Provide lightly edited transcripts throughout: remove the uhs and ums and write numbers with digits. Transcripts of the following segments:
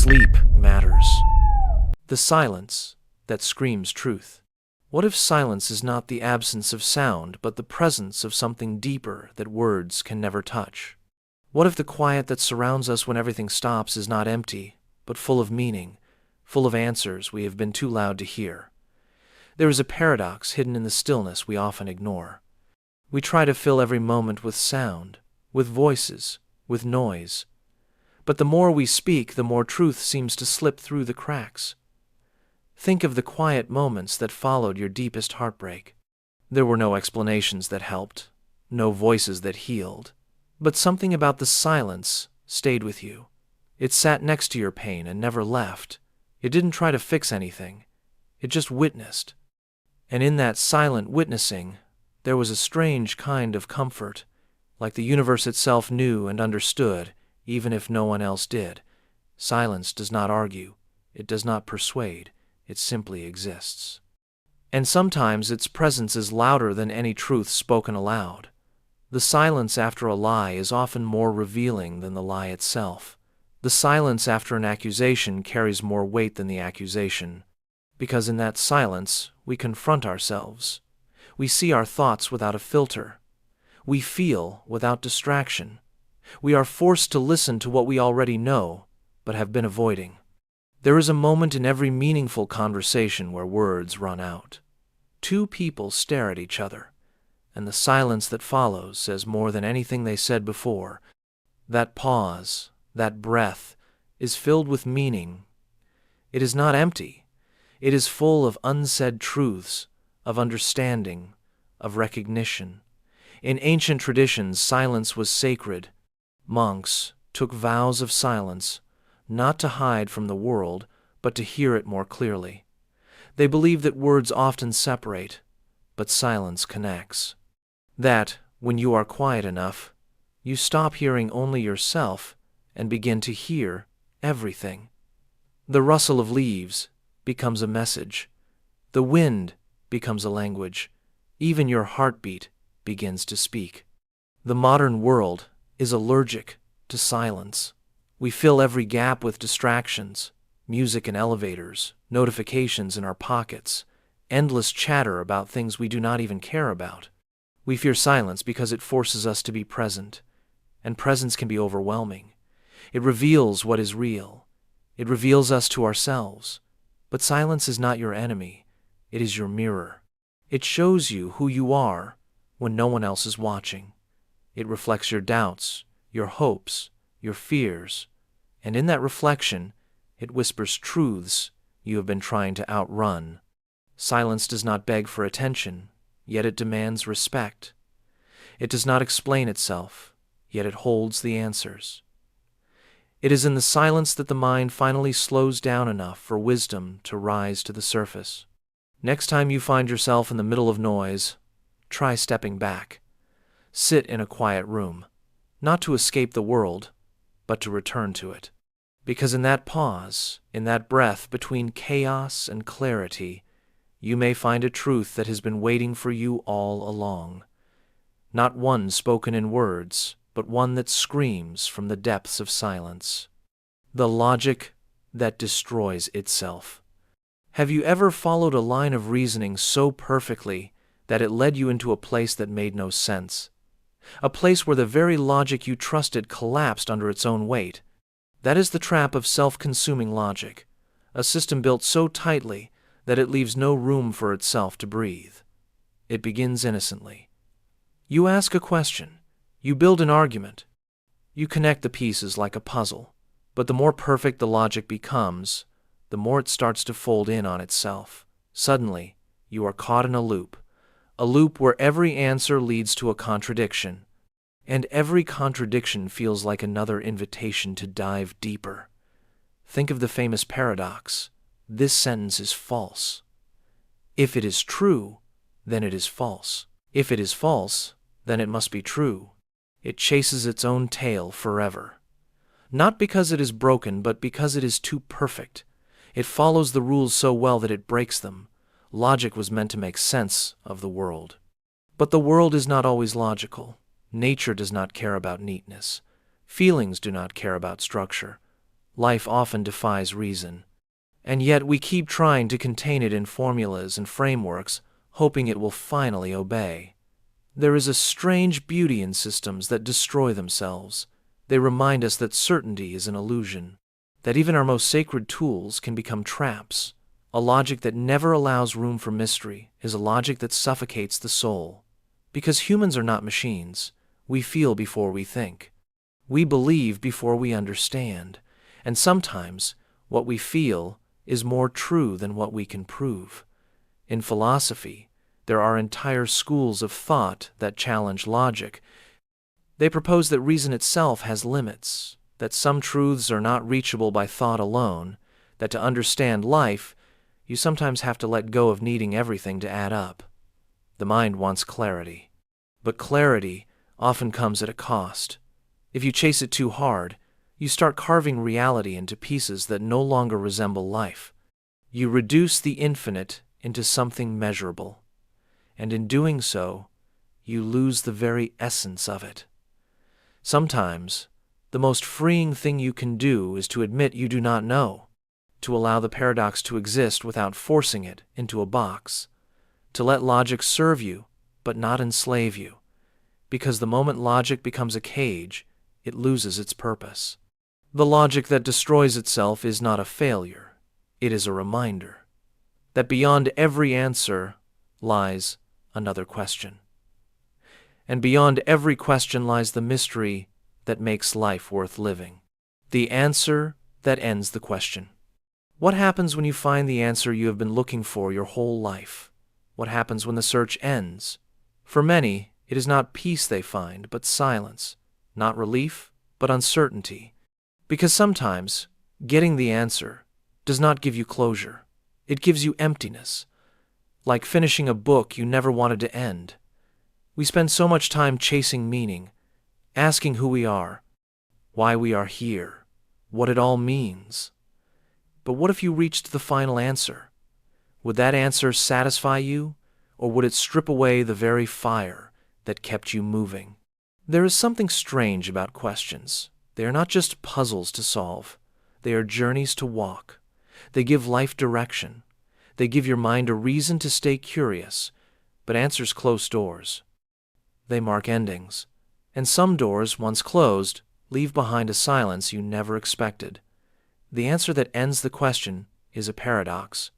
Sleep matters. The silence that screams truth. What if silence is not the absence of sound, but the presence of something deeper that words can never touch? What if the quiet that surrounds us when everything stops is not empty, but full of meaning, full of answers we have been too loud to hear? There is a paradox hidden in the stillness we often ignore. We try to fill every moment with sound, with voices, with noise. But the more we speak, the more truth seems to slip through the cracks. Think of the quiet moments that followed your deepest heartbreak. There were no explanations that helped, no voices that healed, but something about the silence stayed with you. It sat next to your pain and never left. It didn't try to fix anything. It just witnessed. And in that silent witnessing, there was a strange kind of comfort, like the universe itself knew and understood, even if no one else did. Silence does not argue. It does not persuade. It simply exists. And sometimes its presence is louder than any truth spoken aloud. The silence after a lie is often more revealing than the lie itself. The silence after an accusation carries more weight than the accusation, because in that silence we confront ourselves. We see our thoughts without a filter. We feel without distraction. We are forced to listen to what we already know, but have been avoiding. There is a moment in every meaningful conversation where words run out. Two people stare at each other, and the silence that follows says more than anything they said before. That pause, that breath, is filled with meaning. It is not empty. It is full of unsaid truths, of understanding, of recognition. In ancient traditions, silence was sacred. Monks took vows of silence, not to hide from the world, but to hear it more clearly. They believed that words often separate, but silence connects. That, when you are quiet enough, you stop hearing only yourself and begin to hear everything. The rustle of leaves becomes a message. The wind becomes a language. Even your heartbeat begins to speak. The modern world is allergic to silence. We fill every gap with distractions, music in elevators, notifications in our pockets, endless chatter about things we do not even care about. We fear silence because it forces us to be present, and presence can be overwhelming. It reveals what is real. It reveals us to ourselves. But silence is not your enemy. It is your mirror. It shows you who you are when no one else is watching. It reflects your doubts, your hopes, your fears, and in that reflection, it whispers truths you have been trying to outrun. Silence does not beg for attention, yet it demands respect. It does not explain itself, yet it holds the answers. It is in the silence that the mind finally slows down enough for wisdom to rise to the surface. Next time you find yourself in the middle of noise, try stepping back. Sit in a quiet room, not to escape the world, but to return to it. Because in that pause, in that breath between chaos and clarity, you may find a truth that has been waiting for you all along. Not one spoken in words, but one that screams from the depths of silence. The logic that destroys itself. Have you ever followed a line of reasoning so perfectly that it led you into a place that made no sense? A place where the very logic you trusted collapsed under its own weight? That is the trap of self-consuming logic, a system built so tightly that it leaves no room for itself to breathe. It begins innocently. You ask a question. You build an argument. You connect the pieces like a puzzle. But the more perfect the logic becomes, the more it starts to fold in on itself. Suddenly, you are caught in a loop where every answer leads to a contradiction, and every contradiction feels like another invitation to dive deeper. Think of the famous paradox. This sentence is false. If it is true, then it is false. If it is false, then it must be true. It chases its own tail forever. Not because it is broken, but because it is too perfect. It follows the rules so well that it breaks them. Logic was meant to make sense of the world. But the world is not always logical. Nature does not care about neatness. Feelings do not care about structure. life often defies reason. And yet we keep trying to contain it in formulas and frameworks, hoping it will finally obey. There is a strange beauty in systems that destroy themselves. They remind us that certainty is an illusion, that even our most sacred tools can become traps. A logic that never allows room for mystery is a logic that suffocates the soul. Because humans are not machines, we feel before we think. We believe before we understand, and sometimes what we feel is more true than what we can prove. In philosophy, there are entire schools of thought that challenge logic. They propose that reason itself has limits, that some truths are not reachable by thought alone, that to understand life, you sometimes have to let go of needing everything to add up. The mind wants clarity, but clarity often comes at a cost. If you chase it too hard, you start carving reality into pieces that no longer resemble life. You reduce the infinite into something measurable, and in doing so, you lose the very essence of it. Sometimes, the most freeing thing you can do is to admit you do not know, to allow the paradox to exist without forcing it into a box, to let logic serve you but not enslave you, because the moment logic becomes a cage, it loses its purpose. The logic that destroys itself is not a failure, it is a reminder that beyond every answer lies another question. And beyond every question lies the mystery that makes life worth living. The answer that ends the question. What happens when you find the answer you have been looking for your whole life? What happens when the search ends? For many, it is not peace they find, but silence. Not relief, but uncertainty. Because sometimes, getting the answer does not give you closure. It gives you emptiness. Like finishing a book you never wanted to end. We spend so much time chasing meaning, asking who we are, why we are here, what it all means. But what if you reached the final answer? Would that answer satisfy you, or would it strip away the very fire that kept you moving? There is something strange about questions. They are not just puzzles to solve. They are journeys to walk. They give life direction. They give your mind a reason to stay curious, but answers close doors. They mark endings. And some doors, once closed, leave behind a silence you never expected. The answer that ends the question is a paradox,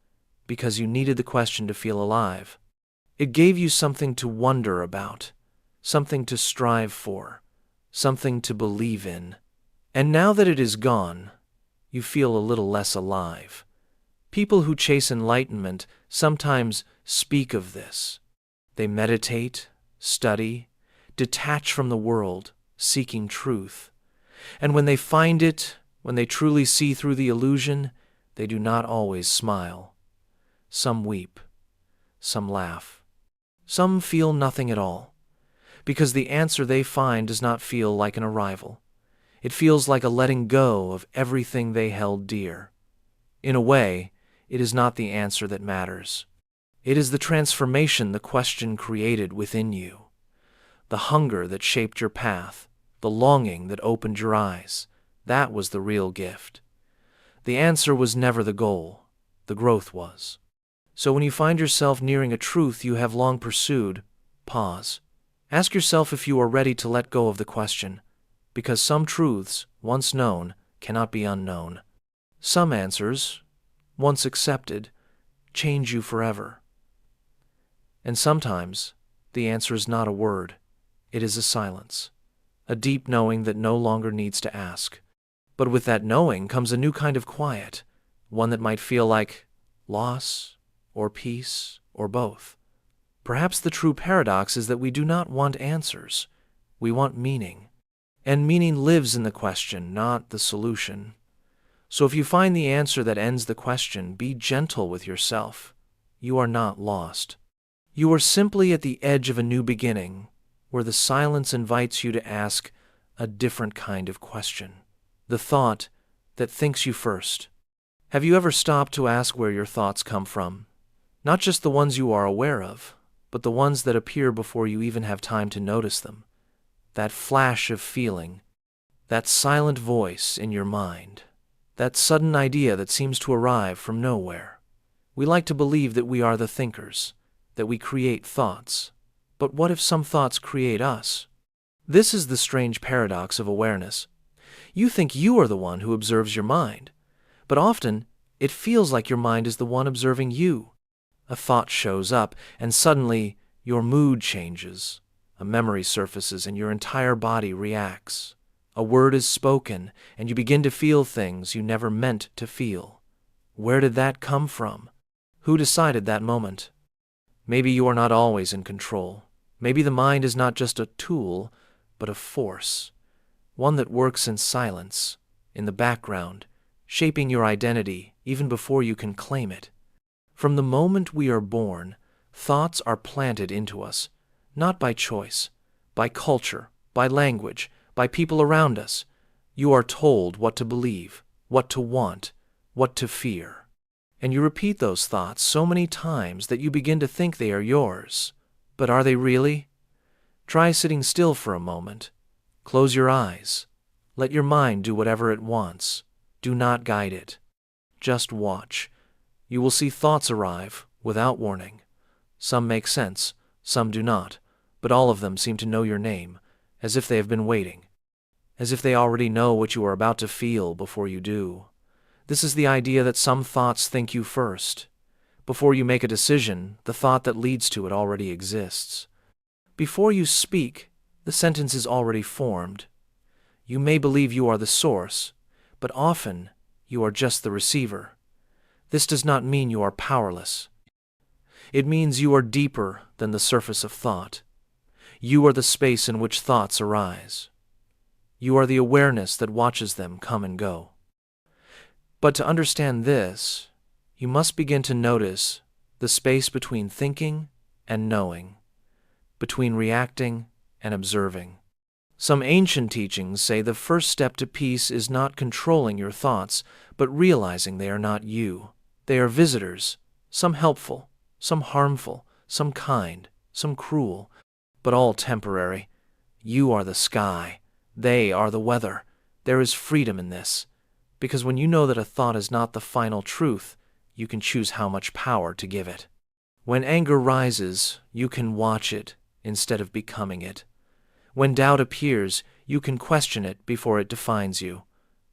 because you needed the question to feel alive. It gave you something to wonder about, something to strive for, something to believe in. And now that it is gone, you feel a little less alive. People who chase enlightenment sometimes speak of this. They meditate, study, detach from the world, seeking truth. And when they find it, when they truly see through the illusion, they do not always smile. Some weep, some laugh, some feel nothing at all, because the answer they find does not feel like an arrival. It feels like a letting go of everything they held dear. In a way, it is not the answer that matters. It is the transformation the question created within you, the hunger that shaped your path, the longing that opened your eyes. That was the real gift. The answer was never the goal. The growth was. So when you find yourself nearing a truth you have long pursued, pause. Ask yourself if you are ready to let go of the question, because some truths, once known, cannot be unknown. Some answers, once accepted, change you forever. And sometimes, the answer is not a word. It is a silence, a deep knowing that no longer needs to ask. But with that knowing comes a new kind of quiet, one that might feel like loss, or peace, or both. Perhaps the true paradox is that we do not want answers. We want meaning. And meaning lives in the question, not the solution. So if you find the answer that ends the question, be gentle with yourself. You are not lost. You are simply at the edge of a new beginning, where the silence invites you to ask a different kind of question. The thought that thinks you first. Have you ever stopped to ask where your thoughts come from? Not just the ones you are aware of, but the ones that appear before you even have time to notice them. That flash of feeling, that silent voice in your mind, that sudden idea that seems to arrive from nowhere. We like to believe that we are the thinkers, that we create thoughts. But what if some thoughts create us? This is the strange paradox of awareness. You think you are the one who observes your mind, but often it feels like your mind is the one observing you. A thought shows up, and suddenly your mood changes. A memory surfaces, and your entire body reacts. A word is spoken, and you begin to feel things you never meant to feel. Where did that come from? Who decided that moment? Maybe you are not always in control. Maybe the mind is not just a tool, but a force. One that works in silence, in the background, shaping your identity even before you can claim it. From the moment we are born, thoughts are planted into us, not by choice, by culture, by language, by people around us. You are told what to believe, what to want, what to fear. And you repeat those thoughts so many times that you begin to think they are yours. But are they really? Try sitting still for a moment. Close your eyes. Let your mind do whatever it wants. Do not guide it. Just watch. You will see thoughts arrive without warning. Some make sense, some do not, but all of them seem to know your name, as if they have been waiting, as if they already know what you are about to feel before you do. This is the idea that some thoughts think you first. Before you make a decision, the thought that leads to it already exists. Before you speak, the sentence is already formed. You may believe you are the source, but often you are just the receiver. This does not mean you are powerless. It means you are deeper than the surface of thought. You are the space in which thoughts arise. You are the awareness that watches them come and go. But to understand this, you must begin to notice the space between thinking and knowing, between reacting and observing. Some ancient teachings say the first step to peace is not controlling your thoughts, but realizing they are not you. They are visitors, some helpful, some harmful, some kind, some cruel, but all temporary. You are the sky. They are the weather. There is freedom in this, because when you know that a thought is not the final truth, you can choose how much power to give it. When anger rises, you can watch it instead of becoming it. When doubt appears, you can question it before it defines you.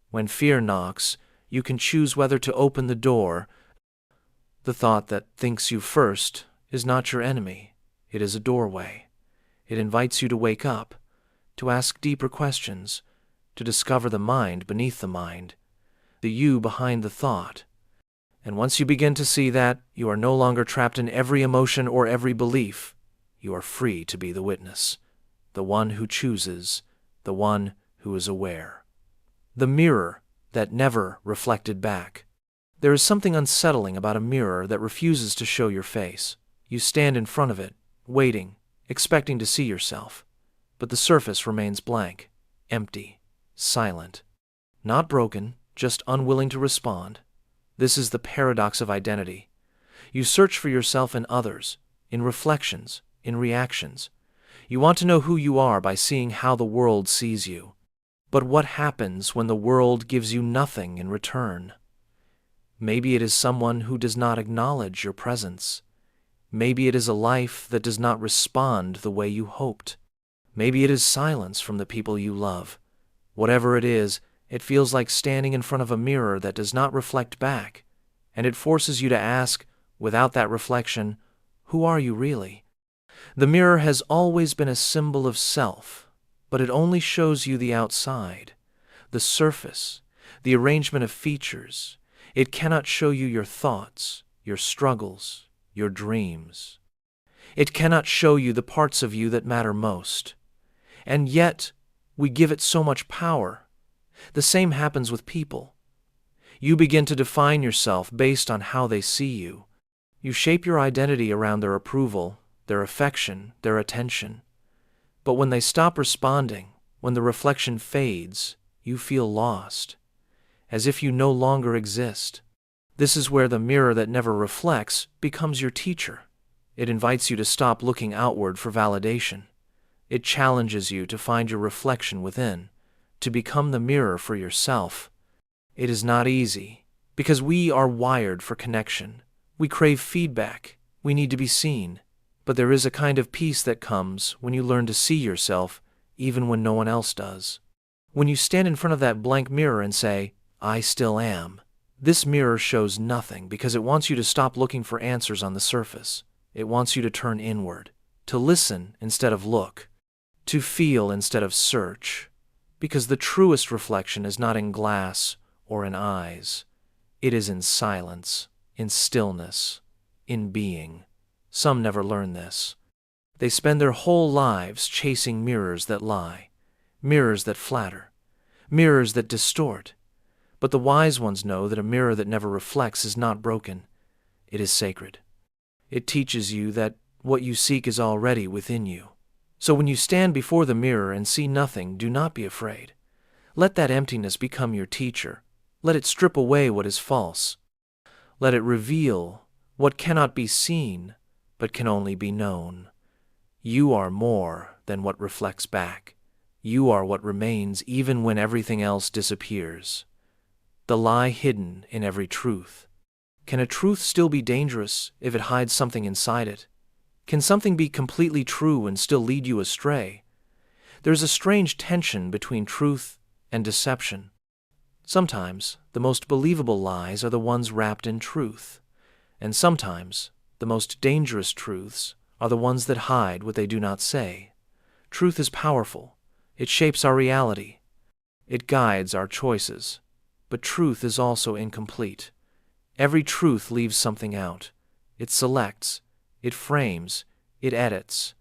When fear knocks, you can choose whether to open the door. The thought that thinks you first is not your enemy. It is a doorway. It invites you to wake up, to ask deeper questions, to discover the mind beneath the mind, the you behind the thought. And once you begin to see that, you are no longer trapped in every emotion or every belief. You are free to be the witness, the one who chooses, the one who is aware. The mirror that never reflected back. There is something unsettling about a mirror that refuses to show your face. You stand in front of it, waiting, expecting to see yourself. But the surface remains blank, empty, silent. Not broken, just unwilling to respond. This is the paradox of identity. You search for yourself in others, in reflections, in reactions. You want to know who you are by seeing how the world sees you. But what happens when the world gives you nothing in return? Maybe it is someone who does not acknowledge your presence. Maybe it is a life that does not respond the way you hoped. Maybe it is silence from the people you love. Whatever it is, it feels like standing in front of a mirror that does not reflect back, and it forces you to ask, without that reflection, who are you really? The mirror has always been a symbol of self, but it only shows you the outside, the surface, the arrangement of features. It cannot show you your thoughts, your struggles, your dreams. It cannot show you the parts of you that matter most. And yet, we give it so much power. The same happens with people. You begin to define yourself based on how they see you. You shape your identity around their approval, their affection, their attention. But when they stop responding, when the reflection fades, you feel lost, as if you no longer exist. This is where the mirror that never reflects becomes your teacher. It invites you to stop looking outward for validation. It challenges you to find your reflection within, to become the mirror for yourself. It is not easy, because we are wired for connection. We crave feedback. We need to be seen. But there is a kind of peace that comes when you learn to see yourself even when no one else does. When you stand in front of that blank mirror and say, "I still am," this mirror shows nothing because it wants you to stop looking for answers on the surface. It wants you to turn inward, to listen instead of look, to feel instead of search, because the truest reflection is not in glass or in eyes. It is in silence, in stillness, in being. Some never learn this. They spend their whole lives chasing mirrors that lie, mirrors that flatter, mirrors that distort. But the wise ones know that a mirror that never reflects is not broken. It is sacred. It teaches you that what you seek is already within you. So when you stand before the mirror and see nothing, do not be afraid. Let that emptiness become your teacher. Let it strip away what is false. Let it reveal what cannot be seen, but can only be known. You are more than what reflects back. You are what remains even when everything else disappears. The lie hidden in every truth. Can a truth still be dangerous if it hides something inside it? Can something be completely true and still lead you astray? There's a strange tension between truth and deception. Sometimes the most believable lies are the ones wrapped in truth, and sometimes the most dangerous truths are the ones that hide what they do not say. Truth is powerful. It shapes our reality. It guides our choices. But truth is also incomplete. Every truth leaves something out. It selects, it frames, it edits,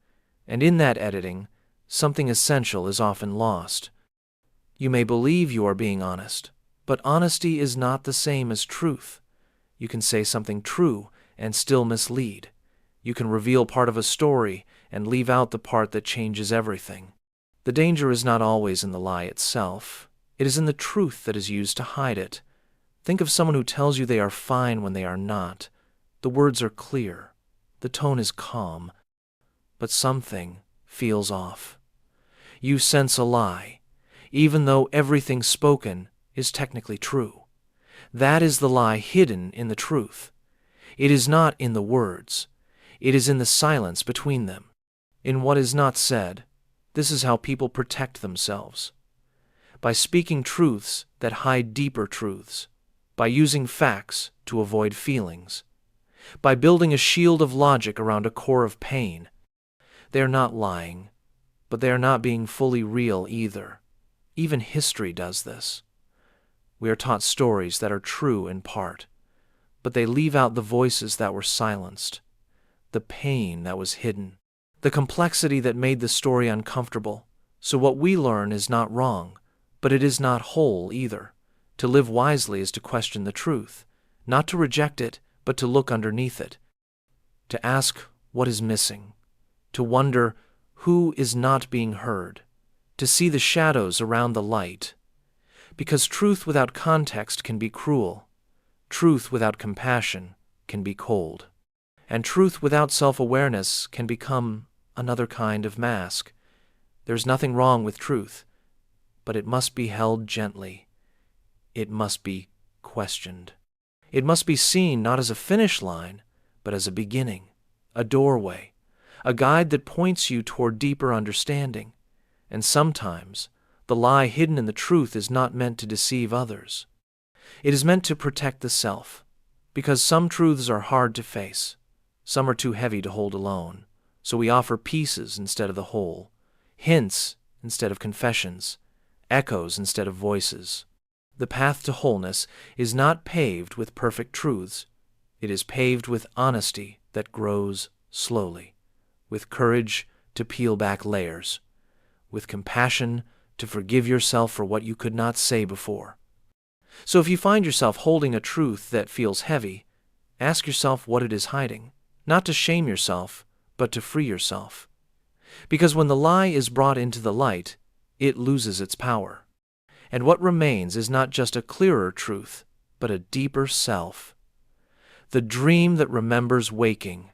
and in that editing, something essential is often lost. You may believe you are being honest, but honesty is not the same as truth. You can say something true and still mislead. You can reveal part of a story and leave out the part that changes everything. The danger is not always in the lie itself. It is in the truth that is used to hide it. Think of someone who tells you they are fine when they are not. The words are clear. The tone is calm. But something feels off. You sense a lie, even though everything spoken is technically true. That is the lie hidden in the truth. It is not in the words. It is in the silence between them. In what is not said. This is how people protect themselves. By speaking truths that hide deeper truths. By using facts to avoid feelings. By building a shield of logic around a core of pain. They are not lying, but they are not being fully real either. Even history does this. We are taught stories that are true in part, but they leave out the voices that were silenced, the pain that was hidden, the complexity that made the story uncomfortable. So what we learn is not wrong, but it is not whole either. To live wisely is to question the truth, not to reject it, but to look underneath it, to ask what is missing, to wonder who is not being heard, to see the shadows around the light. Because truth without context can be cruel, truth without compassion can be cold, and truth without self-awareness can become another kind of mask. There's nothing wrong with truth, but it must be held gently. It must be questioned. It must be seen not as a finish line, but as a beginning, a doorway, a guide that points you toward deeper understanding. And sometimes, the lie hidden in the truth is not meant to deceive others. It is meant to protect the self, because some truths are hard to face. Some are too heavy to hold alone, so we offer pieces instead of the whole, hints instead of confessions, echoes instead of voices. The path to wholeness is not paved with perfect truths. It is paved with honesty that grows slowly, with courage to peel back layers, with compassion to forgive yourself for what you could not say before. So if you find yourself holding a truth that feels heavy, ask yourself what it is hiding, not to shame yourself, but to free yourself. Because when the lie is brought into the light, it loses its power. And what remains is not just a clearer truth, but a deeper self. The dream that remembers waking.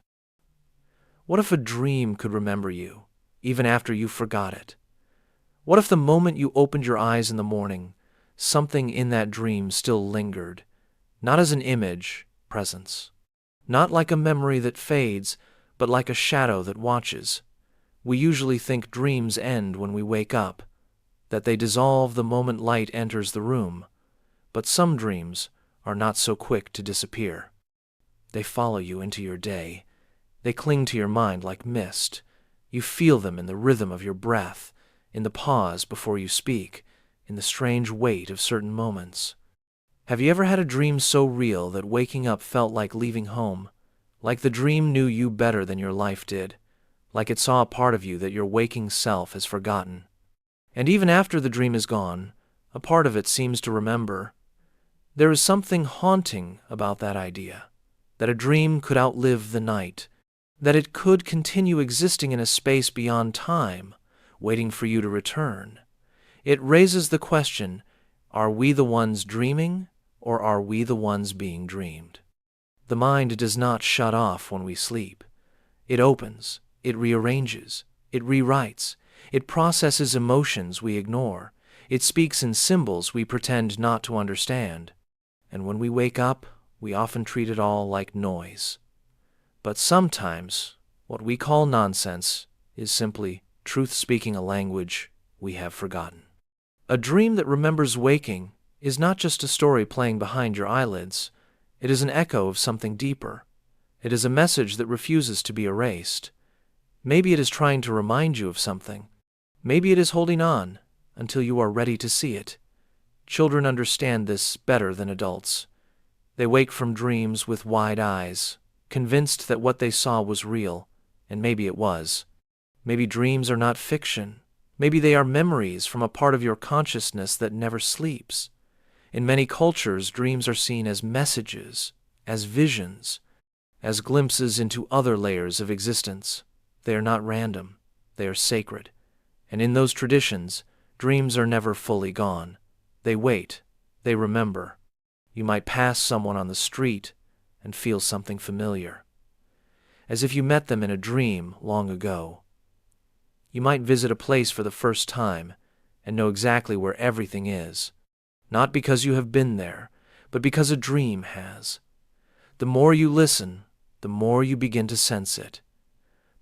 What if a dream could remember you, even after you forgot it? What if the moment you opened your eyes in the morning, something in that dream still lingered, not as an image, presence. Not like a memory that fades, but like a shadow that watches. We usually think dreams end when we wake up, that they dissolve the moment light enters the room, but some dreams are not so quick to disappear. They follow you into your day. They cling to your mind like mist. You feel them in the rhythm of your breath, in the pause before you speak, in the strange weight of certain moments. Have you ever had a dream so real that waking up felt like leaving home? Like the dream knew you better than your life did? Like it saw a part of you that your waking self has forgotten? And even after the dream is gone, a part of it seems to remember. There is something haunting about that idea, that a dream could outlive the night, that it could continue existing in a space beyond time, waiting for you to return. It raises the question, are we the ones dreaming, or are we the ones being dreamed? The mind does not shut off when we sleep. It opens, it rearranges, it rewrites, it processes emotions we ignore, it speaks in symbols we pretend not to understand. And when we wake up, we often treat it all like noise. But sometimes, what we call nonsense is simply truth speaking a language we have forgotten. A dream that remembers waking is not just a story playing behind your eyelids. It is an echo of something deeper. It is a message that refuses to be erased. Maybe it is trying to remind you of something. Maybe it is holding on until you are ready to see it. Children understand this better than adults. They wake from dreams with wide eyes, convinced that what they saw was real, and maybe it was. Maybe dreams are not fiction. Maybe they are memories from a part of your consciousness that never sleeps. In many cultures, dreams are seen as messages, as visions, as glimpses into other layers of existence. They are not random. They are sacred. And in those traditions, dreams are never fully gone. They wait. They remember. You might pass someone on the street and feel something familiar, as if you met them in a dream long ago. You might visit a place for the first time and know exactly where everything is, not because you have been there, but because a dream has. The more you listen, the more you begin to sense it,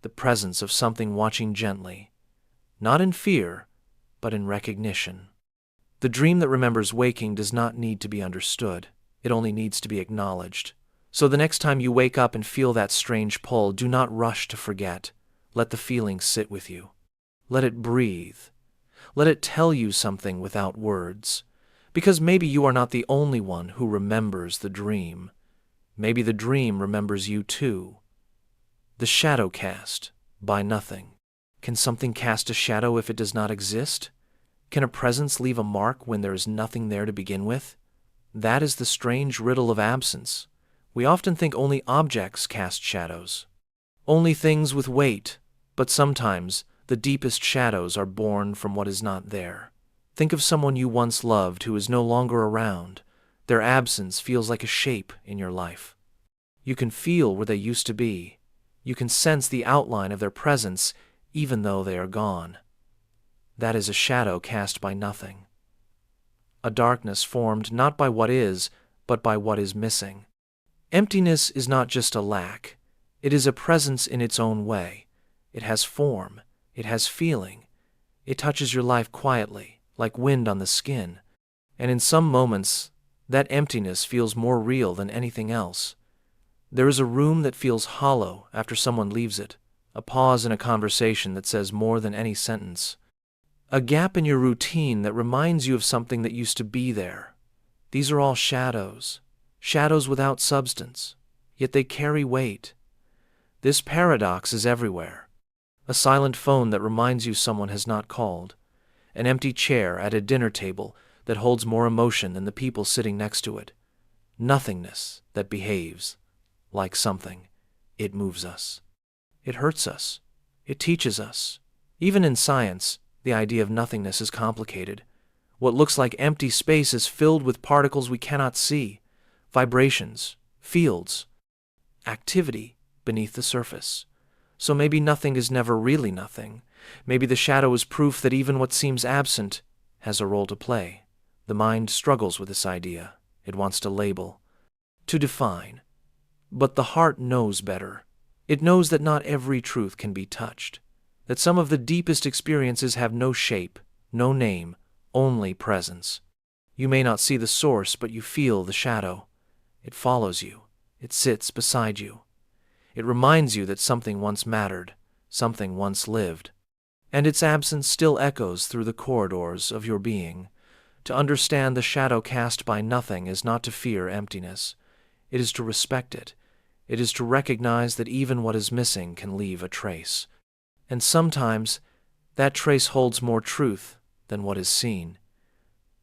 the presence of something watching gently, not in fear, but in recognition. The dream that remembers waking does not need to be understood. It only needs to be acknowledged. So the next time you wake up and feel that strange pull, do not rush to forget. Let the feeling sit with you. Let it breathe. Let it tell you something without words. Because maybe you are not the only one who remembers the dream. Maybe the dream remembers you too. The shadow cast by nothing. Can something cast a shadow if it does not exist? Can a presence leave a mark when there is nothing there to begin with? That is the strange riddle of absence. We often think only objects cast shadows, only things with weight, but sometimes the deepest shadows are born from what is not there. Think of someone you once loved who is no longer around. Their absence feels like a shape in your life. You can feel where they used to be. You can sense the outline of their presence even though they are gone. That is a shadow cast by nothing. A darkness formed not by what is, but by what is missing. Emptiness is not just a lack. It is a presence in its own way. It has form. It has feeling. It touches your life quietly, like wind on the skin. And in some moments, that emptiness feels more real than anything else. There is a room that feels hollow after someone leaves it, a pause in a conversation that says more than any sentence. A gap in your routine that reminds you of something that used to be there. These are all shadows, shadows without substance, yet they carry weight. This paradox is everywhere. A silent phone that reminds you someone has not called. An empty chair at a dinner table that holds more emotion than the people sitting next to it. Nothingness that behaves like something. It moves us. It hurts us. It teaches us. Even in science, the idea of nothingness is complicated. What looks like empty space is filled with particles we cannot see, vibrations, fields, activity beneath the surface. So maybe nothing is never really nothing. Maybe the shadow is proof that even what seems absent has a role to play. The mind struggles with this idea. It wants to label, to define. But the heart knows better. It knows that not every truth can be touched, that some of the deepest experiences have no shape, no name, only presence. You may not see the source, but you feel the shadow. It follows you. It sits beside you. It reminds you that something once mattered, something once lived. And its absence still echoes through the corridors of your being. To understand the shadow cast by nothing is not to fear emptiness. It is to respect it. It is to recognize that even what is missing can leave a trace. And sometimes that trace holds more truth than what is seen.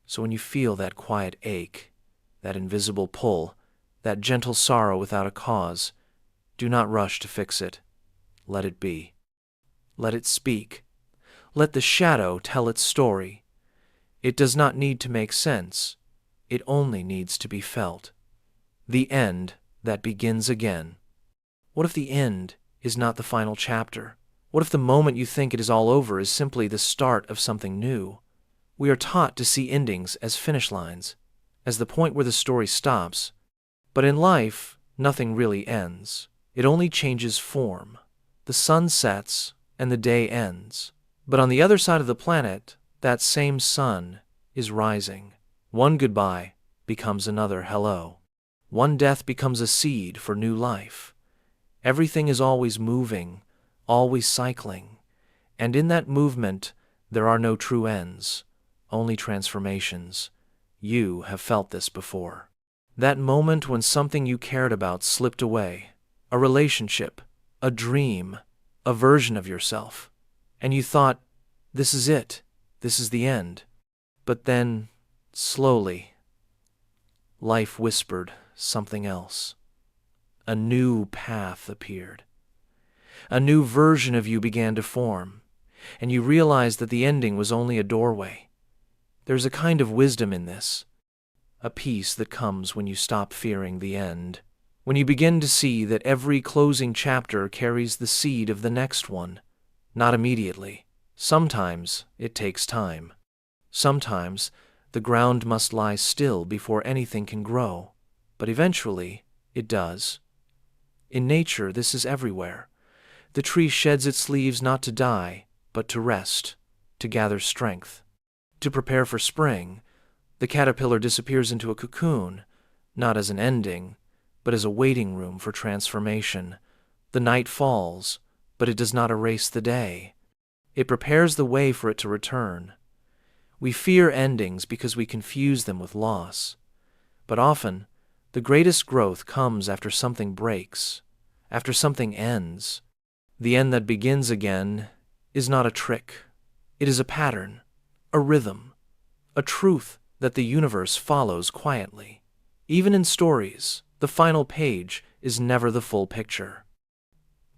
So when you feel that quiet ache, that invisible pull, that gentle sorrow without a cause, do not rush to fix it. Let it be. Let it speak. Let the shadow tell its story. It does not need to make sense. It only needs to be felt. The end that begins again. What if the end is not the final chapter? What if the moment you think it is all over is simply the start of something new? We are taught to see endings as finish lines, as the point where the story stops. But in life, nothing really ends. It only changes form. The sun sets and the day ends. But on the other side of the planet, that same sun is rising. One goodbye becomes another hello. One death becomes a seed for new life. Everything is always moving, always cycling. And in that movement, there are no true ends, only transformations. You have felt this before. That moment when something you cared about slipped away, a relationship, a dream, a version of yourself, and you thought, this is it, this is the end. But then, slowly, life whispered something else. A new path appeared. A new version of you began to form, and you realized that the ending was only a doorway. There's a kind of wisdom in this, a peace that comes when you stop fearing the end, when you begin to see that every closing chapter carries the seed of the next one, not immediately. Sometimes it takes time. Sometimes the ground must lie still before anything can grow, but eventually it does. In nature, this is everywhere. The tree sheds its leaves not to die, but to rest, to gather strength. To prepare for spring, the caterpillar disappears into a cocoon, not as an ending, but as a waiting room for transformation. The night falls, but it does not erase the day. It prepares the way for it to return. We fear endings because we confuse them with loss. But often, the greatest growth comes after something breaks, after something ends. The end that begins again is not a trick. It is a pattern, a rhythm, a truth that the universe follows quietly. Even in stories, the final page is never the full picture.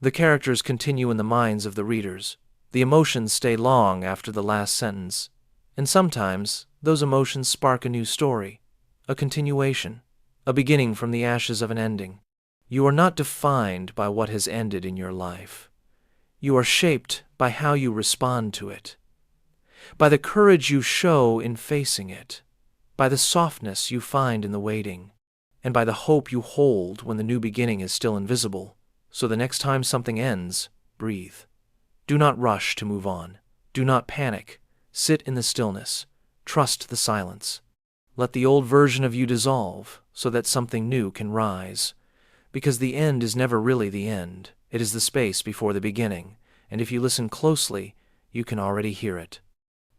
The characters continue in the minds of the readers. The emotions stay long after the last sentence. And sometimes, those emotions spark a new story, a continuation, a beginning from the ashes of an ending. You are not defined by what has ended in your life. You are shaped by how you respond to it, by the courage you show in facing it, by the softness you find in the waiting, and by the hope you hold when the new beginning is still invisible. So the next time something ends, breathe. Do not rush to move on. Do not panic. Sit in the stillness. Trust the silence. Let the old version of you dissolve so that something new can rise. Because the end is never really the end. It is the space before the beginning, and if you listen closely, you can already hear it.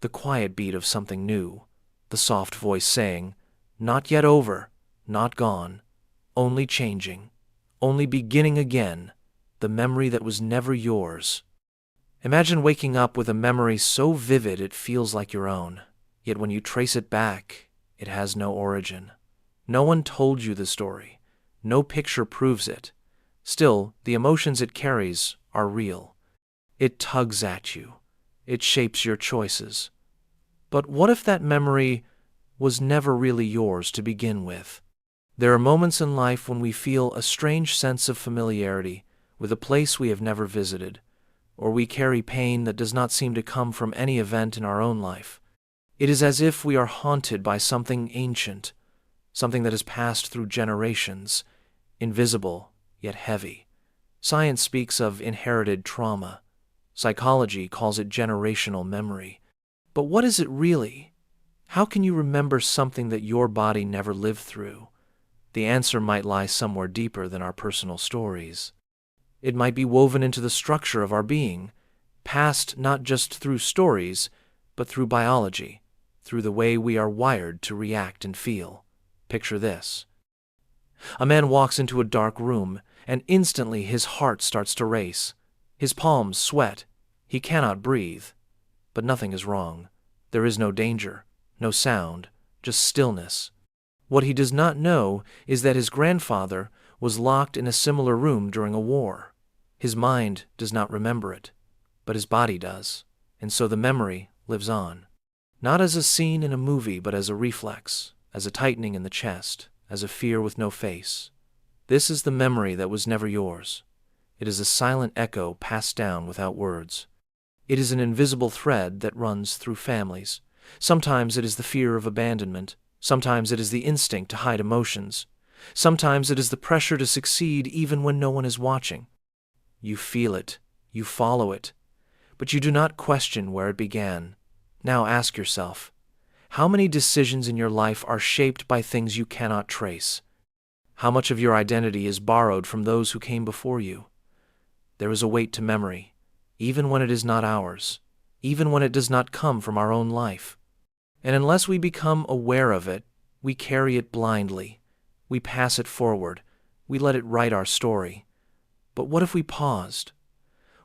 The quiet beat of something new, the soft voice saying, not yet over, not gone, only changing, only beginning again, the memory that was never yours. Imagine waking up with a memory so vivid it feels like your own, yet when you trace it back, it has no origin. No one told you the story. No picture proves it. Still, the emotions it carries are real. It tugs at you. It shapes your choices. But what if that memory was never really yours to begin with? There are moments in life when we feel a strange sense of familiarity with a place we have never visited, or we carry pain that does not seem to come from any event in our own life. It is as if we are haunted by something ancient, something that has passed through generations, invisible yet heavy. Science speaks of inherited trauma. Psychology calls it generational memory. But what is it really? How can you remember something that your body never lived through? The answer might lie somewhere deeper than our personal stories. It might be woven into the structure of our being, passed not just through stories, but through biology, through the way we are wired to react and feel. Picture this. A man walks into a dark room, and instantly his heart starts to race. His palms sweat. He cannot breathe. But nothing is wrong. There is no danger, no sound, just stillness. What he does not know is that his grandfather was locked in a similar room during a war. His mind does not remember it, but his body does, and so the memory lives on. Not as a scene in a movie, but as a reflex, as a tightening in the chest, as a fear with no face. This is the memory that was never yours. It is a silent echo passed down without words. It is an invisible thread that runs through families. Sometimes it is the fear of abandonment. Sometimes it is the instinct to hide emotions. Sometimes it is the pressure to succeed even when no one is watching. You feel it. You follow it. But you do not question where it began. Now ask yourself, how many decisions in your life are shaped by things you cannot trace? How much of your identity is borrowed from those who came before you? There is a weight to memory, even when it is not ours, even when it does not come from our own life. And unless we become aware of it, we carry it blindly. We pass it forward. We let it write our story. But what if we paused?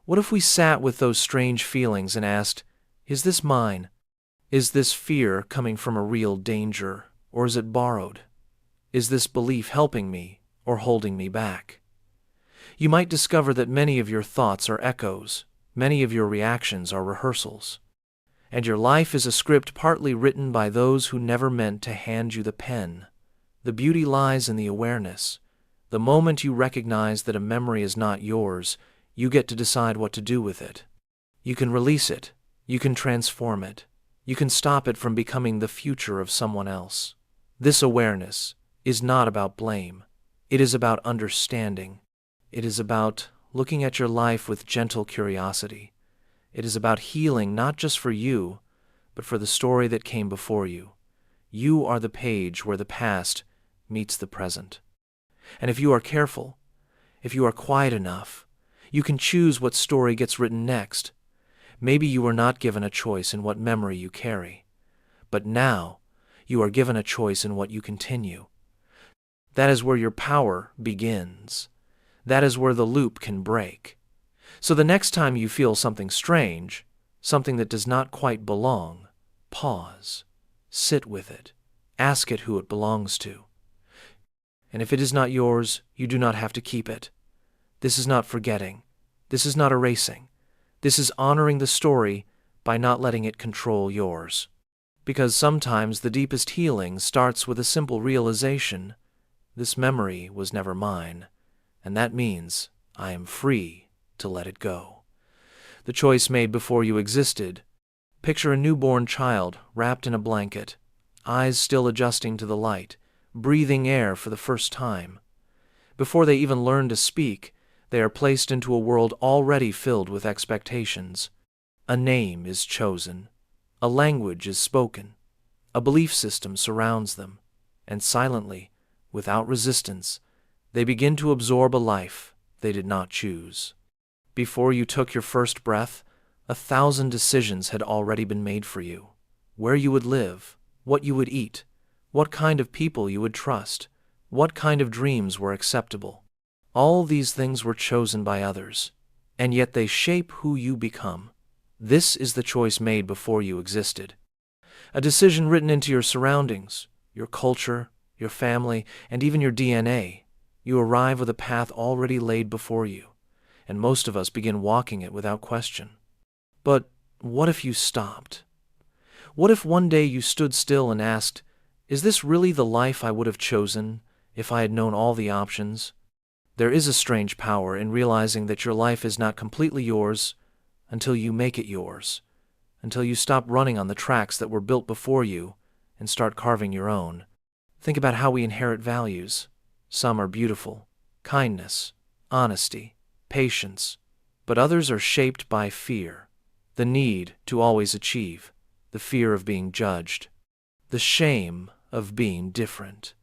What if we sat with those strange feelings and asked, is this mine? Is this fear coming from a real danger, or is it borrowed? Is this belief helping me or holding me back? You might discover that many of your thoughts are echoes, many of your reactions are rehearsals, and your life is a script partly written by those who never meant to hand you the pen. The beauty lies in the awareness. The moment you recognize that a memory is not yours, you get to decide what to do with it. You can release it. You can transform it. You can stop it from becoming the future of someone else. This awareness is not about blame. It is about understanding. It is about looking at your life with gentle curiosity. It is about healing not just for you, but for the story that came before you. You are the page where the past meets the present. And if you are careful, if you are quiet enough, you can choose what story gets written next. Maybe you were not given a choice in what memory you carry, but now you are given a choice in what you continue. That is where your power begins. That is where the loop can break. So the next time you feel something strange, something that does not quite belong, pause, sit with it, ask it who it belongs to. And if it is not yours, you do not have to keep it. This is not forgetting. This is not erasing. This is honoring the story by not letting it control yours. Because sometimes the deepest healing starts with a simple realization: this memory was never mine, and that means I am free to let it go. The choice made before you existed. Picture a newborn child wrapped in a blanket, eyes still adjusting to the light, breathing air for the first time. Before they even learn to speak, they are placed into a world already filled with expectations. A name is chosen. A language is spoken. A belief system surrounds them. And silently, without resistance, they begin to absorb a life they did not choose. Before you took your first breath, 1,000 decisions had already been made for you. Where you would live, what you would eat, what kind of people you would trust, what kind of dreams were acceptable. All these things were chosen by others, and yet they shape who you become. This is the choice made before you existed. A decision written into your surroundings, your culture, your family, and even your DNA. You arrive with a path already laid before you, and most of us begin walking it without question. But what if you stopped? What if one day you stood still and asked, is this really the life I would have chosen if I had known all the options? There is a strange power in realizing that your life is not completely yours until you make it yours, until you stop running on the tracks that were built before you and start carving your own. Think about how we inherit values. Some are beautiful: kindness, honesty, patience, but others are shaped by fear, the need to always achieve, the fear of being judged, the shame of being different.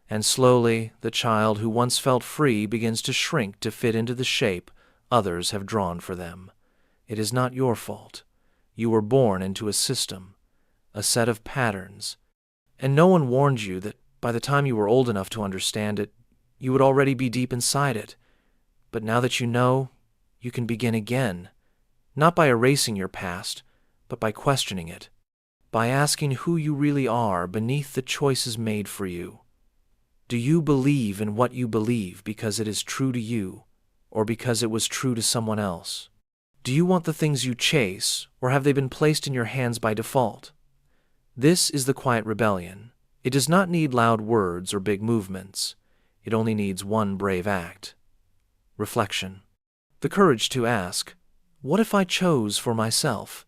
And slowly, the child who once felt free begins to shrink to fit into the shape others have drawn for them. It is not your fault. You were born into a system, a set of patterns, and no one warned you that by the time you were old enough to understand it, you would already be deep inside it. But now that you know, you can begin again, not by erasing your past, but by questioning it, by asking who you really are beneath the choices made for you. Do you believe in what you believe because it is true to you, or because it was true to someone else? Do you want the things you chase, or have they been placed in your hands by default? This is the quiet rebellion. It does not need loud words or big movements. It only needs one brave act. Reflection. The courage to ask, what if I chose for myself?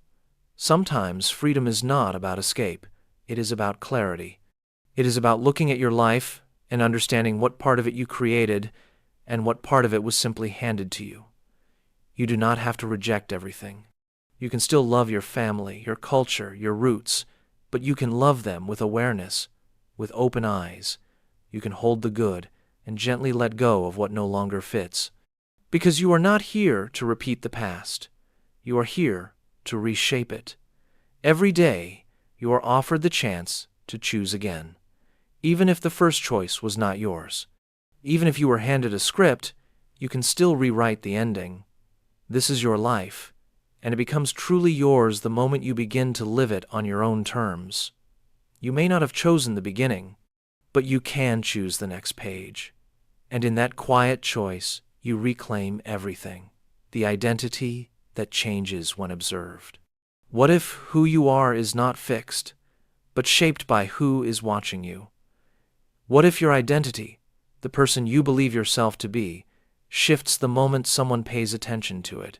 Sometimes freedom is not about escape. It is about clarity. It is about looking at your life and understanding what part of it you created and what part of it was simply handed to you. You do not have to reject everything. You can still love your family, your culture, your roots, but you can love them with awareness, with open eyes. You can hold the good and gently let go of what no longer fits. Because you are not here to repeat the past. You are here to reshape it. Every day, you are offered the chance to choose again. Even if the first choice was not yours. Even if you were handed a script, you can still rewrite the ending. This is your life, and it becomes truly yours the moment you begin to live it on your own terms. You may not have chosen the beginning, but you can choose the next page. And in that quiet choice, you reclaim everything, the identity that changes when observed. What if who you are is not fixed, but shaped by who is watching you? What if your identity, the person you believe yourself to be, shifts the moment someone pays attention to it?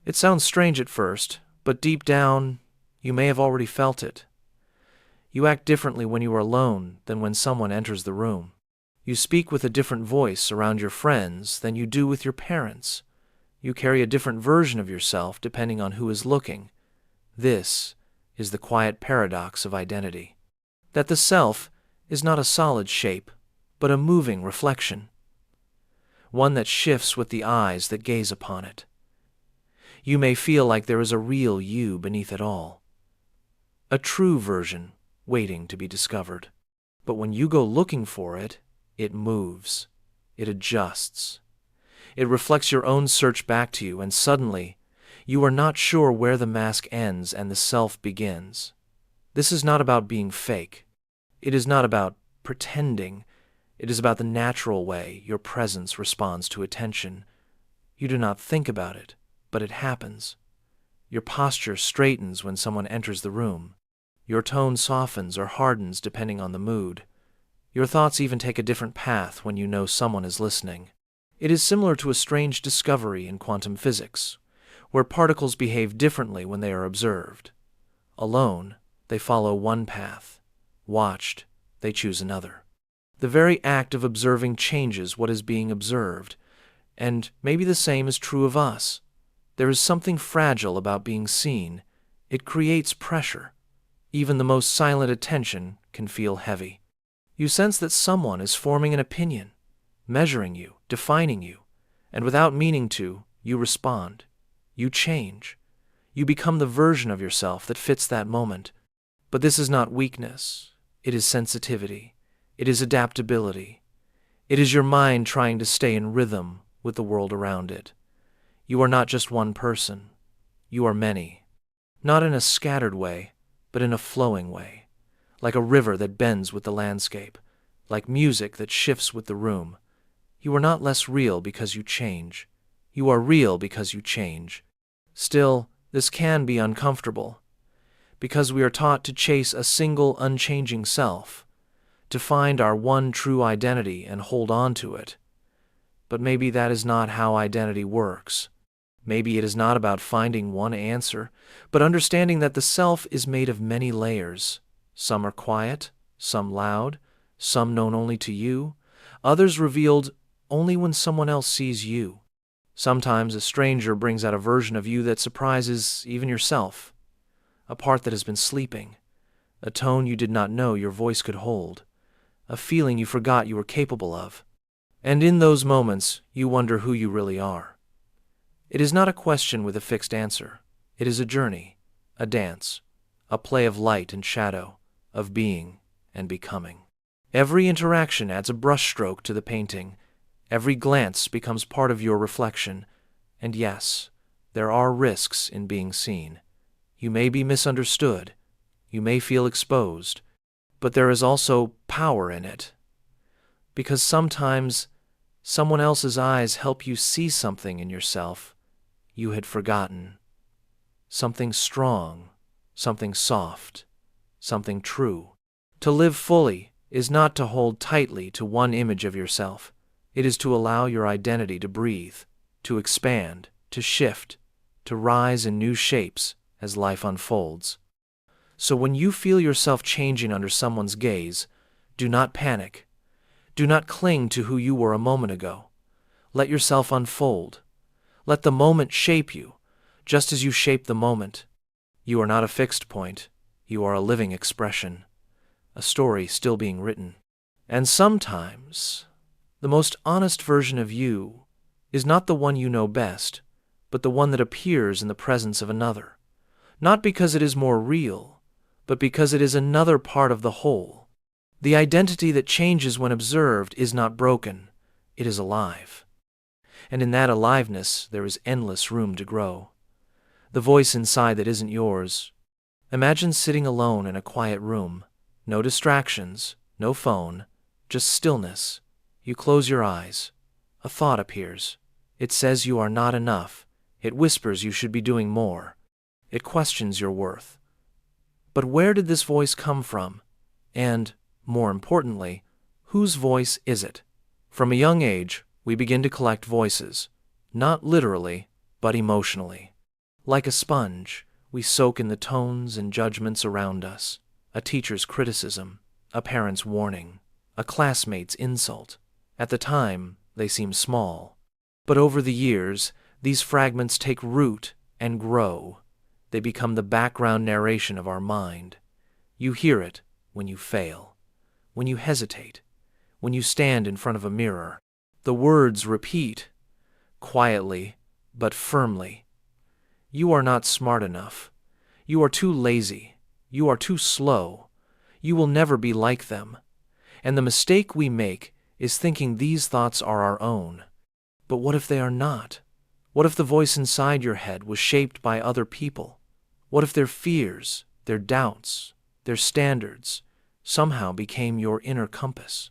It sounds strange at first, but deep down, you may have already felt it. You act differently when you are alone than when someone enters the room. You speak with a different voice around your friends than you do with your parents. You carry a different version of yourself depending on who is looking. This is the quiet paradox of identity. That the self is not a solid shape, but a moving reflection. One that shifts with the eyes that gaze upon it. You may feel like there is a real you beneath it all. A true version waiting to be discovered. But when you go looking for it, it moves. It adjusts. It reflects your own search back to you, and suddenly, you are not sure where the mask ends and the self begins. This is not about being fake. It is not about pretending. It is about the natural way your presence responds to attention. You do not think about it, but it happens. Your posture straightens when someone enters the room. Your tone softens or hardens depending on the mood. Your thoughts even take a different path when you know someone is listening. It is similar to a strange discovery in quantum physics, where particles behave differently when they are observed. Alone, they follow one path. Watched, they choose another. The very act of observing changes what is being observed, and maybe the same is true of us. There is something fragile about being seen. It creates pressure. Even the most silent attention can feel heavy. You sense that someone is forming an opinion, measuring you, defining you, and without meaning to, you respond. You change. You become the version of yourself that fits that moment. But this is not weakness. It is sensitivity. It is adaptability. It is your mind trying to stay in rhythm with the world around it. You are not just one person. You are many. Not in a scattered way, but in a flowing way. Like a river that bends with the landscape. Like music that shifts with the room. You are not less real because you change. You are real because you change. Still, this can be uncomfortable. Because we are taught to chase a single unchanging self. To find our one true identity and hold on to it. But maybe that is not how identity works. Maybe it is not about finding one answer, but understanding that the self is made of many layers. Some are quiet, some loud, some known only to you, others revealed only when someone else sees you. Sometimes a stranger brings out a version of you that surprises even yourself, a part that has been sleeping, a tone you did not know your voice could hold, a feeling you forgot you were capable of. And in those moments, you wonder who you really are. It is not a question with a fixed answer. It is a journey, a dance, a play of light and shadow, of being and becoming. Every interaction adds a brushstroke to the painting. Every glance becomes part of your reflection. And yes, there are risks in being seen. You may be misunderstood. You may feel exposed. But there is also power in it. Because sometimes someone else's eyes help you see something in yourself you had forgotten. Something strong, something soft, something true. To live fully is not to hold tightly to one image of yourself. It is to allow your identity to breathe, to expand, to shift, to rise in new shapes as life unfolds. So when you feel yourself changing under someone's gaze, do not panic. Do not cling to who you were a moment ago. Let yourself unfold. Let the moment shape you, just as you shape the moment. You are not a fixed point. You are a living expression, a story still being written. And sometimes, the most honest version of you is not the one you know best, but the one that appears in the presence of another. Not because it is more real, but because it is another part of the whole. The identity that changes when observed is not broken, it is alive. And in that aliveness there is endless room to grow. The voice inside that isn't yours. Imagine sitting alone in a quiet room. No distractions, no phone, just stillness. You close your eyes. A thought appears. It says you are not enough. It whispers you should be doing more. It questions your worth. But where did this voice come from? And, more importantly, whose voice is it? From a young age, we begin to collect voices, not literally, but emotionally. Like a sponge, we soak in the tones and judgments around us, a teacher's criticism, a parent's warning, a classmate's insult. At the time, they seem small. But over the years, these fragments take root and grow. They become the background narration of our mind. You hear it when you fail, when you hesitate, when you stand in front of a mirror. The words repeat, quietly but firmly. You are not smart enough. You are too lazy. You are too slow. You will never be like them. And the mistake we make is thinking these thoughts are our own. But what if they are not? What if the voice inside your head was shaped by other people? What if their fears, their doubts, their standards somehow became your inner compass?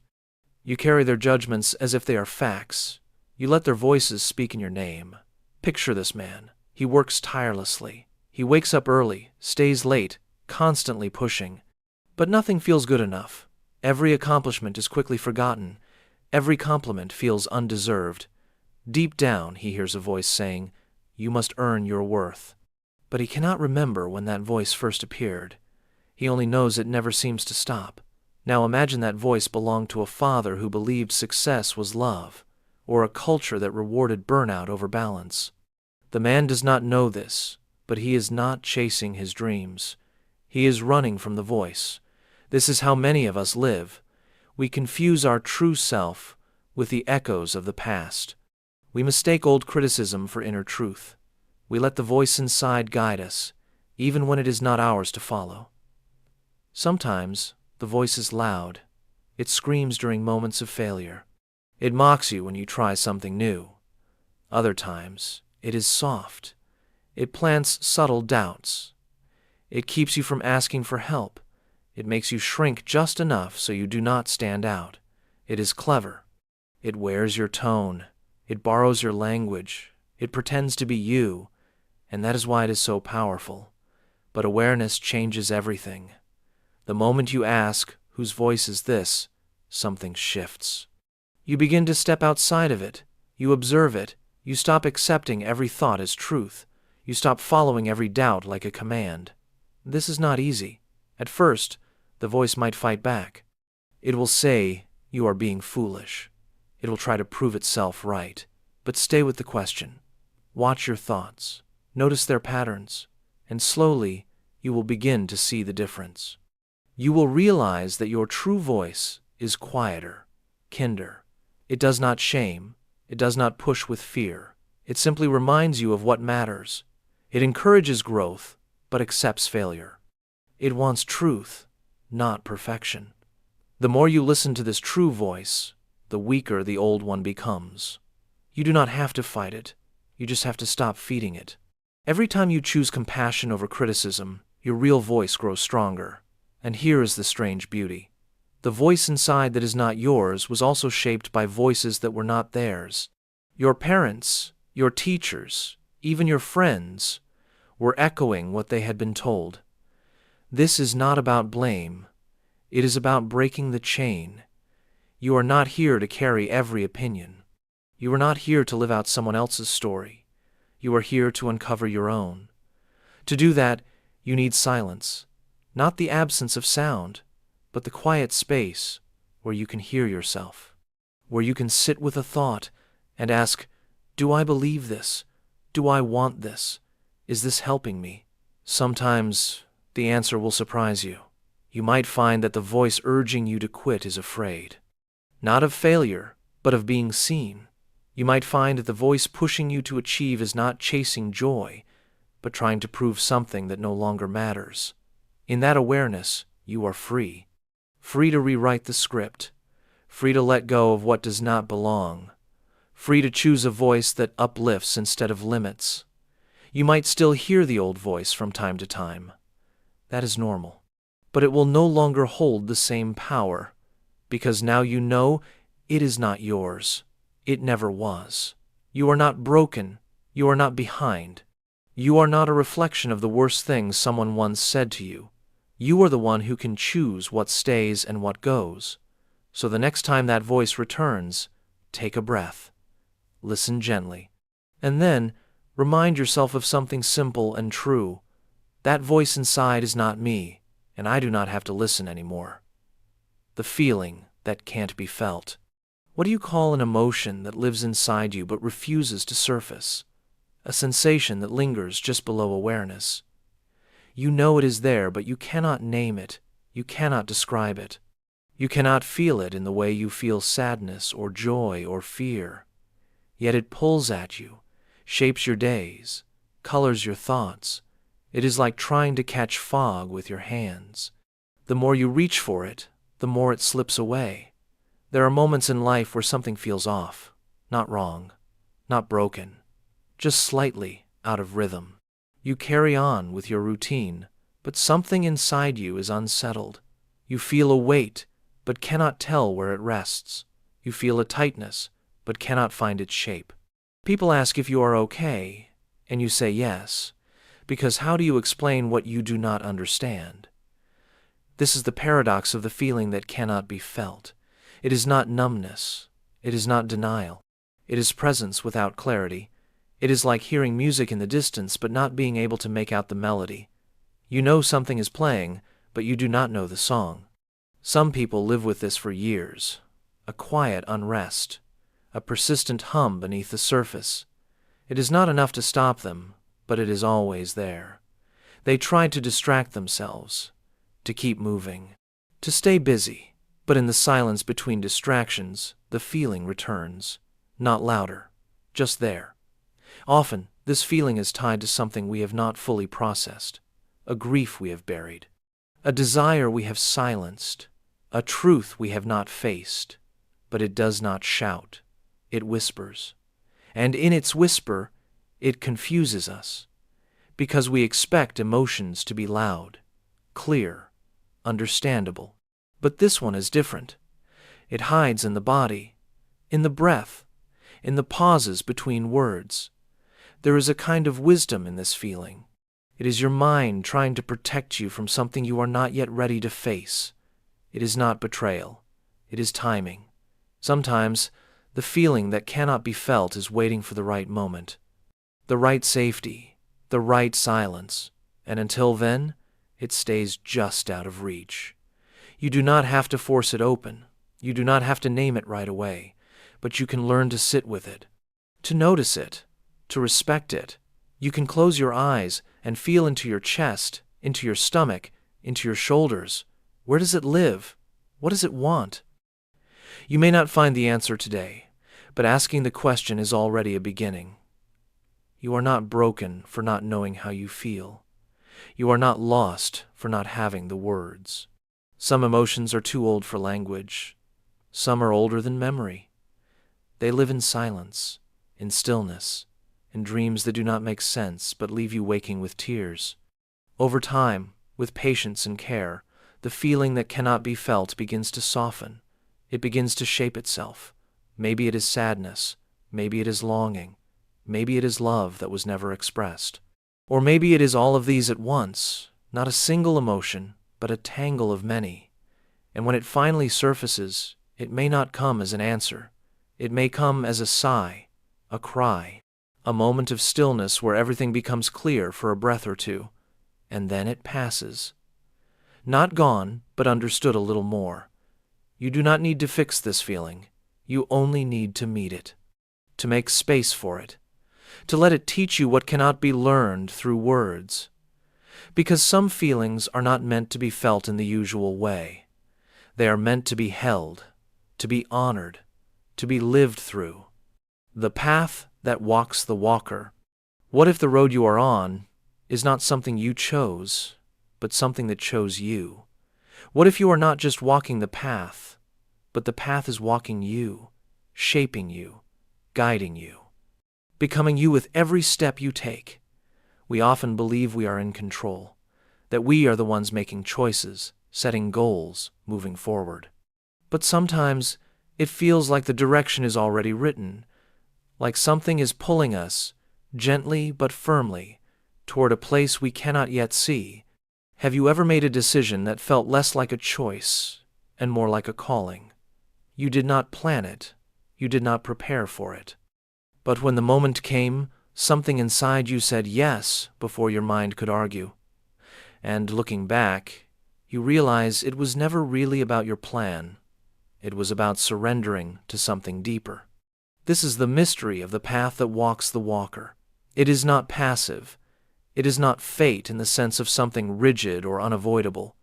You carry their judgments as if they are facts. You let their voices speak in your name. Picture this man. He works tirelessly. He wakes up early, stays late, constantly pushing. But nothing feels good enough. Every accomplishment is quickly forgotten. Every compliment feels undeserved. Deep down, he hears a voice saying, "You must earn your worth." But he cannot remember when that voice first appeared. He only knows it never seems to stop. Now imagine that voice belonged to a father who believed success was love, or a culture that rewarded burnout over balance. The man does not know this, but he is not chasing his dreams. He is running from the voice. This is how many of us live. We confuse our true self with the echoes of the past. We mistake old criticism for inner truth. We let the voice inside guide us, even when it is not ours to follow. Sometimes the voice is loud. It screams during moments of failure. It mocks you when you try something new. Other times, it is soft. It plants subtle doubts. It keeps you from asking for help. It makes you shrink just enough so you do not stand out. It is clever. It wears your tone. It borrows your language. It pretends to be you, and that is why it is so powerful. But awareness changes everything. The moment you ask, "Whose voice is this?" something shifts. You begin to step outside of it. You observe it. You stop accepting every thought as truth. You stop following every doubt like a command. This is not easy. At first, the voice might fight back. It will say, "You are being foolish." It will try to prove itself right. But stay with the question. Watch your thoughts. Notice their patterns. And slowly, you will begin to see the difference. You will realize that your true voice is quieter, kinder. It does not shame. It does not push with fear. It simply reminds you of what matters. It encourages growth, but accepts failure. It wants truth, not perfection. The more you listen to this true voice, the weaker the old one becomes. You do not have to fight it. You just have to stop feeding it. Every time you choose compassion over criticism, your real voice grows stronger. And here is the strange beauty. The voice inside that is not yours was also shaped by voices that were not theirs. Your parents, your teachers, even your friends were echoing what they had been told. This is not about blame. It is about breaking the chain. You are not here to carry every opinion. You are not here to live out someone else's story. You are here to uncover your own. To do that, you need silence, not the absence of sound, but the quiet space where you can hear yourself, where you can sit with a thought and ask, "Do I believe this? Do I want this? Is this helping me?" Sometimes the answer will surprise you. You might find that the voice urging you to quit is afraid, not of failure, but of being seen. You might find that the voice pushing you to achieve is not chasing joy, but trying to prove something that no longer matters. In that awareness, you are free. Free to rewrite the script. Free to let go of what does not belong. Free to choose a voice that uplifts instead of limits. You might still hear the old voice from time to time. That is normal. But it will no longer hold the same power, because now you know it is not yours. It never was. You are not broken. You are not behind. You are not a reflection of the worst things someone once said to you. You are the one who can choose what stays and what goes. So the next time that voice returns, take a breath. Listen gently. And then, remind yourself of something simple and true. That voice inside is not me, and I do not have to listen anymore. The feeling that can't be felt. What do you call an emotion that lives inside you but refuses to surface? A sensation that lingers just below awareness. You know it is there, but you cannot name it. You cannot describe it. You cannot feel it in the way you feel sadness or joy or fear. Yet it pulls at you, shapes your days, colors your thoughts. It is like trying to catch fog with your hands. The more you reach for it, the more it slips away. There are moments in life where something feels off, not wrong, not broken, just slightly out of rhythm. You carry on with your routine, but something inside you is unsettled. You feel a weight, but cannot tell where it rests. You feel a tightness, but cannot find its shape. People ask if you are okay, and you say yes, because how do you explain what you do not understand? This is the paradox of the feeling that cannot be felt. It is not numbness. It is not denial. It is presence without clarity. It is like hearing music in the distance but not being able to make out the melody. You know something is playing, but you do not know the song. Some people live with this for years. A quiet unrest. A persistent hum beneath the surface. It is not enough to stop them, but it is always there. They try to distract themselves, to keep moving, to stay busy, but in the silence between distractions, the feeling returns. Not louder, just there. Often, this feeling is tied to something we have not fully processed, a grief we have buried, a desire we have silenced, a truth we have not faced. But it does not shout, it whispers. And in its whisper, it confuses us, because we expect emotions to be loud, clear, understandable. But this one is different. It hides in the body, in the breath, in the pauses between words. There is a kind of wisdom in this feeling. It is your mind trying to protect you from something you are not yet ready to face. It is not betrayal. It is timing. Sometimes The feeling that cannot be felt is waiting for the right moment, the right safety, the right silence, and until then, it stays just out of reach. You do not have to force it open. You do not have to name it right away, but you can learn to sit with it, to notice it, to respect it. You can close your eyes and feel into your chest, into your stomach, into your shoulders. Where does it live? What does it want? You may not find the answer today, but asking the question is already a beginning. You are not broken for not knowing how you feel. You are not lost for not having the words. Some emotions are too old for language. Some are older than memory. They live in silence, in stillness, in dreams that do not make sense but leave you waking with tears. Over time, with patience and care, the feeling that cannot be felt begins to soften. It begins to shape itself. Maybe it is sadness. Maybe it is longing. Maybe it is love that was never expressed. Or maybe it is all of these at once, not a single emotion, but a tangle of many. And when it finally surfaces, it may not come as an answer. It may come as a sigh, a cry, a moment of stillness where everything becomes clear for a breath or two, and then it passes. Not gone, but understood a little more. You do not need to fix this feeling. You only need to meet it, to make space for it, to let it teach you what cannot be learned through words. Because some feelings are not meant to be felt in the usual way. They are meant to be held, to be honored, to be lived through. The path that walks the walker. What if the road you are on is not something you chose, but something that chose you? What if you are not just walking the path, but the path is walking you, shaping you, guiding you, becoming you with every step you take? We often believe we are in control, that we are the ones making choices, setting goals, moving forward. But sometimes it feels like the direction is already written, like something is pulling us, gently but firmly, toward a place we cannot yet see. Have you ever made a decision that felt less like a choice and more like a calling? You did not plan it, you did not prepare for it. But when the moment came, something inside you said yes before your mind could argue. And looking back, you realize it was never really about your plan. It was about surrendering to something deeper. This is the mystery of the path that walks the walker. It is not passive. It is not fate in the sense of something rigid or unavoidable.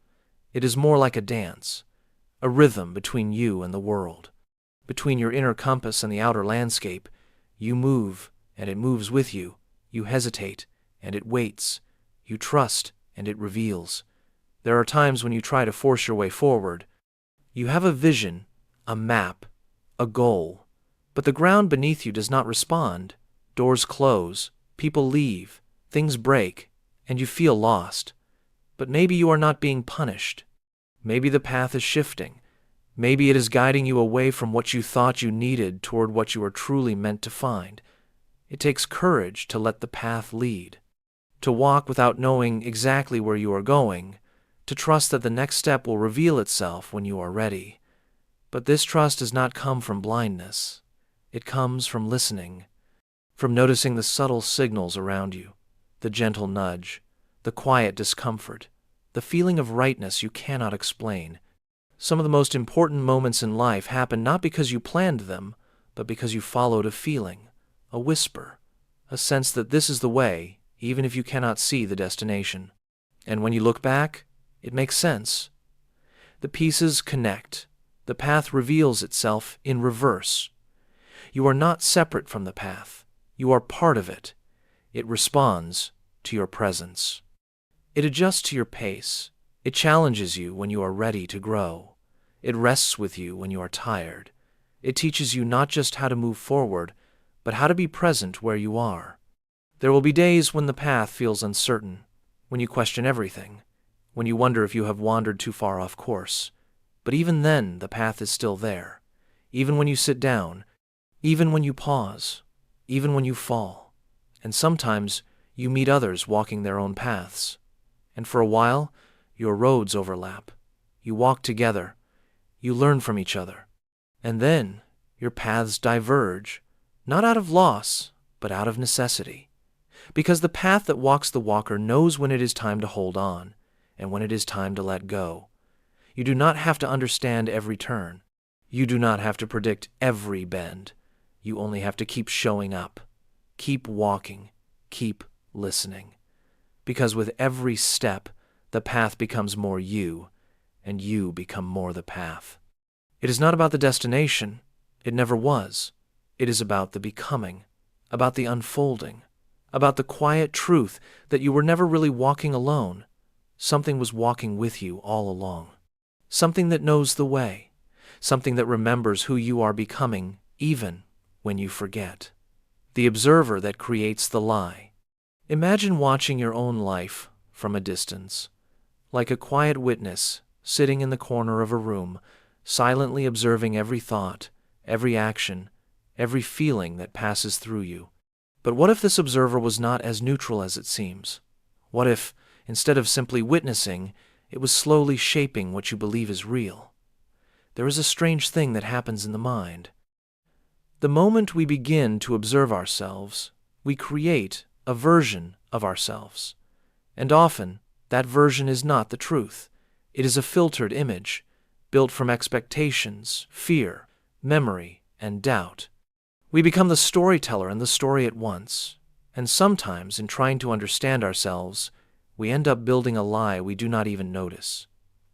It is more like a dance, a rhythm between you and the world. Between your inner compass and the outer landscape, you move, and it moves with you. You hesitate, and it waits. You trust, and it reveals. There are times when you try to force your way forward. You have a vision, a map, a goal, but the ground beneath you does not respond. Doors close, people leave, things break, and you feel lost. But maybe you are not being punished. Maybe the path is shifting. Maybe it is guiding you away from what you thought you needed toward what you are truly meant to find. It takes courage to let the path lead, to walk without knowing exactly where you are going, to trust that the next step will reveal itself when you are ready. But this trust does not come from blindness. It comes from listening, from noticing the subtle signals around you, the gentle nudge, the quiet discomfort, the feeling of rightness you cannot explain. Some of the most important moments in life happen not because you planned them, but because you followed a feeling, a whisper, a sense that this is the way, even if you cannot see the destination. And when you look back, it makes sense. The pieces connect. The path reveals itself in reverse. You are not separate from the path. You are part of it. It responds to your presence. It adjusts to your pace. It challenges you when you are ready to grow. It rests with you when you are tired. It teaches you not just how to move forward, but how to be present where you are. There will be days when the path feels uncertain, when you question everything, when you wonder if you have wandered too far off course. But even then, the path is still there. Even when you sit down, even when you pause, even when you fall. And sometimes you meet others walking their own paths. And for a while, your roads overlap. You walk together. You learn from each other. And then Your paths diverge, not out of loss, but out of necessity. Because the path that walks the walker knows when it is time to hold on, and when it is time to let go. You do not have to understand every turn. You do not have to predict every bend. You only have to keep showing up, keep walking, keep listening. Because with every step, the path becomes more you, and you become more the path. It is not about the destination. It never was. It is about the becoming, about the unfolding, about the quiet truth that you were never really walking alone. Something was walking with you all along. Something that knows the way. Something that remembers who you are becoming, even when you forget. The observer that creates the lie. Imagine watching your own life from a distance, like a quiet witness sitting in the corner of a room, silently observing every thought, every action, every feeling that passes through you. But what if this observer was not as neutral as it seems? What if, instead of simply witnessing, it was slowly shaping what you believe is real? There is a strange thing that happens in the mind. The moment we begin to observe ourselves, we create a version of ourselves. And often, that version is not the truth. It is a filtered image, built from expectations, fear, memory, and doubt. We become the storyteller and the story at once, and sometimes, in trying to understand ourselves, we end up building a lie we do not even notice.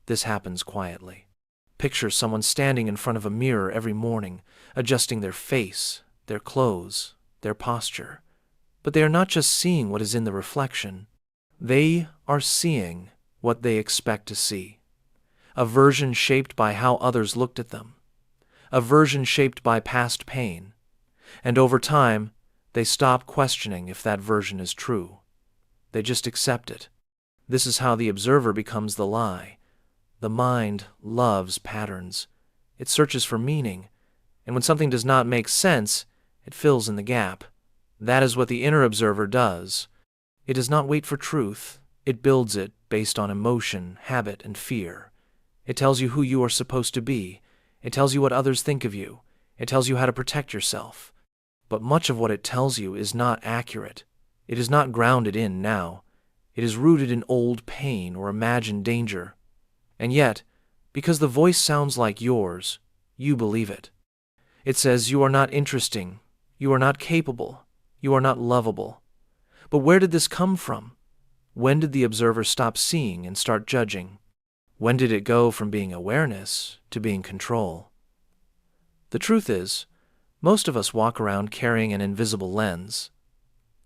This happens quietly. Picture someone standing in front of a mirror every morning, adjusting their face, their clothes, their posture. But they are not just seeing what is in the reflection. They are seeing what they expect to see. A version shaped by how others looked at them. A version shaped by past pain. And over time, they stop questioning if that version is true. They just accept it. This is how the observer becomes the lie. The mind loves patterns. It searches for meaning, and when something does not make sense, it fills in the gap. That is what the inner observer does. It does not wait for truth. It builds it based on emotion, habit, and fear. It tells you who you are supposed to be. It tells you what others think of you. It tells you how to protect yourself. But much of what it tells you is not accurate. It is not grounded in now. It is rooted in old pain or imagined danger. And yet, because the voice sounds like yours, you believe it. It says you are not interesting, you are not capable, you are not lovable. But where did this come from? When did the observer stop seeing and start judging? When did it go from being awareness to being control? The truth is, most of us walk around carrying an invisible lens.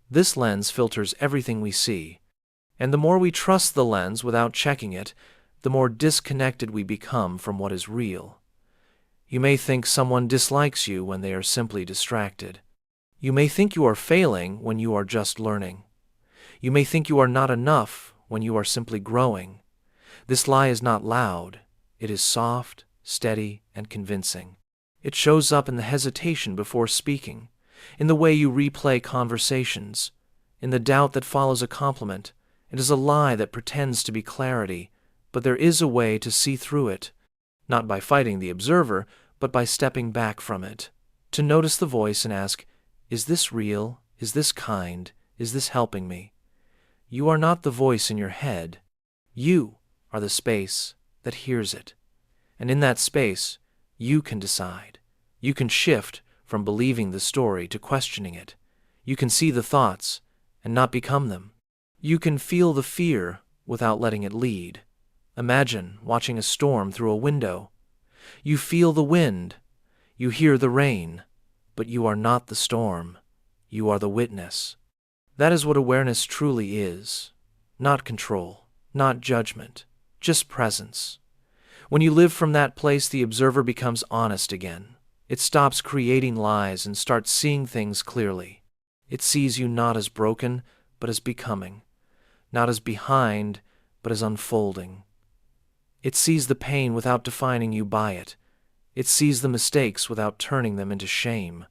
This lens filters everything we see, and the more we trust the lens without checking it, the more disconnected we become from what is real. You may think someone dislikes you when they are simply distracted. You may think you are failing when you are just learning. You may think you are not enough when you are simply growing. This lie is not loud. It is soft, steady, and convincing. It shows up in the hesitation before speaking, in the way you replay conversations, in the doubt that follows a compliment. It is a lie that pretends to be clarity, but there is a way to see through it, not by fighting the observer, but by stepping back from it, to notice the voice and ask, is this real? Is this kind? Is this helping me? You are not the voice in your head. You are the space that hears it. And in that space, you can decide. You can shift from believing the story to questioning it. You can see the thoughts and not become them. You can feel the fear without letting it lead. Imagine watching a storm through a window. You feel the wind. You hear the rain. But you are not the storm. You are the witness. That is what awareness truly is. Not control, not judgment, just presence. When you live from that place, the observer becomes honest again. It stops creating lies and starts seeing things clearly. It sees you not as broken, but as becoming. Not as behind, but as unfolding. It sees the pain without defining you by it. It sees the mistakes without turning them into shame.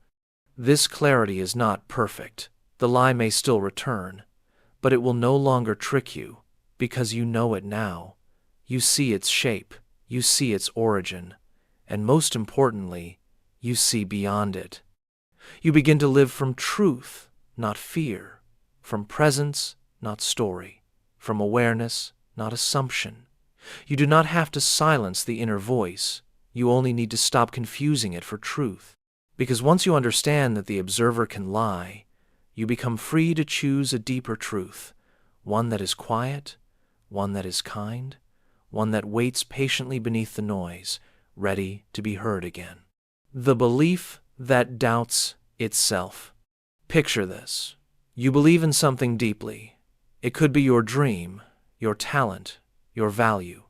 This clarity is not perfect. The lie may still return, but it will no longer trick you, because you know it now. You see its shape, you see its origin, and most importantly, you see beyond it. You begin to live from truth, not fear, from presence, not story, from awareness, not assumption. You do not have to silence the inner voice. You only need to stop confusing it for truth. Because once you understand that the observer can lie, you become free to choose a deeper truth, one that is quiet, one that is kind, one that waits patiently beneath the noise, ready to be heard again. The belief that doubts itself. Picture this. You believe in something deeply. It could be your dream, your talent, your value.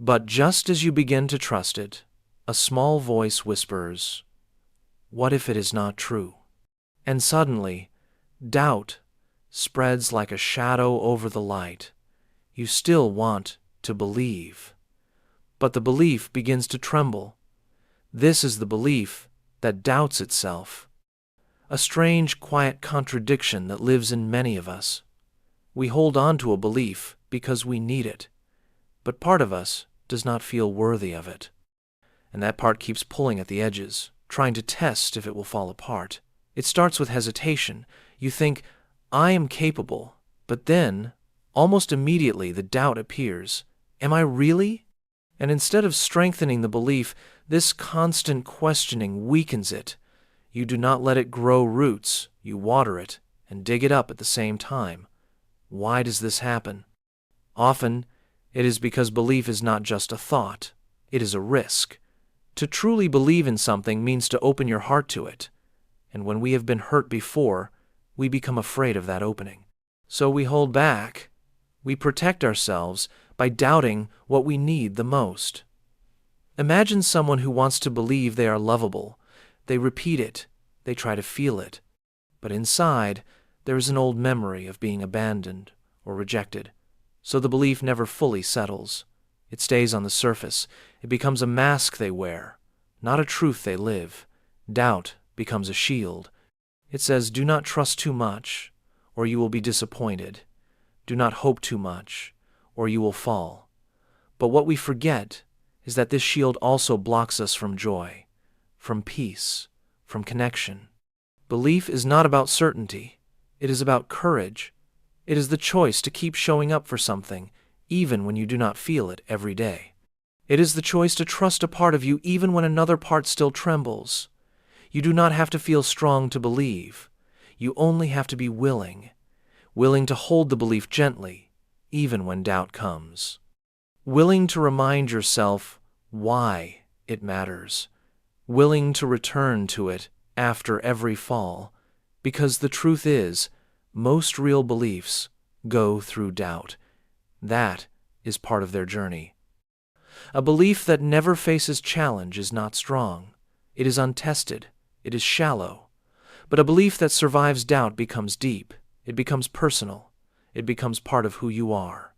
But just as you begin to trust it, a small voice whispers, "What if it is not true?" And suddenly, doubt spreads like a shadow over the light. You still want to believe, but the belief begins to tremble. This is the belief that doubts itself. A strange, quiet contradiction that lives in many of us. We hold on to a belief because we need it, but part of us does not feel worthy of it. And that part keeps pulling at the edges, trying to test if it will fall apart. It starts with hesitation. You think, "I am capable," but then, almost immediately, the doubt appears. Am I really? And instead of strengthening the belief, this constant questioning weakens it. You do not let it grow roots, you water it and dig it up at the same time. Why does this happen? Often, it is because belief is not just a thought, it is a risk. To truly believe in something means to open your heart to it, and when we have been hurt before, we become afraid of that opening. So we hold back. We protect ourselves by doubting what we need the most. Imagine someone who wants to believe they are lovable. They repeat it, they try to feel it, but inside, there is an old memory of being abandoned or rejected, so the belief never fully settles. It stays on the surface. It becomes a mask they wear, not a truth they live. Doubt becomes a shield. It says, "Do not trust too much, or you will be disappointed. Do not hope too much, or you will fall." But what we forget is that this shield also blocks us from joy, from peace, from connection. Belief is not about certainty. It is about courage. It is the choice to keep showing up for something, even when you do not feel it every day. It is the choice to trust a part of you even when another part still trembles. You do not have to feel strong to believe. You only have to be willing to hold the belief gently, even when doubt comes. Willing to remind yourself why it matters. Willing to return to it after every fall, because the truth is, most real beliefs go through doubt. That is part of their journey. A belief that never faces challenge is not strong. It is untested. It is shallow. But a belief that survives doubt becomes deep. It becomes personal. It becomes part of who you are.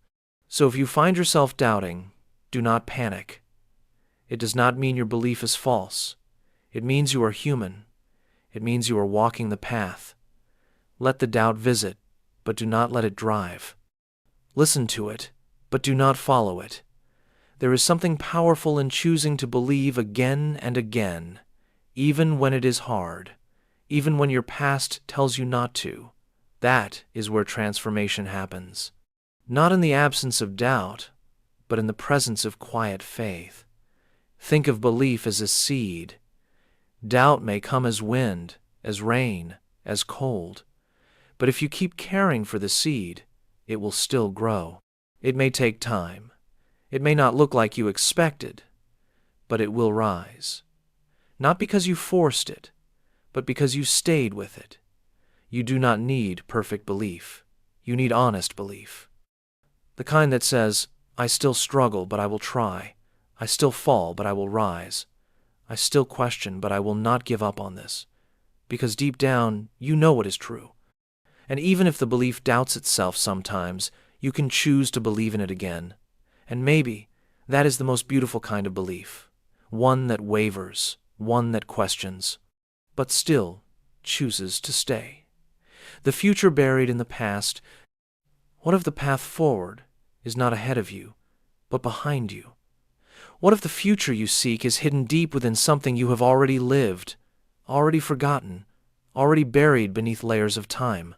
So if you find yourself doubting, do not panic. It does not mean your belief is false. It means you are human. It means you are walking the path. Let the doubt visit, but do not let it drive. Listen to it, but do not follow it. There is something powerful in choosing to believe again and again, even when it is hard, even when your past tells you not to. That is where transformation happens. Not in the absence of doubt, but in the presence of quiet faith. Think of belief as a seed. Doubt may come as wind, as rain, as cold. But if you keep caring for the seed, it will still grow. It may take time. It may not look like you expected, but it will rise. Not because you forced it, but because you stayed with it. You do not need perfect belief. You need honest belief. The kind that says, "I still struggle, but I will try. I still fall, but I will rise. I still question, but I will not give up on this." Because deep down, you know what is true. And even if the belief doubts itself sometimes, you can choose to believe in it again. And maybe that is the most beautiful kind of belief. One that wavers, one that questions, but still chooses to stay. The future buried in the past. What if the path forward is not ahead of you, but behind you? What if the future you seek is hidden deep within something you have already lived, already forgotten, already buried beneath layers of time?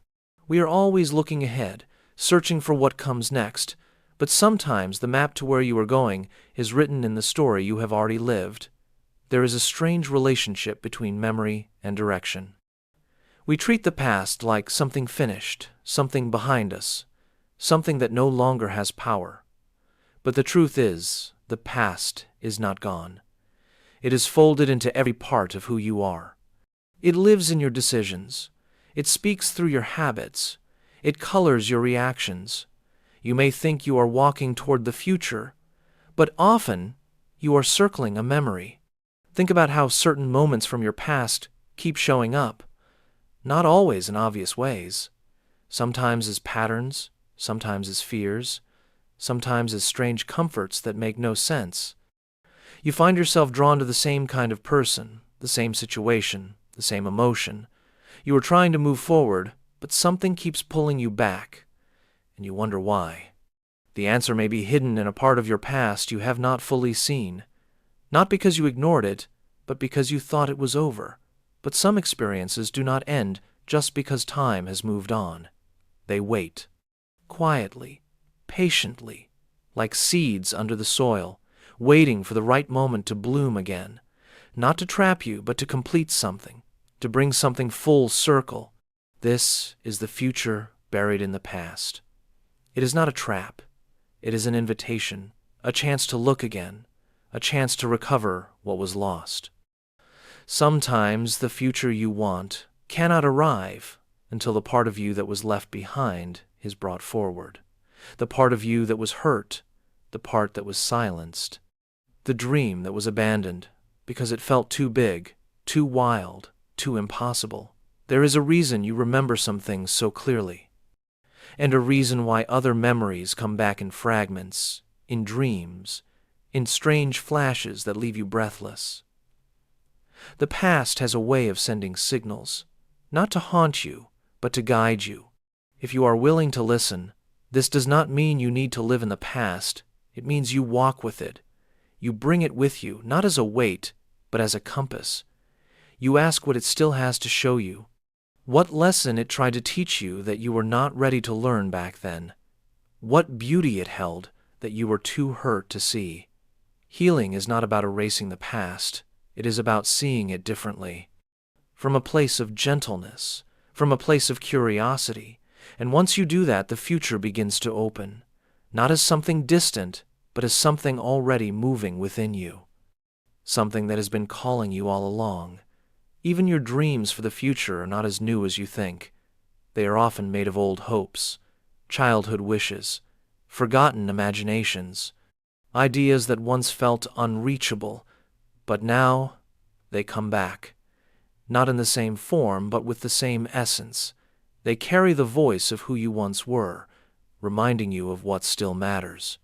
We are always looking ahead, searching for what comes next, but sometimes the map to where you are going is written in the story you have already lived. There is a strange relationship between memory and direction. We treat the past like something finished, something behind us, something that no longer has power. But the truth is, the past is not gone. It is folded into every part of who you are. It lives in your decisions. It speaks through your habits. It colors your reactions. You may think you are walking toward the future, but often you are circling a memory. Think about how certain moments from your past keep showing up, not always in obvious ways, sometimes as patterns, sometimes as fears, sometimes as strange comforts that make no sense. You find yourself drawn to the same kind of person, the same situation, the same emotion. You are trying to move forward, but something keeps pulling you back, and you wonder why. The answer may be hidden in a part of your past you have not fully seen, not because you ignored it, but because you thought it was over. But some experiences do not end just because time has moved on. They wait, quietly, patiently, like seeds under the soil, waiting for the right moment to bloom again, not to trap you, but to complete something, to bring something full circle. This is the future buried in the past. It is not a trap. It is an invitation, a chance to look again, a chance to recover what was lost. Sometimes the future you want cannot arrive until the part of you that was left behind is brought forward, the part of you that was hurt, the part that was silenced, the dream that was abandoned because it felt too big, too wild, too impossible. There is a reason you remember some things so clearly, and a reason why other memories come back in fragments, in dreams, in strange flashes that leave you breathless. The past has a way of sending signals, not to haunt you, but to guide you. If you are willing to listen, this does not mean you need to live in the past. It means you walk with it. You bring it with you, not as a weight, but as a compass. You ask what it still has to show you, what lesson it tried to teach you that you were not ready to learn back then, what beauty it held that you were too hurt to see. Healing is not about erasing the past. It is about seeing it differently, from a place of gentleness, from a place of curiosity. And once you do that, the future begins to open, not as something distant, but as something already moving within you, something that has been calling you all along. Even your dreams for the future are not as new as you think. They are often made of old hopes, childhood wishes, forgotten imaginations, ideas that once felt unreachable, but now they come back, not in the same form, but with the same essence. They carry the voice of who you once were, reminding you of what still matters.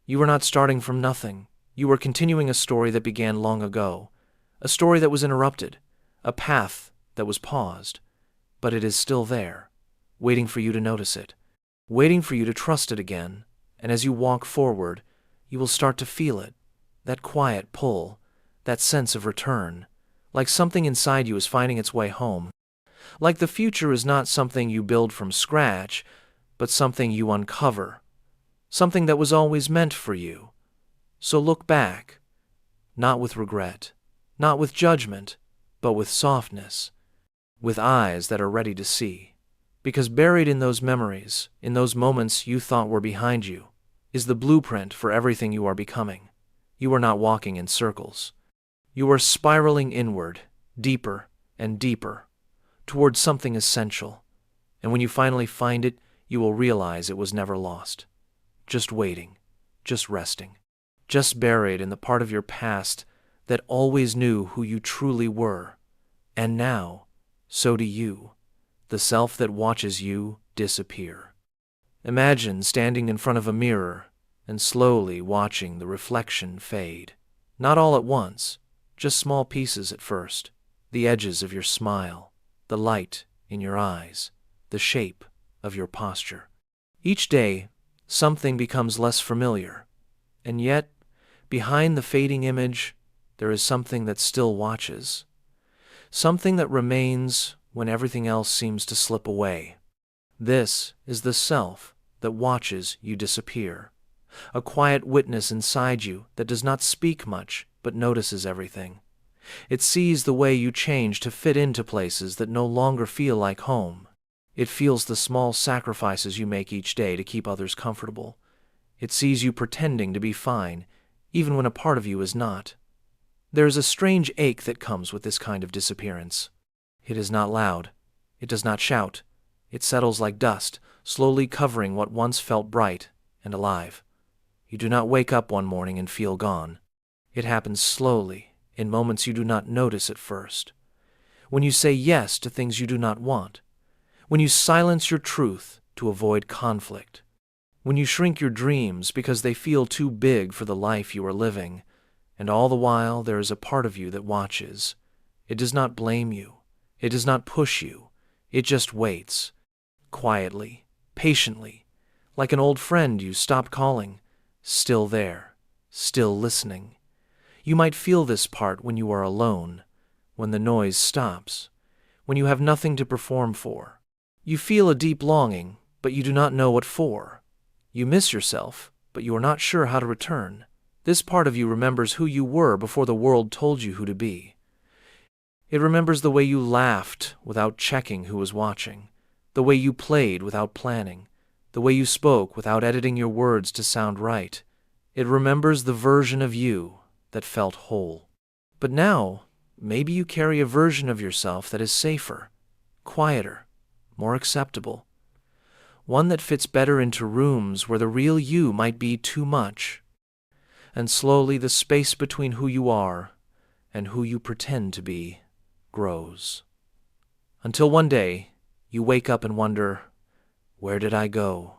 You are not starting from nothing. You are continuing a story that began long ago, a story that was interrupted, a path that was paused, but it is still there, waiting for you to notice it, waiting for you to trust it again. And as you walk forward, you will start to feel it, that quiet pull, that sense of return, like something inside you is finding its way home. Like the future is not something you build from scratch, but something you uncover, something that was always meant for you. So look back, not with regret, not with judgment, but with softness, with eyes that are ready to see. Because buried in those memories, in those moments you thought were behind you, is the blueprint for everything you are becoming. You are not walking in circles. You are spiraling inward, deeper and deeper, towards something essential. And when you finally find it, you will realize it was never lost. Just waiting, just resting, just buried in the part of your past that always knew who you truly were. And now, so do you, the self that watches you disappear. Imagine standing in front of a mirror and slowly watching the reflection fade. Not all at once, just small pieces at first. The edges of your smile, the light in your eyes, the shape of your posture. Each day, something becomes less familiar, and yet, Behind the fading image, there is something that still watches, something that remains when everything else seems to slip away. This is the self that watches you disappear, a quiet witness inside you that does not speak much but notices everything. It sees the way you change to fit into places that no longer feel like home. It feels the small sacrifices you make each day to keep others comfortable. It sees you pretending to be fine, even when a part of you is not. There is a strange ache that comes with this kind of disappearance. It is not loud. It does not shout. It settles like dust, slowly covering what once felt bright and alive. You do not wake up one morning and feel gone. It happens slowly, in moments you do not notice at first. When you say yes to things you do not want. When you silence your truth to avoid conflict. When you shrink your dreams because they feel too big for the life you are living. And all the while there is a part of you that watches. It does not blame you. It does not push you. It just waits. Quietly, patiently, like an old friend you stopped calling. Still there, still listening. You might feel this part when you are alone, when the noise stops, when you have nothing to perform for. You feel a deep longing, but you do not know what for. You miss yourself, but you are not sure how to return. This part of you remembers who you were before the world told you who to be. It remembers the way you laughed without checking who was watching, the way you played without planning, the way you spoke without editing your words to sound right. It remembers the version of you that felt whole. But now, maybe you carry a version of yourself that is safer, quieter, more acceptable. One that fits better into rooms where the real you might be too much. And slowly the space between who you are and who you pretend to be grows. Until one day, you wake up and wonder, where did I go?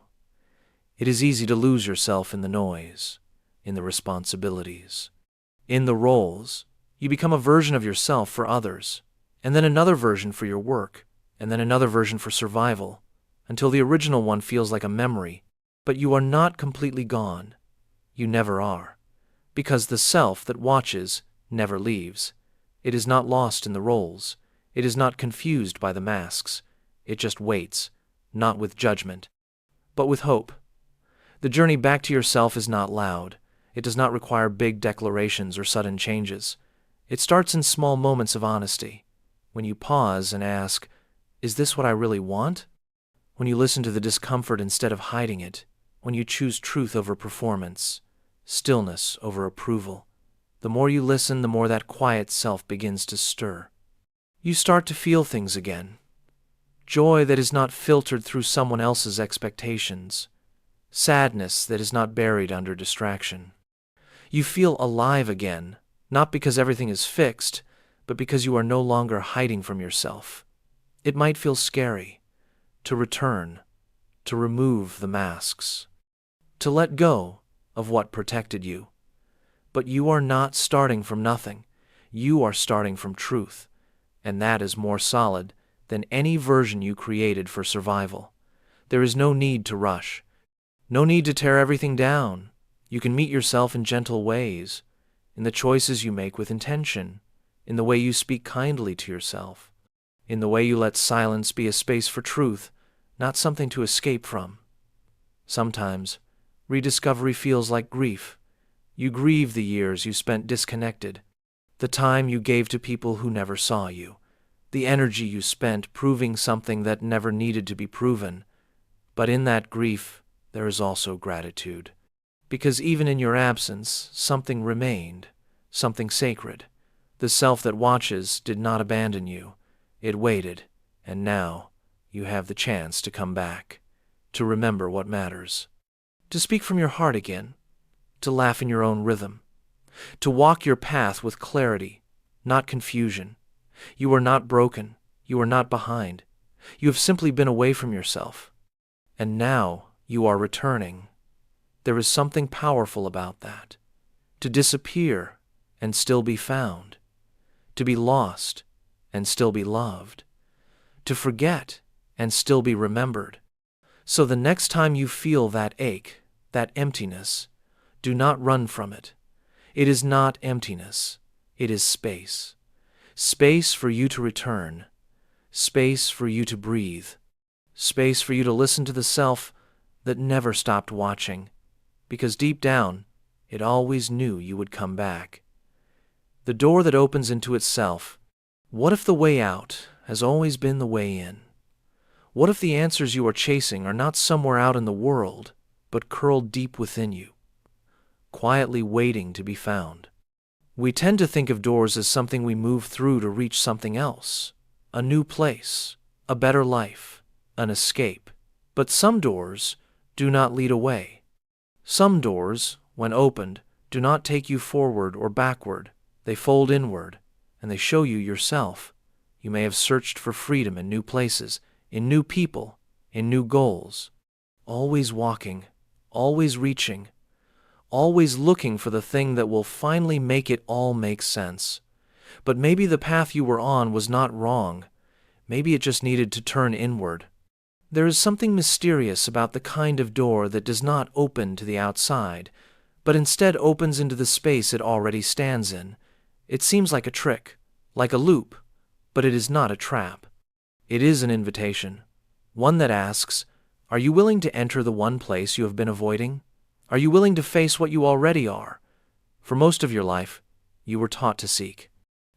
It is easy to lose yourself in the noise, in the responsibilities, in the roles. You become a version of yourself for others, and then another version for your work, and then another version for survival, until the original one feels like a memory. But you are not completely gone. You never are, because the self that watches never leaves. It is not lost in the roles. It is not confused by the masks. It just waits, not with judgment, but with hope. The journey back to yourself is not loud. It does not require big declarations or sudden changes. It starts in small moments of honesty, when you pause and ask, is this what I really want? When you listen to the discomfort instead of hiding it, when you choose truth over performance, stillness over approval. The more you listen, the more that quiet self begins to stir. You start to feel things again. Joy that is not filtered through someone else's expectations. Sadness that is not buried under distraction. You feel alive again, not because everything is fixed, but because you are no longer hiding from yourself. It might feel scary to return, to remove the masks, to let go of what protected you. But you are not starting from nothing. You are starting from truth, and that is more solid than any version you created for survival. There is no need to rush, no need to tear everything down. You can meet yourself in gentle ways, in the choices you make with intention, in the way you speak kindly to yourself, in the way you let silence be a space for truth, not something to escape from. Sometimes, rediscovery feels like grief. You grieve the years you spent disconnected, the time you gave to people who never saw you, the energy you spent proving something that never needed to be proven. But in that grief, there is also gratitude. Because even in your absence, something remained, something sacred. The self that watches did not abandon you. It waited, and now you have the chance to come back, to remember what matters, to speak from your heart again, to laugh in your own rhythm, to walk your path with clarity, not confusion. You are not broken. You are not behind. You have simply been away from yourself. And now you are returning. There is something powerful about that. To disappear and still be found. To be lost and still be loved. To forget and still be remembered. So the next time you feel that ache, that emptiness, do not run from it. It is not emptiness. It is space. Space for you to return. Space for you to breathe. Space for you to listen to the self that never stopped watching, because deep down, it always knew you would come back. The door that opens into itself. What if the way out has always been the way in? What if the answers you are chasing are not somewhere out in the world, but curled deep within you, quietly waiting to be found? We tend to think of doors as something we move through to reach something else, a new place, a better life, an escape. But some doors do not lead away. Some doors, when opened, do not take you forward or backward. They fold inward, and they show you yourself. You may have searched for freedom in new places, in new people, in new goals. Always walking, always reaching, always looking for the thing that will finally make it all make sense. But maybe the path you were on was not wrong. Maybe it just needed to turn inward. There is something mysterious about the kind of door that does not open to the outside, but instead opens into the space it already stands in. It seems like a trick, like a loop, but it is not a trap. It is an invitation, one that asks, are you willing to enter the one place you have been avoiding? Are you willing to face what you already are? For most of your life, you were taught to seek,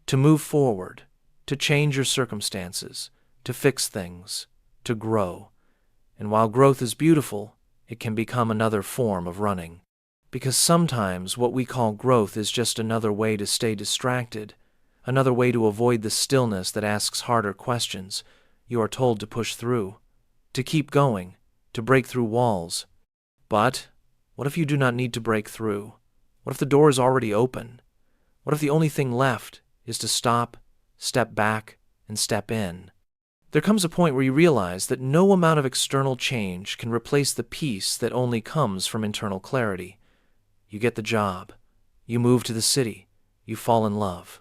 to move forward, to change your circumstances, to fix things, to grow. And while growth is beautiful, it can become another form of running. Because sometimes what we call growth is just another way to stay distracted, another way to avoid the stillness that asks harder questions. You are told to push through, to keep going, to break through walls. But what if you do not need to break through? What if the door is already open? What if the only thing left is to stop, step back, and step in? There comes a point where you realize that no amount of external change can replace the peace that only comes from internal clarity. You get the job. You move to the city. You fall in love.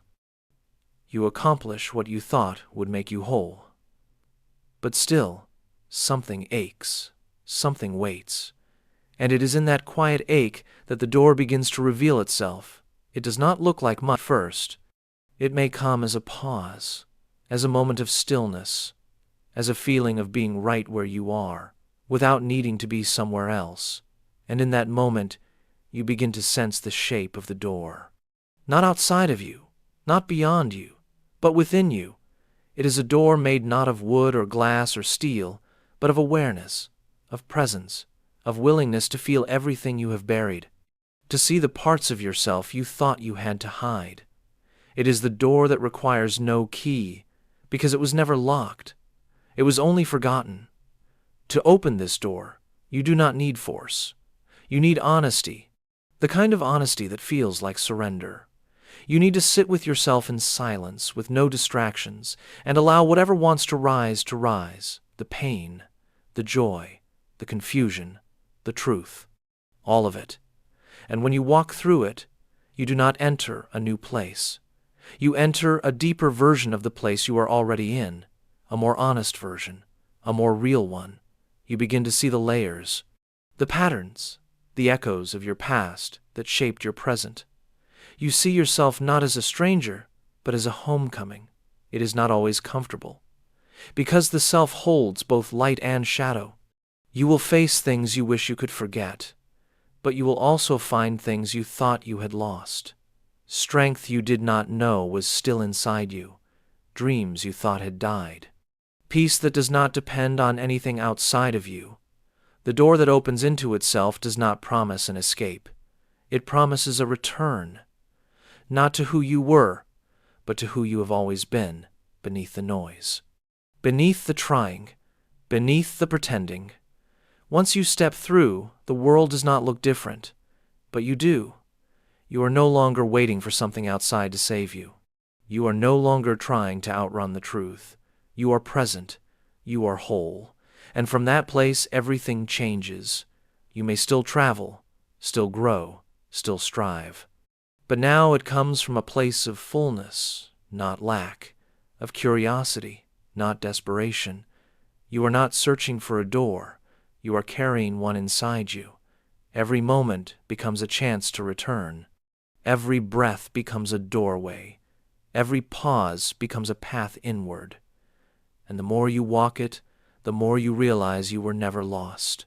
You accomplish what you thought would make you whole. But still, something aches. Something waits. And it is in that quiet ache that the door begins to reveal itself. It does not look like much at first. It may come as a pause, as a moment of stillness, as a feeling of being right where you are, without needing to be somewhere else. And in that moment, you begin to sense the shape of the door. Not outside of you, not beyond you, but within you. It is a door made not of wood or glass or steel, but of awareness, of presence, of willingness to feel everything you have buried, to see the parts of yourself you thought you had to hide. It is the door that requires no key, because it was never locked. It was only forgotten. To open this door, you do not need force. You need honesty. The kind of honesty that feels like surrender. You need to sit with yourself in silence, with no distractions, and allow whatever wants to rise, the pain, the joy, the confusion, the truth, all of it. And when you walk through it, you do not enter a new place. You enter a deeper version of the place you are already in, a more honest version, a more real one. You begin to see the layers, the patterns, the echoes of your past that shaped your present. You see yourself not as a stranger, but as a homecoming. It is not always comfortable. Because the self holds both light and shadow, you will face things you wish you could forget, but you will also find things you thought you had lost. Strength you did not know was still inside you, dreams you thought had died. Peace that does not depend on anything outside of you. The door that opens into itself does not promise an escape. It promises a return, not to who you were, but to who you have always been, beneath the noise, beneath the trying, beneath the pretending. Once you step through, the world does not look different, but you do. You are no longer waiting for something outside to save you. You are no longer trying to outrun the truth. You are present. You are whole. And from that place, everything changes. You may still travel, still grow, still strive. But now it comes from a place of fullness, not lack, of curiosity, not desperation. You are not searching for a door. You are carrying one inside you. Every moment becomes a chance to return. Every breath becomes a doorway. Every pause becomes a path inward. And the more you walk it, the more you realize you were never lost.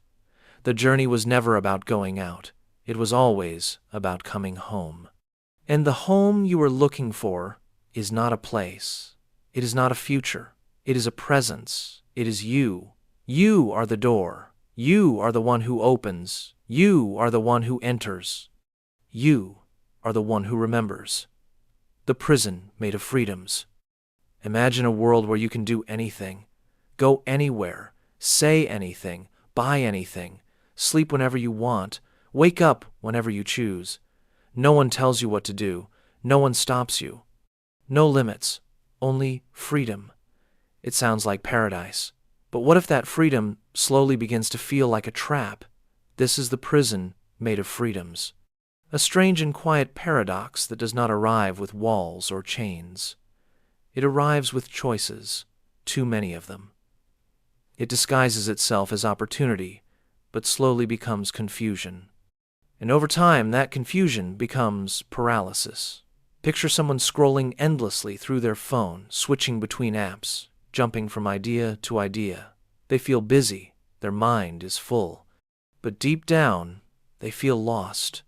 The journey was never about going out. It was always about coming home. And the home you are looking for is not a place. It is not a future. It is a presence. It is you. You are the door. You are the one who opens. You are the one who enters. You are the one who remembers. The prison made of freedoms. Imagine a world where you can do anything, go anywhere, say anything, buy anything, sleep whenever you want, wake up whenever you choose. No one tells you what to do. No one stops you. No limits, only freedom. It sounds like paradise. But what if that freedom slowly begins to feel like a trap? This is the prison made of freedoms. A strange and quiet paradox that does not arrive with walls or chains. It arrives with choices, too many of them. It disguises itself as opportunity, but slowly becomes confusion. And over time, that confusion becomes paralysis. Picture someone scrolling endlessly through their phone, switching between apps, jumping from idea to idea. They feel busy, their mind is full. But deep down, they feel lost.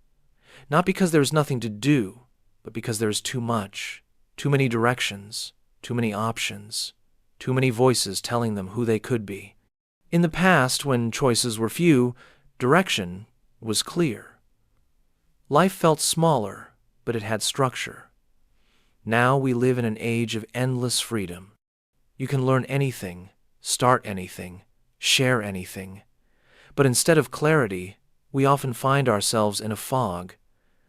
Not because there is nothing to do, but because there is too much, too many directions, too many options, too many voices telling them who they could be. In the past, when choices were few, direction was clear. Life felt smaller, but it had structure. Now we live in an age of endless freedom. You can learn anything, start anything, share anything. But instead of clarity, we often find ourselves in a fog.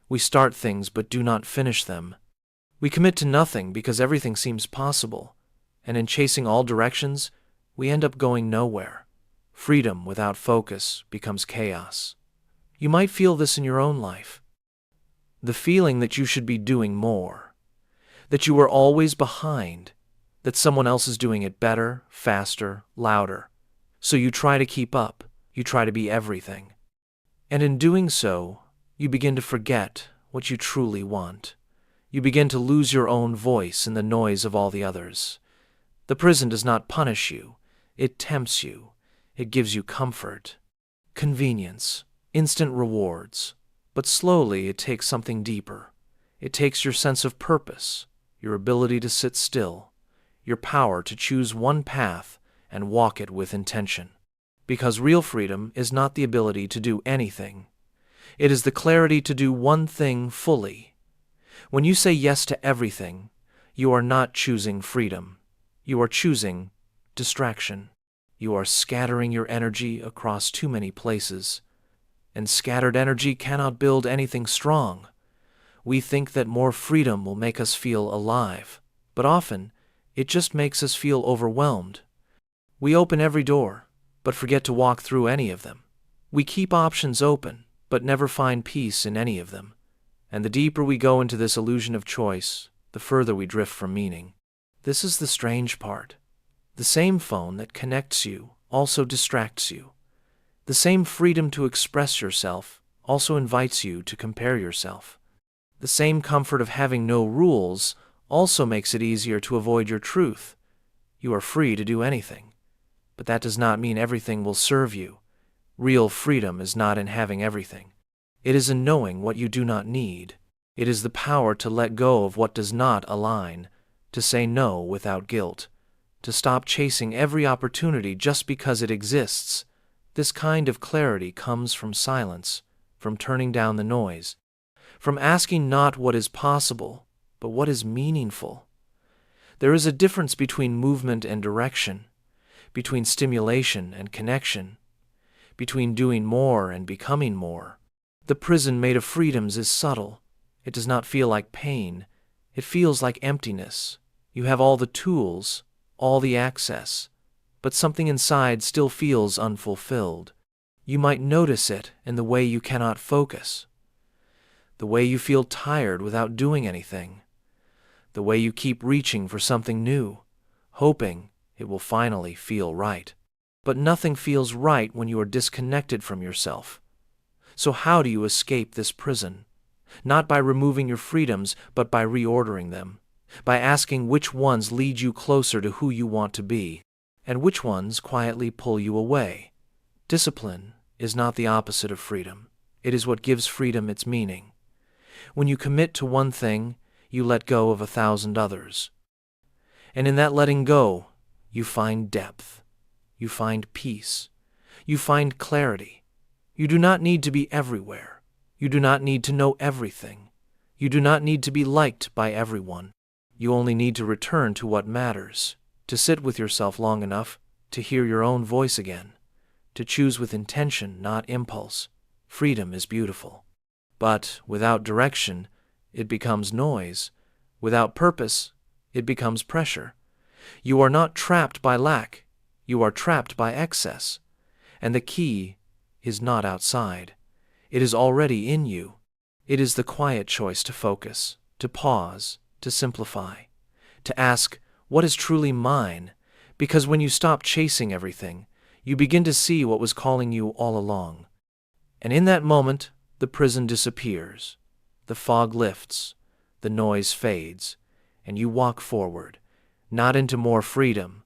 We start things but do not finish them. We commit to nothing because everything seems possible, and in chasing all directions, we end up going nowhere. Freedom without focus becomes chaos. You might feel this in your own life. The feeling that you should be doing more, that you are always behind, that someone else is doing it better, faster, louder. So you try to keep up, you try to be everything. And in doing so, you begin to forget what you truly want. You begin to lose your own voice in the noise of all the others. The prison does not punish you. It tempts you. It gives you comfort, convenience, instant rewards. But slowly it takes something deeper. It takes your sense of purpose, your ability to sit still, your power to choose one path and walk it with intention. Because real freedom is not the ability to do anything. It is the clarity to do one thing fully. When you say yes to everything, you are not choosing freedom. You are choosing distraction. You are scattering your energy across too many places. And scattered energy cannot build anything strong. We think that more freedom will make us feel alive, but often it just makes us feel overwhelmed. We open every door, but forget to walk through any of them. We keep options open, but never find peace in any of them. And the deeper we go into this illusion of choice, the further we drift from meaning. This is the strange part. The same phone that connects you also distracts you. The same freedom to express yourself also invites you to compare yourself. The same comfort of having no rules also makes it easier to avoid your truth. You are free to do anything, but that does not mean everything will serve you. Real freedom is not in having everything. It is in knowing what you do not need. It is the power to let go of what does not align, to say no without guilt, to stop chasing every opportunity just because it exists. This kind of clarity comes from silence, from turning down the noise, from asking not what is possible, but what is meaningful. There is a difference between movement and direction, between stimulation and connection, between doing more and becoming more. The prison made of freedoms is subtle. It does not feel like pain. It feels like emptiness. You have all the tools, all the access, but something inside still feels unfulfilled. You might notice it in the way you cannot focus, the way you feel tired without doing anything, the way you keep reaching for something new, hoping it will finally feel right. But nothing feels right when you are disconnected from yourself. So how do you escape this prison? not by removing your freedoms, but by reordering them, by asking which ones lead you closer to who you want to be, and which ones quietly pull you away. Discipline is not the opposite of freedom. It is what gives freedom its meaning. When you commit to one thing, you let go of 1,000 others. And in that letting go, you find depth. You find peace. You find clarity. You do not need to be everywhere. You do not need to know everything. You do not need to be liked by everyone. You only need to return to what matters, to sit with yourself long enough to hear your own voice again, to choose with intention, not impulse. Freedom is beautiful. But without direction, it becomes noise. Without purpose, it becomes pressure. You are not trapped by lack. You are trapped by excess. And the key is not outside. It is already in you. It is the quiet choice to focus, to pause, to simplify, to ask, what is truly mine? Because when you stop chasing everything, you begin to see what was calling you all along. And in that moment, the prison disappears, the fog lifts, the noise fades, and you walk forward, not into more freedom,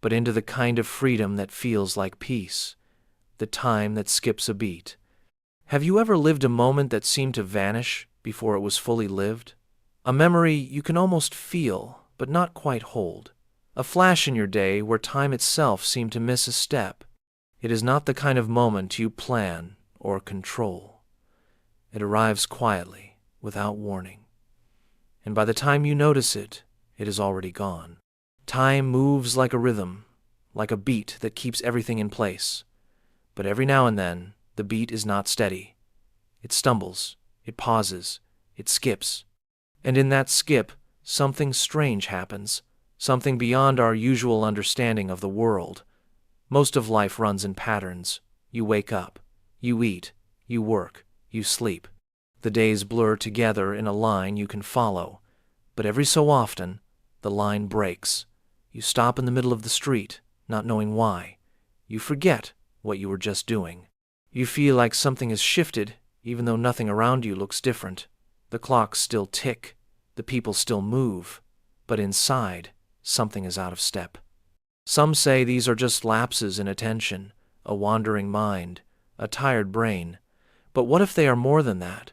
but into the kind of freedom that feels like peace, the time that skips a beat. Have you ever lived a moment that seemed to vanish before it was fully lived? A memory you can almost feel, but not quite hold. A flash in your day where time itself seemed to miss a step. It is not the kind of moment you plan or control. It arrives quietly, without warning. And by the time you notice it, it is already gone. Time moves like a rhythm, like a beat that keeps everything in place. But every now and then, the beat is not steady. It stumbles, it pauses, it skips. And in that skip, something strange happens, something beyond our usual understanding of the world. Most of life runs in patterns. You wake up, you eat, you work, you sleep. The days blur together in a line you can follow, but every so often, the line breaks. You stop in the middle of the street, not knowing why. You forget what you were just doing. You feel like something has shifted, even though nothing around you looks different. The clocks still tick, the people still move, but inside, something is out of step. Some say these are just lapses in attention, a wandering mind, a tired brain. But what if they are more than that?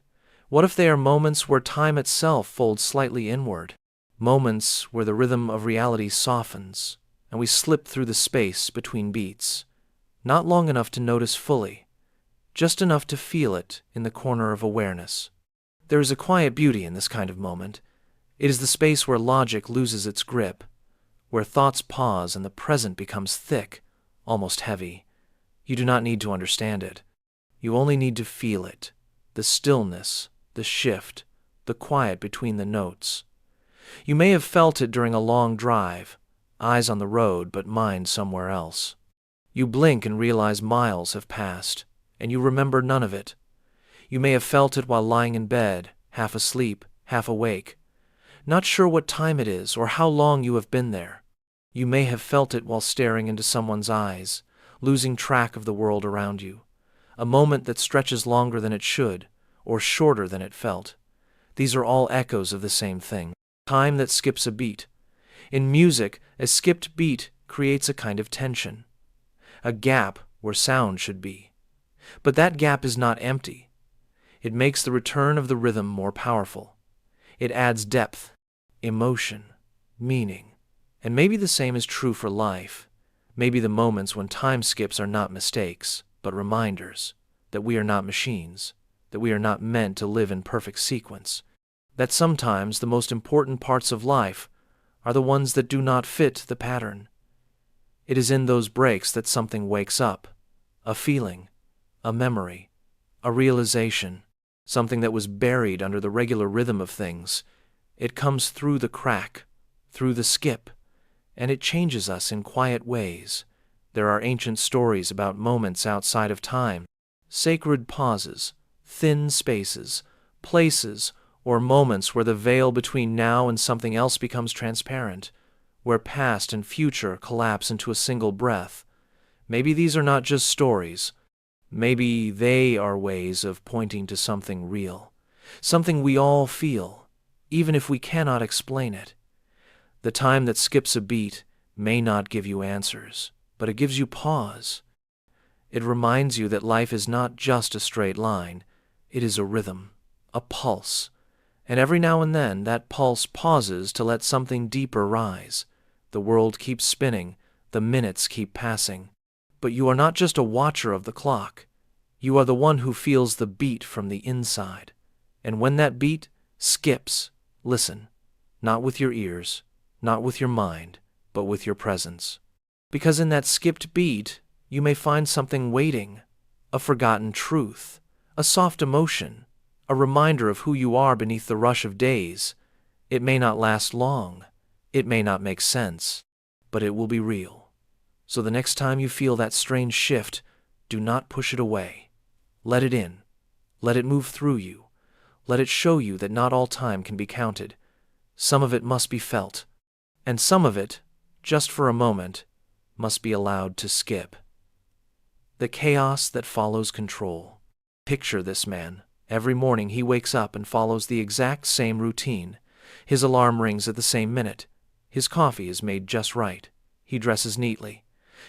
What if they are moments where time itself folds slightly inward? Moments where the rhythm of reality softens, and we slip through the space between beats. Not long enough to notice fully, just enough to feel it in the corner of awareness. There is a quiet beauty in this kind of moment. It is the space where logic loses its grip, where thoughts pause and the present becomes thick, almost heavy. You do not need to understand it. You only need to feel it, the stillness, the shift, the quiet between the notes. You may have felt it during a long drive, eyes on the road but mind somewhere else. You blink and realize miles have passed, and you remember none of it. You may have felt it while lying in bed, half asleep, half awake, not sure what time it is or how long you have been there. You may have felt it while staring into someone's eyes, losing track of the world around you, a moment that stretches longer than it should, or shorter than it felt. These are all echoes of the same thing, time that skips a beat. In music, a skipped beat creates a kind of tension, a gap where sound should be. But that gap is not empty. It makes the return of the rhythm more powerful. It adds depth, emotion, meaning. And maybe the same is true for life. Maybe the moments when time skips are not mistakes, but reminders that we are not machines, that we are not meant to live in perfect sequence, that sometimes the most important parts of life are the ones that do not fit the pattern. It is in those breaks that something wakes up, a feeling, a memory, a realization, something that was buried under the regular rhythm of things. It comes through the crack, through the skip, and it changes us in quiet ways. There are ancient stories about moments outside of time, sacred pauses, thin spaces, places, or moments where the veil between now and something else becomes transparent, where past and future collapse into a single breath. Maybe these are not just stories. Maybe they are ways of pointing to something real. something we all feel, even if we cannot explain it. The time that skips a beat may not give you answers, but it gives you pause. It reminds you that life is not just a straight line, it is a rhythm, a pulse, and every now and then that pulse pauses to let something deeper rise. The world keeps spinning, the minutes keep passing, but you are not just a watcher of the clock. You are the one who feels the beat from the inside. And when that beat skips, listen, not with your ears, not with your mind, but with your presence. Because in that skipped beat, you may find something waiting, a forgotten truth, a soft emotion, a reminder of who you are beneath the rush of days. It may not last long, it may not make sense, but it will be real. So the next time you feel that strange shift, do not push it away. Let it in. Let it move through you. Let it show you that not all time can be counted. Some of it must be felt, and some of it, just for a moment, must be allowed to skip. The chaos that follows control. Picture this man. Every morning he wakes up and follows the exact same routine. His alarm rings at the same minute. His coffee is made just right. He dresses neatly.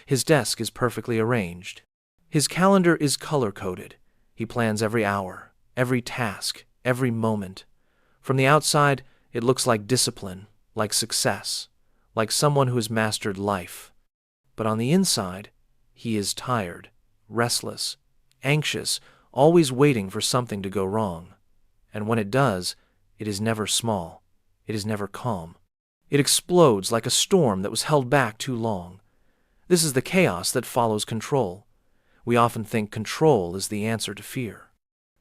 His desk is perfectly arranged. His calendar is color-coded. He plans every hour, every task, every moment. From the outside, it looks like discipline, like success, like someone who has mastered life. But on the inside, he is tired, restless, anxious, always waiting for something to go wrong. And when it does, it is never small. It is never calm. It explodes like a storm that was held back too long. This is the chaos that follows control. We often think control is the answer to fear.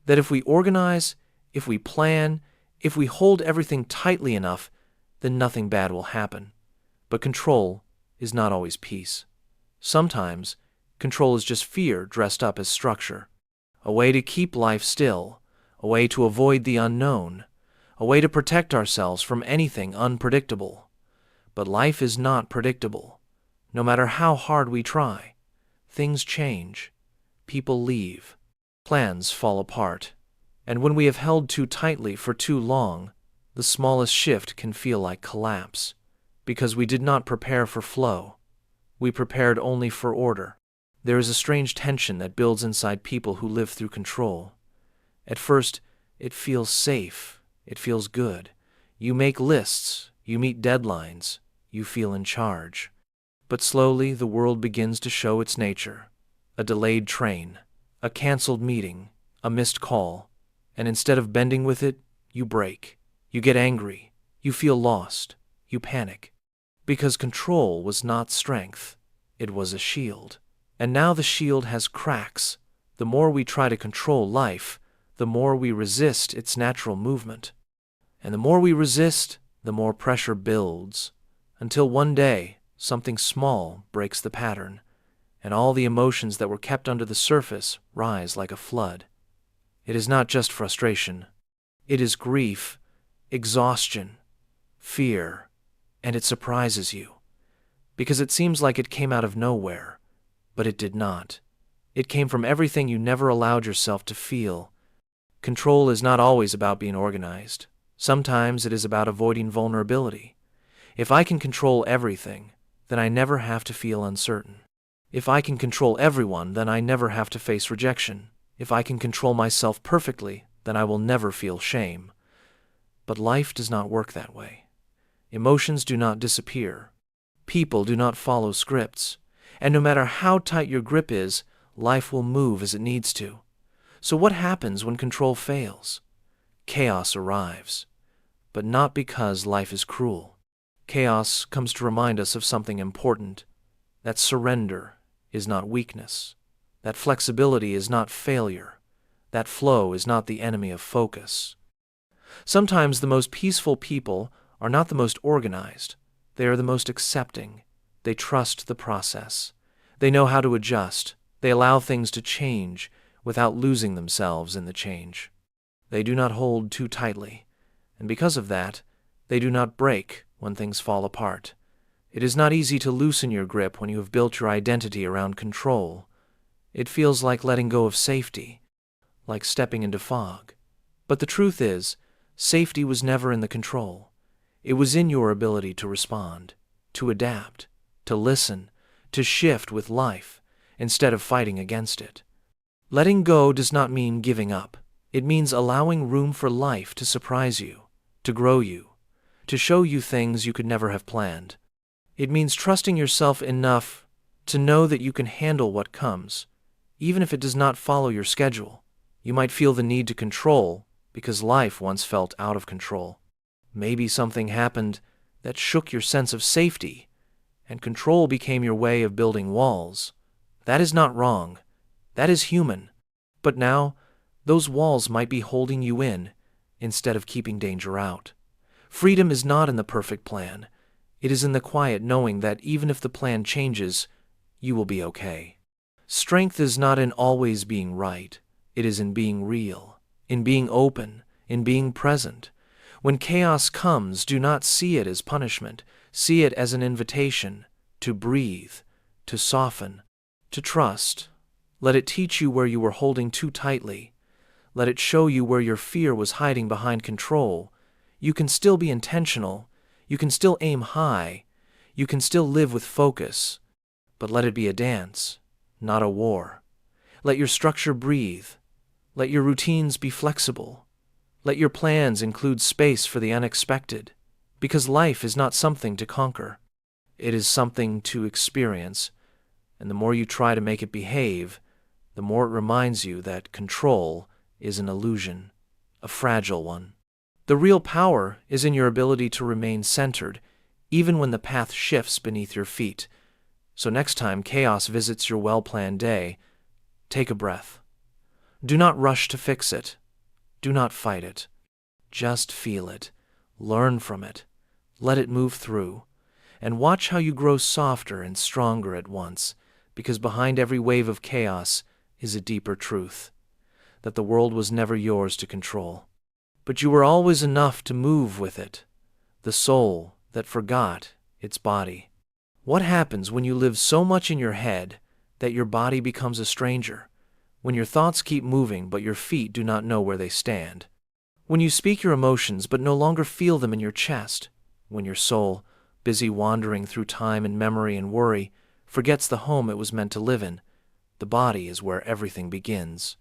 That if we organize, if we plan, if we hold everything tightly enough, then nothing bad will happen. But control is not always peace. Sometimes, control is just fear dressed up as structure. A way to keep life still, a way to avoid the unknown, a way to protect ourselves from anything unpredictable. But life is not predictable. No matter how hard we try, things change, people leave, plans fall apart, and when we have held too tightly for too long, the smallest shift can feel like collapse, because we did not prepare for flow. We prepared only for order. There is a strange tension that builds inside people who live through control. At first, it feels safe, it feels good. You make lists, you meet deadlines, you feel in charge. But slowly the world begins to show its nature. A delayed train, a canceled meeting, a missed call, and instead of bending with it, you break. You get angry, you feel lost, you panic. Because control was not strength, it was a shield. And now the shield has cracks. The more we try to control life, the more we resist its natural movement. And the more we resist, the more pressure builds, until one day, something small breaks the pattern, and all the emotions that were kept under the surface rise like a flood. It is not just frustration. It is grief, exhaustion, fear, and it surprises you, because it seems like it came out of nowhere, but it did not. It came from everything you never allowed yourself to feel. Control is not always about being organized. Sometimes it is about avoiding vulnerability. If I can control everything, then I never have to feel uncertain. If I can control everyone, then I never have to face rejection. If I can control myself perfectly, then I will never feel shame. But life does not work that way. Emotions do not disappear. People do not follow scripts. And no matter how tight your grip is, life will move as it needs to. So what happens when control fails? Chaos arrives. But not because life is cruel. Chaos comes to remind us of something important, that surrender is not weakness, that flexibility is not failure, that flow is not the enemy of focus. Sometimes the most peaceful people are not the most organized. They are the most accepting. They trust the process. They know how to adjust. They allow things to change without losing themselves in the change. They do not hold too tightly, and because of that, they do not break when things fall apart. It is not easy to loosen your grip when you have built your identity around control. It feels like letting go of safety, like stepping into fog. But the truth is, safety was never in the control. It was in your ability to respond, to adapt, to listen, to shift with life, instead of fighting against it. Letting go does not mean giving up. It means allowing room for life to surprise you, to grow you, to show you things you could never have planned. It means trusting yourself enough to know that you can handle what comes, even if it does not follow your schedule. You might feel the need to control because life once felt out of control. Maybe something happened that shook your sense of safety, and control became your way of building walls. That is not wrong. That is human. But now, those walls might be holding you in instead of keeping danger out. Freedom is not in the perfect plan. It is in the quiet knowing that even if the plan changes, you will be okay. Strength is not in always being right. It is in being real, in being open, in being present. When chaos comes, do not see it as punishment. See it as an invitation to breathe, to soften, to trust. Let it teach you where you were holding too tightly. Let it show you where your fear was hiding behind control. You can still be intentional. You can still aim high. You can still live with focus. But let it be a dance, not a war. Let your structure breathe. Let your routines be flexible. Let your plans include space for the unexpected, because life is not something to conquer. It is something to experience, and the more you try to make it behave, the more it reminds you that control is an illusion, a fragile one. The real power is in your ability to remain centered, even when the path shifts beneath your feet. So next time chaos visits your well-planned day, take a breath. Do not rush to fix it. Do not fight it. Just feel it. Learn from it. Let it move through. And watch how you grow softer and stronger at once, because behind every wave of chaos is a deeper truth, that the world was never yours to control. But you were always enough to move with it, the soul that forgot its body. What happens when you live so much in your head that your body becomes a stranger? When your thoughts keep moving but your feet do not know where they stand? When you speak your emotions but no longer feel them in your chest? When your soul, busy wandering through time and memory and worry, forgets the home it was meant to live in? The body is where everything begins.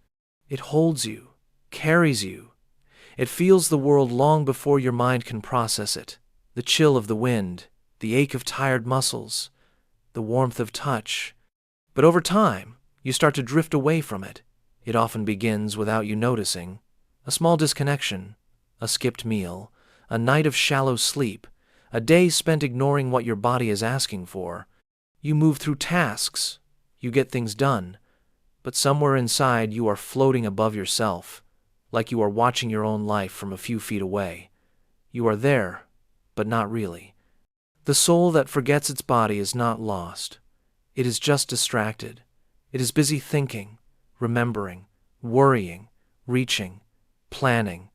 It holds you, carries you. It feels the world long before your mind can process it. The chill of the wind, the ache of tired muscles, the warmth of touch. But over time, you start to drift away from it. It often begins without you noticing. A small disconnection, a skipped meal, a night of shallow sleep, a day spent ignoring what your body is asking for. You move through tasks, you get things done, but somewhere inside you are floating above yourself, like you are watching your own life from a few feet away. You are there, but not really. The soul that forgets its body is not lost. It is just distracted. It is busy thinking, remembering, worrying, reaching, planning.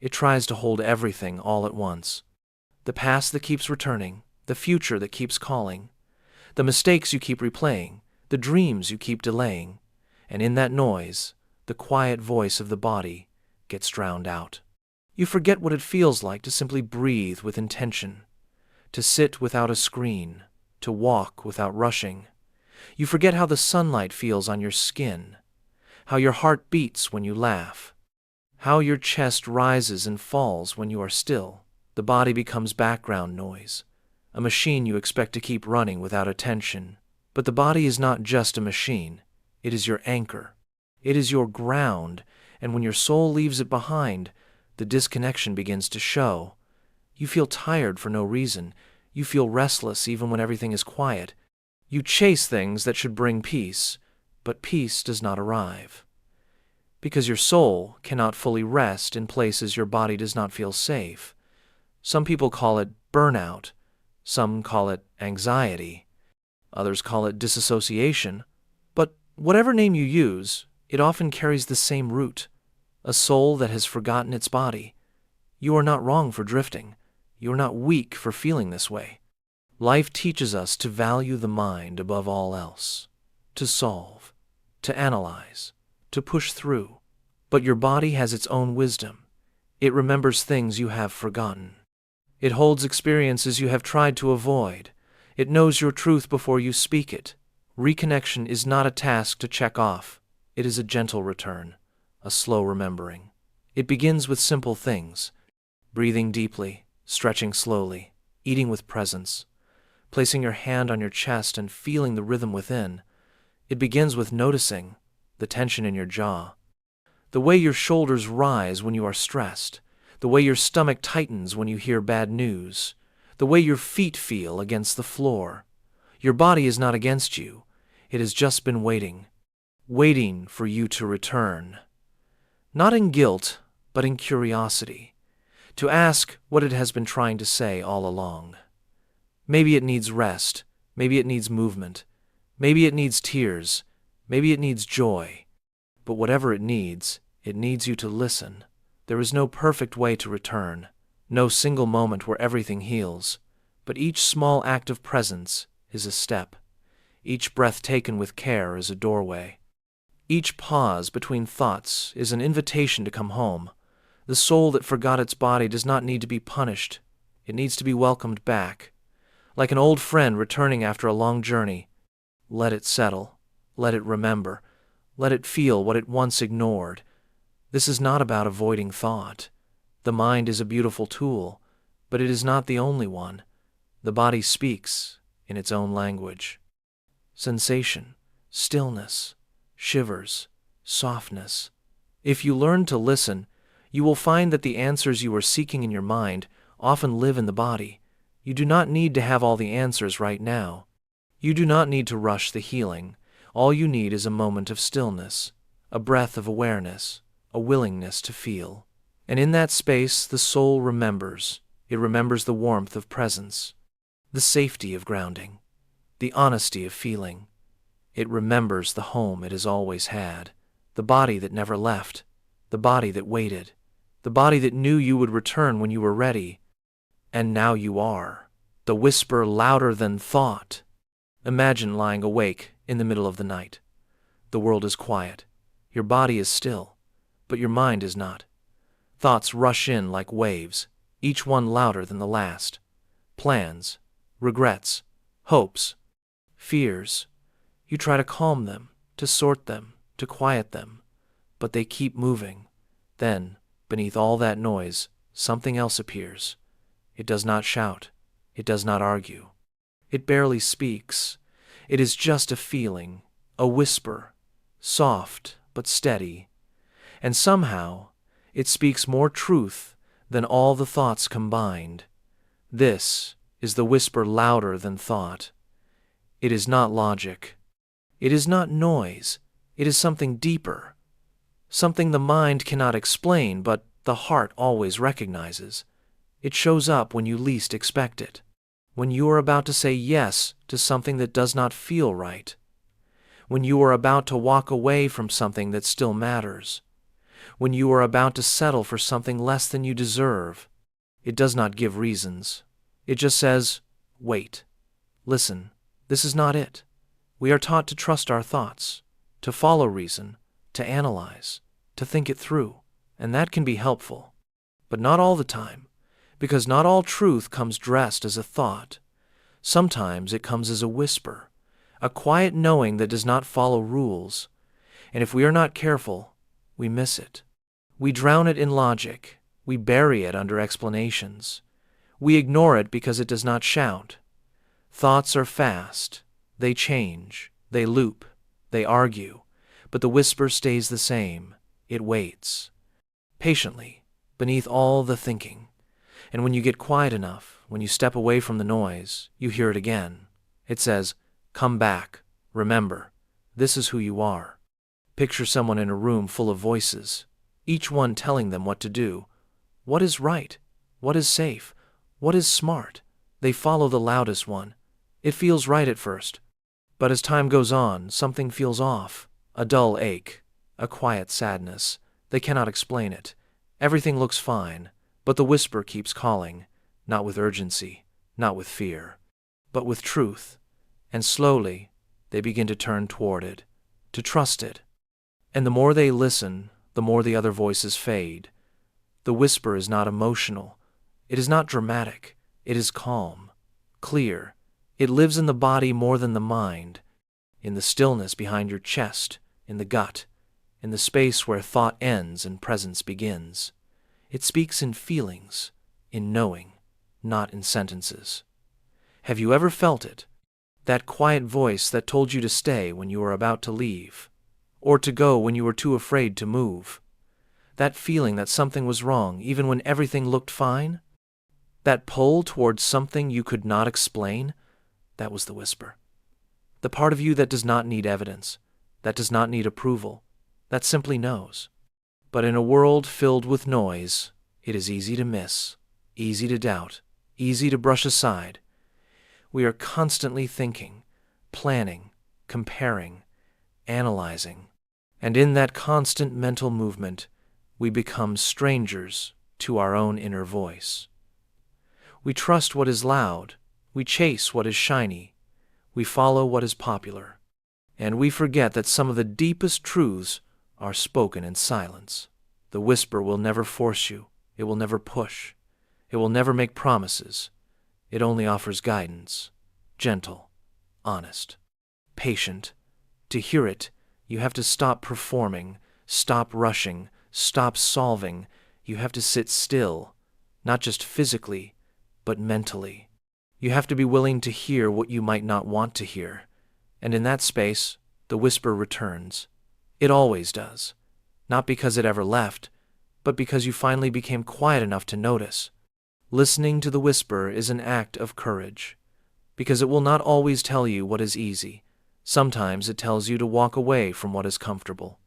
It tries to hold everything all at once. The past that keeps returning, the future that keeps calling, the mistakes you keep replaying, the dreams you keep delaying, and in that noise, the quiet voice of the body gets drowned out. You forget what it feels like to simply breathe with intention, to sit without a screen, to walk without rushing. You forget how the sunlight feels on your skin, how your heart beats when you laugh, how your chest rises and falls when you are still. The body becomes background noise, a machine you expect to keep running without attention. But the body is not just a machine. It is your anchor. It is your ground, and when your soul leaves it behind, the disconnection begins to show. You feel tired for no reason. You feel restless even when everything is quiet. You chase things that should bring peace, but peace does not arrive. Because your soul cannot fully rest in places your body does not feel safe. Some people call it burnout. Some call it anxiety. Others call it disassociation. But whatever name you use, it often carries the same root. A soul that has forgotten its body. You are not wrong for drifting. You are not weak for feeling this way. Life teaches us to value the mind above all else, to solve, to analyze, to push through. But your body has its own wisdom. It remembers things you have forgotten. It holds experiences you have tried to avoid. It knows your truth before you speak it. Reconnection is not a task to check off. It is a gentle return, a slow remembering. It begins with simple things: breathing deeply, stretching slowly, eating with presence, placing your hand on your chest and feeling the rhythm within. It begins with noticing the tension in your jaw, the way your shoulders rise when you are stressed, the way your stomach tightens when you hear bad news, the way your feet feel against the floor. Your body is not against you. It has just been waiting for you to return. Not in guilt, but in curiosity, to ask what it has been trying to say all along. Maybe it needs rest, maybe it needs movement, maybe it needs tears, maybe it needs joy. But whatever it needs you to listen. There is no perfect way to return, no single moment where everything heals, but each small act of presence is a step. Each breath taken with care is a doorway. Each pause between thoughts is an invitation to come home. The soul that forgot its body does not need to be punished. It needs to be welcomed back. Like an old friend returning after a long journey. Let it settle. Let it remember. Let it feel what it once ignored. This is not about avoiding thought. The mind is a beautiful tool, but it is not the only one. The body speaks in its own language. Sensation, stillness, shivers, softness. If you learn to listen, you will find that the answers you are seeking in your mind often live in the body. You do not need to have all the answers right now. You do not need to rush the healing. All you need is a moment of stillness, a breath of awareness, a willingness to feel. And in that space, the soul remembers. It remembers the warmth of presence, the safety of grounding, the honesty of feeling. It remembers the home it has always had, the body that never left, the body that waited, the body that knew you would return when you were ready. And now you are. The whisper louder than thought. Imagine lying awake in the middle of the night. The world is quiet. Your body is still, but your mind is not. Thoughts rush in like waves, each one louder than the last. Plans, regrets, hopes, fears. You try to calm them, to sort them, to quiet them, but they keep moving. Then, beneath all that noise, something else appears. It does not shout. It does not argue. It barely speaks. It is just a feeling, a whisper, soft but steady. And somehow, it speaks more truth than all the thoughts combined. This is the whisper louder than thought. It is not logic. It is not noise. It is something deeper. Something the mind cannot explain, but the heart always recognizes. It shows up when you least expect it. When you are about to say yes to something that does not feel right. When you are about to walk away from something that still matters. When you are about to settle for something less than you deserve. It does not give reasons. It just says, wait. Listen, this is not it. We are taught to trust our thoughts, to follow reason, to analyze, to think it through, and that can be helpful. But not all the time, because not all truth comes dressed as a thought. Sometimes it comes as a whisper, a quiet knowing that does not follow rules, and if we are not careful, we miss it. We drown it in logic. We bury it under explanations. We ignore it because it does not shout. Thoughts are fast. They change. They loop. They argue. But the whisper stays the same. It waits. Patiently, beneath all the thinking. And when you get quiet enough, when you step away from the noise, you hear it again. It says, come back. Remember, this is who you are. Picture someone in a room full of voices, each one telling them what to do. What is right? What is safe? What is smart? They follow the loudest one. It feels right at first. But as time goes on, something feels off. A dull ache. A quiet sadness. They cannot explain it. Everything looks fine, but the whisper keeps calling, not with urgency, not with fear, but with truth. And slowly, they begin to turn toward it, to trust it. And the more they listen, the more the other voices fade. The whisper is not emotional. It is not dramatic. It is calm, clear. It lives in the body more than the mind, in the stillness behind your chest, in the gut, in the space where thought ends and presence begins. It speaks in feelings, in knowing, not in sentences. Have you ever felt it? That quiet voice that told you to stay when you were about to leave, or to go when you were too afraid to move. That feeling that something was wrong even when everything looked fine? That pull towards something you could not explain? That was the whisper. The part of you that does not need evidence, that does not need approval, that simply knows. But in a world filled with noise, it is easy to miss, easy to doubt, easy to brush aside. We are constantly thinking, planning, comparing, analyzing, and in that constant mental movement, we become strangers to our own inner voice. We trust what is loud, we chase what is shiny, we follow what is popular, and we forget that some of the deepest truths are spoken in silence. The whisper will never force you, it will never push, it will never make promises. It only offers guidance, gentle, honest, patient. To hear it, you have to stop performing, stop rushing, stop solving. You have to sit still, not just physically, but mentally. You have to be willing to hear what you might not want to hear. And in that space, the whisper returns. It always does. Not because it ever left, but because you finally became quiet enough to notice. Listening to the whisper is an act of courage, because it will not always tell you what is easy. Sometimes it tells you to walk away from what is comfortable.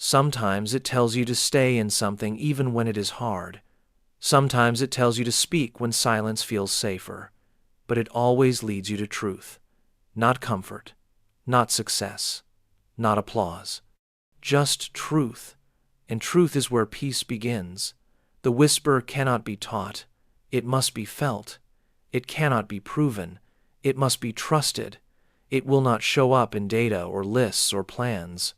Sometimes it tells you to stay in something even when it is hard. Sometimes it tells you to speak when silence feels safer. But it always leads you to truth, not comfort, not success, not applause. Just truth, and truth is where peace begins. The whisper cannot be taught. It must be felt. It cannot be proven. It must be trusted. It will not show up in data or lists or plans.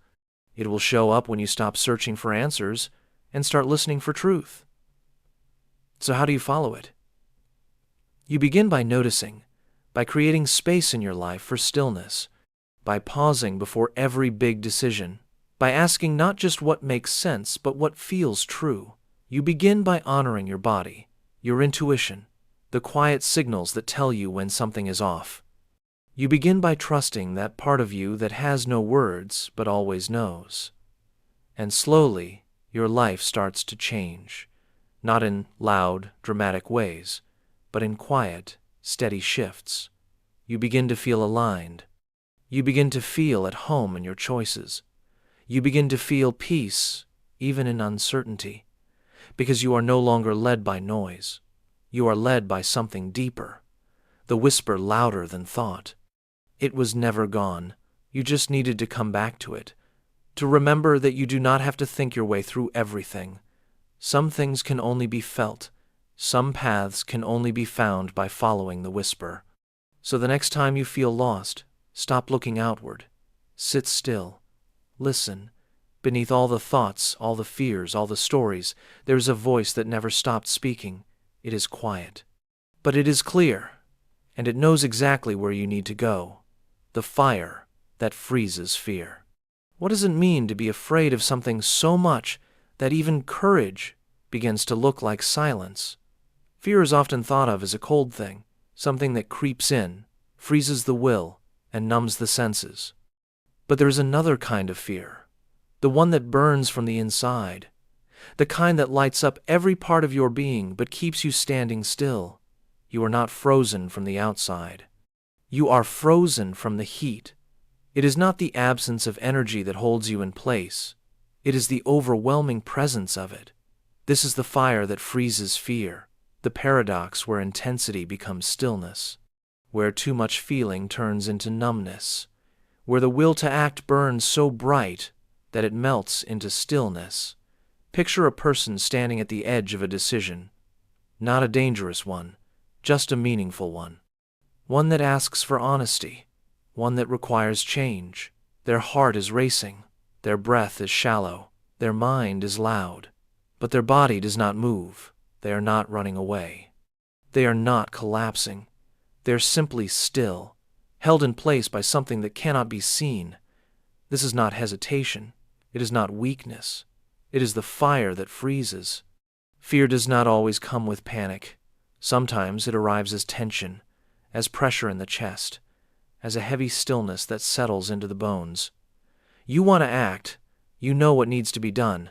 It will show up when you stop searching for answers and start listening for truth. So how do you follow it? You begin by noticing, by creating space in your life for stillness, by pausing before every big decision, by asking not just what makes sense, but what feels true. You begin by honoring your body, your intuition, the quiet signals that tell you when something is off. You begin by trusting that part of you that has no words but always knows. And slowly, your life starts to change, not in loud, dramatic ways, but in quiet, steady shifts. You begin to feel aligned. You begin to feel at home in your choices. You begin to feel peace, even in uncertainty, because you are no longer led by noise. You are led by something deeper, the whisper louder than thought. It was never gone. You just needed to come back to it, to remember that you do not have to think your way through everything. Some things can only be felt. Some paths can only be found by following the whisper. So the next time you feel lost, stop looking outward. Sit still. Listen. Beneath all the thoughts, all the fears, all the stories, there is a voice that never stopped speaking. It is quiet. But it is clear, and it knows exactly where you need to go. The fire that freezes fear. What does it mean to be afraid of something so much that even courage begins to look like silence? Fear is often thought of as a cold thing, something that creeps in, freezes the will, and numbs the senses. But there is another kind of fear, the one that burns from the inside, the kind that lights up every part of your being but keeps you standing still. You are not frozen from the outside. You are frozen from the heat. It is not the absence of energy that holds you in place. It is the overwhelming presence of it. This is the fire that freezes fear, the paradox where intensity becomes stillness, where too much feeling turns into numbness, where the will to act burns so bright that it melts into stillness. Picture a person standing at the edge of a decision, not a dangerous one, just a meaningful one. One that asks for honesty, one that requires change. Their heart is racing, their breath is shallow, their mind is loud. but their body does not move. They are not running away. They are not collapsing. They are simply still, held in place by something that cannot be seen. This is not hesitation. It is not weakness. It is the fire that freezes. Fear does not always come with panic. Sometimes it arrives as tension, as pressure in the chest, as a heavy stillness that settles into the bones. You want to act. You know what needs to be done.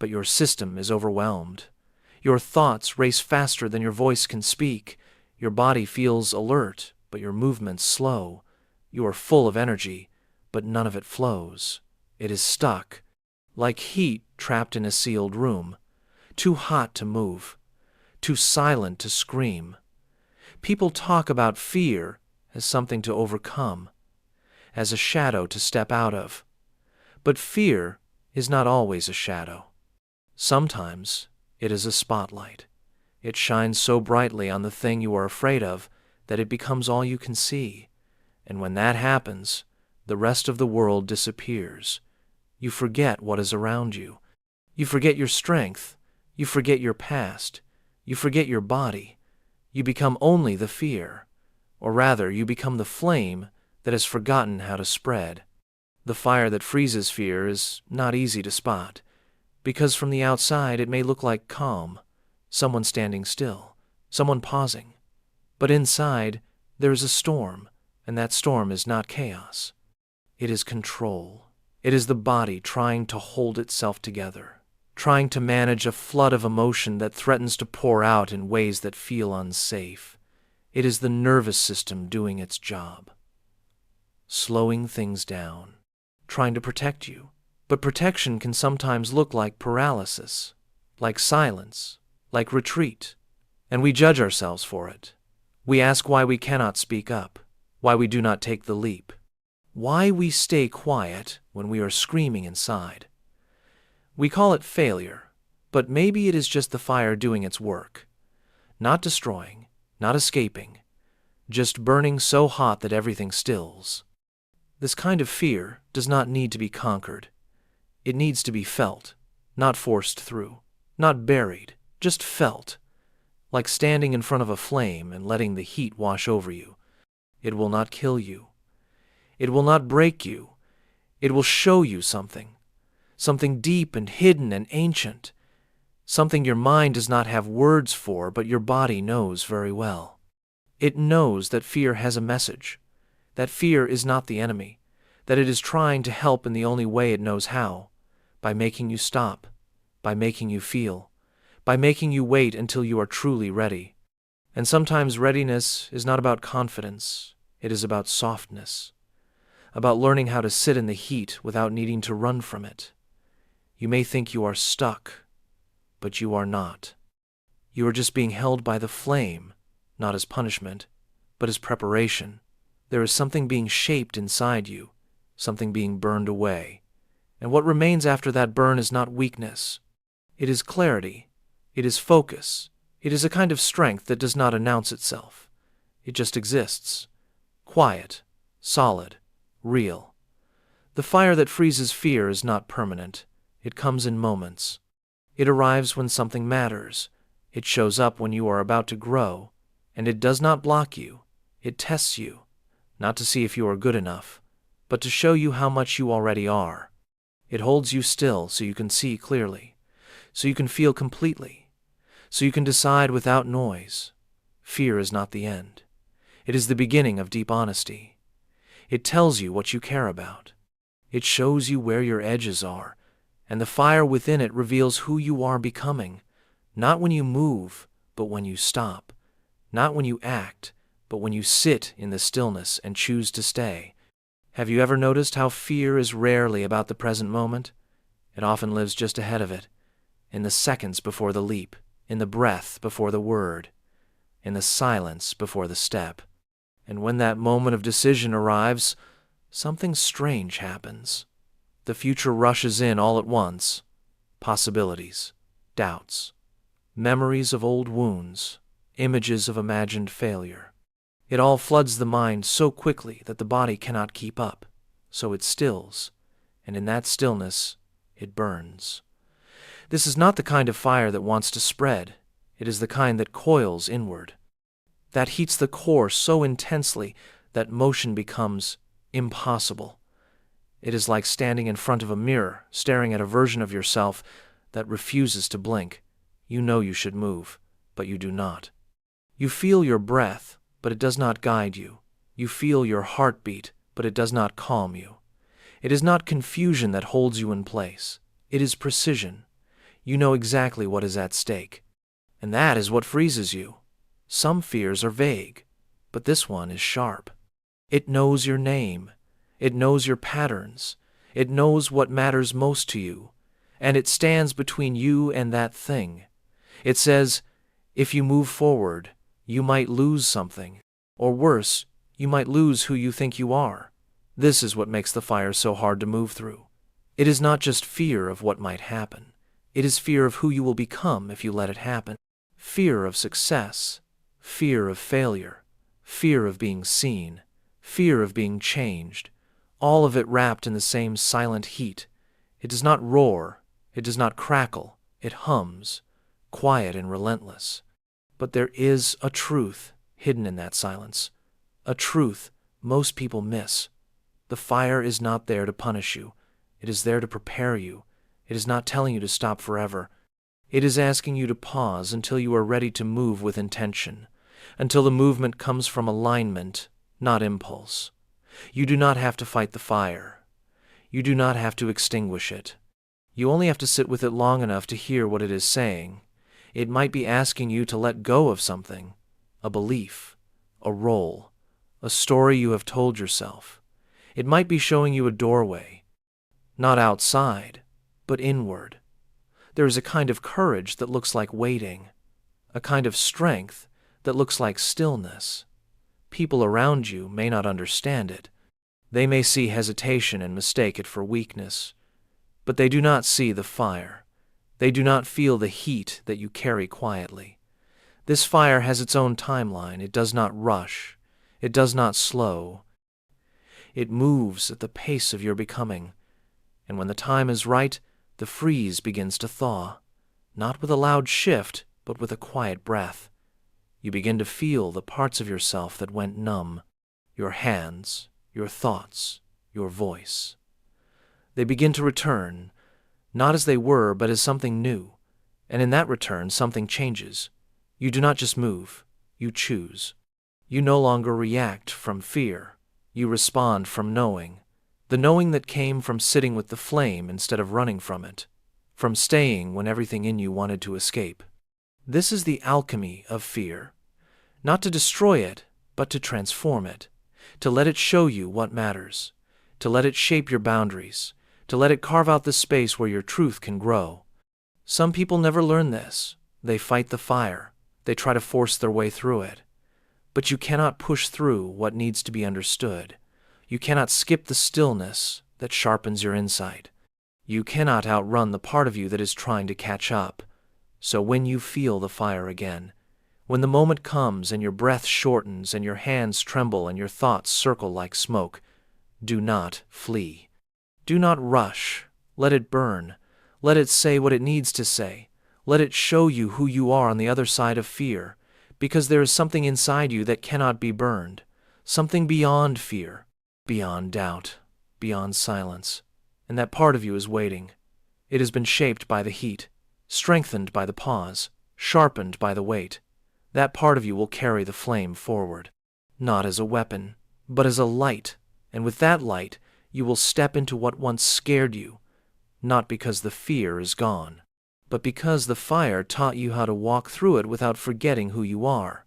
But your system is overwhelmed. Your thoughts race faster than your voice can speak. Your body feels alert, but your movements slow. You are full of energy, but none of it flows. It is stuck, like heat trapped in a sealed room, too hot to move, too silent to scream. People talk about fear as something to overcome, as a shadow to step out of. But fear is not always a shadow. Sometimes it is a spotlight. It shines so brightly on the thing you are afraid of that it becomes all you can see. And when that happens, the rest of the world disappears. You forget what is around you. You forget your strength. You forget your past. You forget your body. You become only the fear. Or rather, you become the flame that has forgotten how to spread. The fire that freezes fear is not easy to spot, because from the outside it may look like calm, someone standing still, someone pausing. But inside, there is a storm, and that storm is not chaos. It is control. It is the body trying to hold itself together, trying to manage a flood of emotion that threatens to pour out in ways that feel unsafe. It is the nervous system doing its job, slowing things down, trying to protect you. But protection can sometimes look like paralysis, like silence, like retreat, and we judge ourselves for it. We ask why we cannot speak up, why we do not take the leap, why we stay quiet when we are screaming inside. We call it failure, but maybe it is just the fire doing its work, not destroying, not escaping, just burning so hot that everything stills. This kind of fear does not need to be conquered. It needs to be felt, not forced through, not buried, just felt, like standing in front of a flame and letting the heat wash over you. It will not kill you. It will not break you. It will show you something deep and hidden and ancient, something your mind does not have words for, but your body knows very well. It knows that fear has a message, that fear is not the enemy, that it is trying to help in the only way it knows how, by making you stop, by making you feel, by making you wait until you are truly ready. And sometimes readiness is not about confidence, it is about softness, about learning how to sit in the heat without needing to run from it. You may think you are stuck, but you are not. You are just being held by the flame, not as punishment, but as preparation. There is something being shaped inside you, something being burned away. And what remains after that burn is not weakness. It is clarity. It is focus. It is a kind of strength that does not announce itself. It just exists. Quiet, solid, real. The fire that freezes fear is not permanent. It comes in moments. It arrives when something matters. It shows up when you are about to grow. And it does not block you. It tests you, not to see if you are good enough, but to show you how much you already are. It holds you still so you can see clearly, so you can feel completely, so you can decide without noise. Fear is not the end. It is the beginning of deep honesty. It tells you what you care about. It shows you where your edges are, and the fire within it reveals who you are becoming, not when you move, but when you stop, not when you act, but when you sit in the stillness and choose to stay. Have you ever noticed how fear is rarely about the present moment? It often lives just ahead of it, in the seconds before the leap, in the breath before the word, in the silence before the step. And when that moment of decision arrives, something strange happens. The future rushes in all at once. Possibilities, doubts, memories of old wounds, images of imagined failure. It all floods the mind so quickly that the body cannot keep up, so it stills, and in that stillness, it burns. This is not the kind of fire that wants to spread. It is the kind that coils inward, that heats the core so intensely that motion becomes impossible. It is like standing in front of a mirror, staring at a version of yourself that refuses to blink. You know you should move, but you do not. You feel your breath, but it does not guide you. You feel your heartbeat, but it does not calm you. It is not confusion that holds you in place. It is precision. You know exactly what is at stake. And that is what freezes you. Some fears are vague, but this one is sharp. It knows your name. It knows your patterns. It knows what matters most to you. And it stands between you and that thing. It says, if you move forward, you might lose something. Or worse, you might lose who you think you are. This is what makes the fire so hard to move through. It is not just fear of what might happen. It is fear of who you will become if you let it happen. Fear of success. Fear of failure. Fear of being seen. Fear of being changed. All of it wrapped in the same silent heat. It does not roar. It does not crackle. It hums, quiet and relentless. But there is a truth hidden in that silence. A truth most people miss. The fire is not there to punish you. It is there to prepare you. It is not telling you to stop forever. It is asking you to pause until you are ready to move with intention, until the movement comes from alignment, not impulse. You do not have to fight the fire. You do not have to extinguish it. You only have to sit with it long enough to hear what it is saying. It might be asking you to let go of something, a belief, a role, a story you have told yourself. It might be showing you a doorway, not outside, but inward. There is a kind of courage that looks like waiting, a kind of strength that looks like stillness. People around you may not understand it. They may see hesitation and mistake it for weakness, but they do not see the fire. They do not feel the heat that you carry quietly. This fire has its own timeline. It does not rush. It does not slow. It moves at the pace of your becoming. And when the time is right, the freeze begins to thaw, not with a loud shift, but with a quiet breath. You begin to feel the parts of yourself that went numb, your hands, your thoughts, your voice. They begin to return, not as they were, but as something new. And in that return, something changes. You do not just move, you choose. You no longer react from fear. You respond from knowing. The knowing that came from sitting with the flame instead of running from it, from staying when everything in you wanted to escape. This is the alchemy of fear. Not to destroy it, but to transform it, to let it show you what matters, to let it shape your boundaries, to let it carve out the space where your truth can grow. Some people never learn this. They fight the fire. They try to force their way through it. But you cannot push through what needs to be understood. You cannot skip the stillness that sharpens your insight. You cannot outrun the part of you that is trying to catch up. So when you feel the fire again, when the moment comes and your breath shortens and your hands tremble and your thoughts circle like smoke, do not flee. Do not rush. Let it burn. Let it say what it needs to say. Let it show you who you are on the other side of fear, because there is something inside you that cannot be burned, something beyond fear, beyond doubt, beyond silence. And that part of you is waiting. It has been shaped by the heat, strengthened by the pause, sharpened by the weight. That part of you will carry the flame forward, not as a weapon, but as a light, and with that light, you will step into what once scared you, not because the fear is gone, but because the fire taught you how to walk through it without forgetting who you are.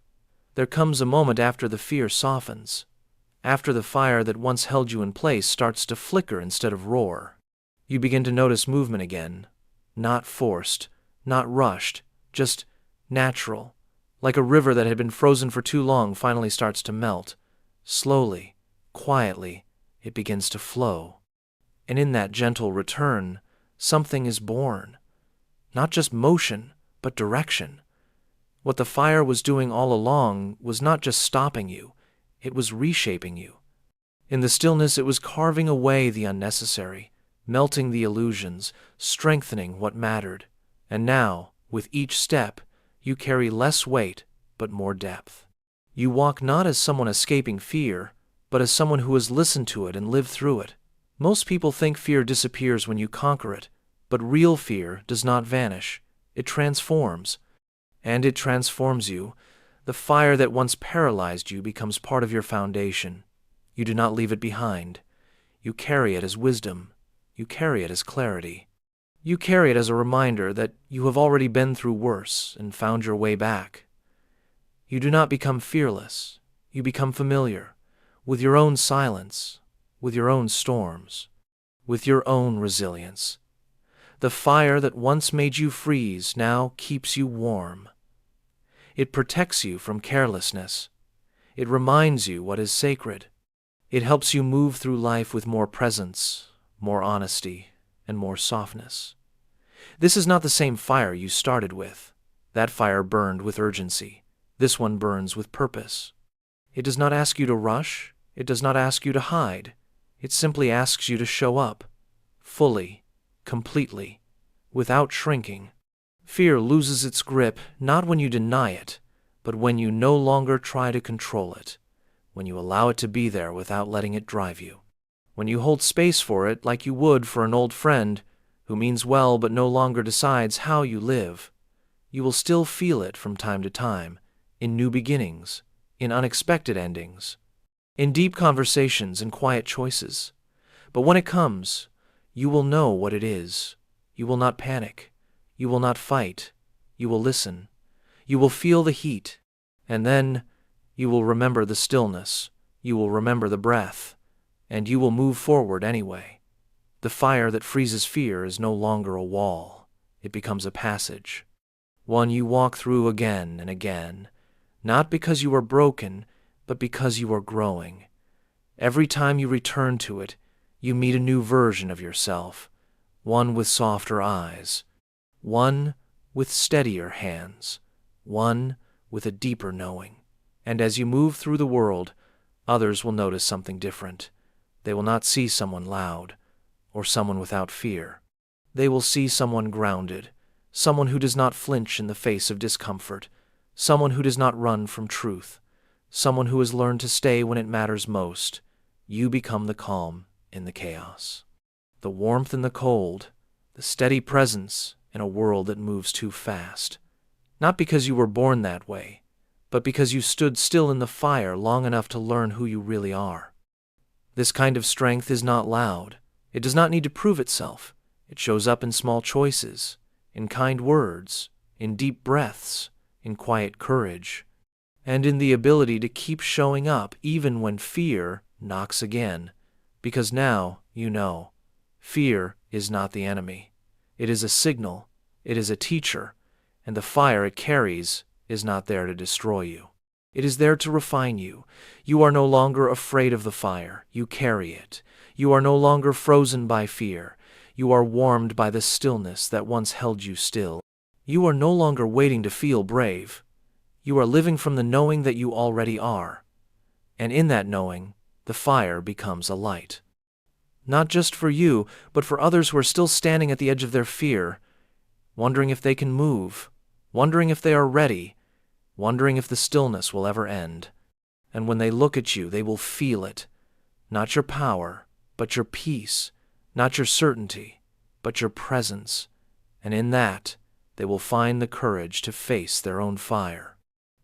There comes a moment after the fear softens, after the fire that once held you in place starts to flicker instead of roar. You begin to notice movement again, not forced, not rushed, just natural, like a river that had been frozen for too long finally starts to melt. Slowly, quietly, it begins to flow. And in that gentle return, something is born. Not just motion, but direction. What the fire was doing all along was not just stopping you, it was reshaping you. In the stillness, it was carving away the unnecessary, melting the illusions, strengthening what mattered. And now, with each step, you carry less weight but more depth. You walk not as someone escaping fear, but as someone who has listened to it and lived through it. Most people think fear disappears when you conquer it, but real fear does not vanish. It transforms. And it transforms you. The fire that once paralyzed you becomes part of your foundation. You do not leave it behind. You carry it as wisdom. You carry it as clarity. You carry it as a reminder that you have already been through worse and found your way back. You do not become fearless. You become familiar with your own silence, with your own storms, with your own resilience. The fire that once made you freeze now keeps you warm. It protects you from carelessness. It reminds you what is sacred. It helps you move through life with more presence, more honesty, and more softness. This is not the same fire you started with. That fire burned with urgency. This one burns with purpose. It does not ask you to rush. It does not ask you to hide. It simply asks you to show up, fully, completely, without shrinking. Fear loses its grip not when you deny it, but when you no longer try to control it, when you allow it to be there without letting it drive you, when you hold space for it like you would for an old friend who means well but no longer decides how you live. You will still feel it from time to time, in new beginnings, in unexpected endings, in deep conversations and quiet choices. But when it comes, you will know what it is. You will not panic. You will not fight. You will listen. You will feel the heat. And then you will remember the stillness. You will remember the breath. And you will move forward anyway. The fire that freezes fear is no longer a wall. It becomes a passage. One you walk through again and again, not because you are broken, but because you are growing. Every time you return to it, you meet a new version of yourself, one with softer eyes, one with steadier hands, one with a deeper knowing. And as you move through the world, others will notice something different. They will not see someone loud or someone without fear. They will see someone grounded, someone who does not flinch in the face of discomfort, someone who does not run from truth, someone who has learned to stay when it matters most. You become the calm in the chaos, the warmth in the cold, the steady presence in a world that moves too fast. Not because you were born that way, but because you stood still in the fire long enough to learn who you really are. This kind of strength is not loud. It does not need to prove itself. It shows up in small choices, in kind words, in deep breaths, in quiet courage, and in the ability to keep showing up even when fear knocks again. Because now you know, fear is not the enemy. It is a signal, it is a teacher, and the fire it carries is not there to destroy you. It is there to refine you. You are no longer afraid of the fire. You carry it. You are no longer frozen by fear. You are warmed by the stillness that once held you still. You are no longer waiting to feel brave. You are living from the knowing that you already are. And in that knowing, the fire becomes a light. Not just for you, but for others who are still standing at the edge of their fear, wondering if they can move, wondering if they are ready, wondering if the stillness will ever end. And when they look at you, they will feel it. Not your power, but your peace. Not your certainty, but your presence. And in that, they will find the courage to face their own fire.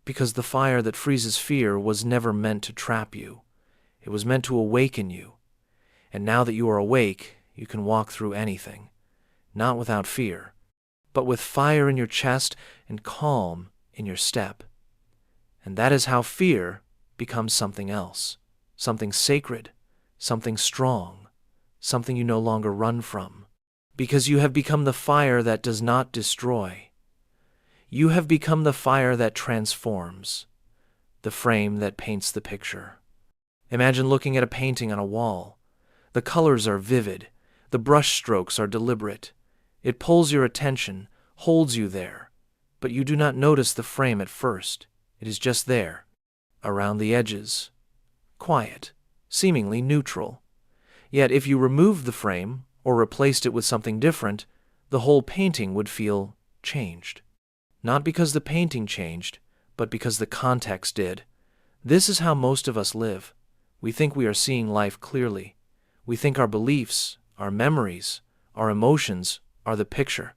Because the fire that freezes fear was never meant to trap you. It was meant to awaken you. And now that you are awake, you can walk through anything. Not without fear, but with fire in your chest and calm in your step. And that is how fear becomes something else, something sacred, something strong, something you no longer run from. Because you have become the fire that does not destroy. You have become the fire that transforms, the frame that paints the picture. Imagine looking at a painting on a wall. The colors are vivid, the brush strokes are deliberate. It pulls your attention, holds you there, but you do not notice the frame at first. It is just there, around the edges, quiet, seemingly neutral. Yet if you removed the frame or replaced it with something different, the whole painting would feel changed. Not because the painting changed, but because the context did. This is how most of us live. We think we are seeing life clearly. We think our beliefs, our memories, our emotions are the picture.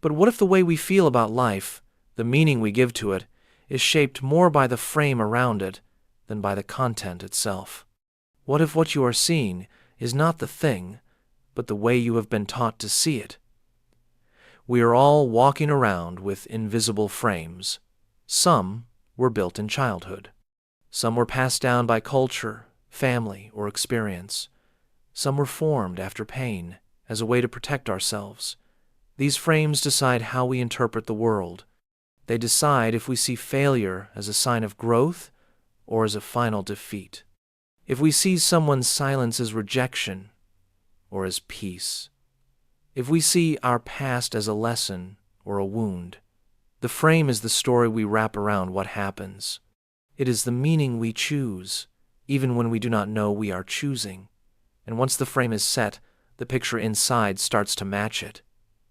But what if the way we feel about life, the meaning we give to it, is shaped more by the frame around it than by the content itself? What if what you are seeing is not the thing, but the way you have been taught to see it? We are all walking around with invisible frames. Some were built in childhood. Some were passed down by culture, family, or experience. Some were formed after pain, as a way to protect ourselves. These frames decide how we interpret the world. They decide if we see failure as a sign of growth or as a final defeat. If we see someone's silence as rejection or as peace. If we see our past as a lesson or a wound. The frame is the story we wrap around what happens. It is the meaning we choose, even when we do not know we are choosing. And once the frame is set, the picture inside starts to match it.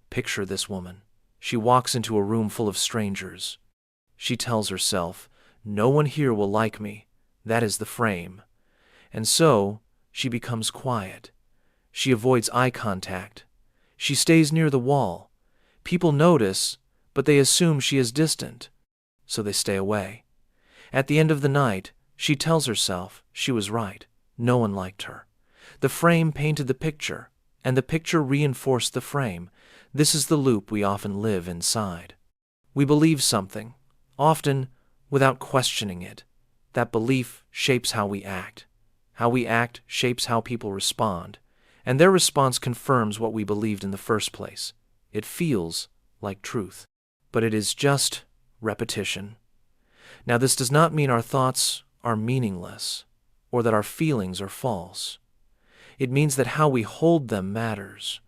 Picture this woman. She walks into a room full of strangers. She tells herself, "No one here will like me." That is the frame. And so, she becomes quiet. She avoids eye contact. She stays near the wall. People notice, but they assume she is distant, so they stay away. At the end of the night, she tells herself she was right. No one liked her. The frame painted the picture, and the picture reinforced the frame. This is the loop we often live inside. We believe something, often without questioning it. That belief shapes how we act. How we act shapes how people respond, and their response confirms what we believed in the first place. It feels like truth, but it is just repetition. Now, this does not mean our thoughts are meaningless or that our feelings are false. It means that how we hold them matters.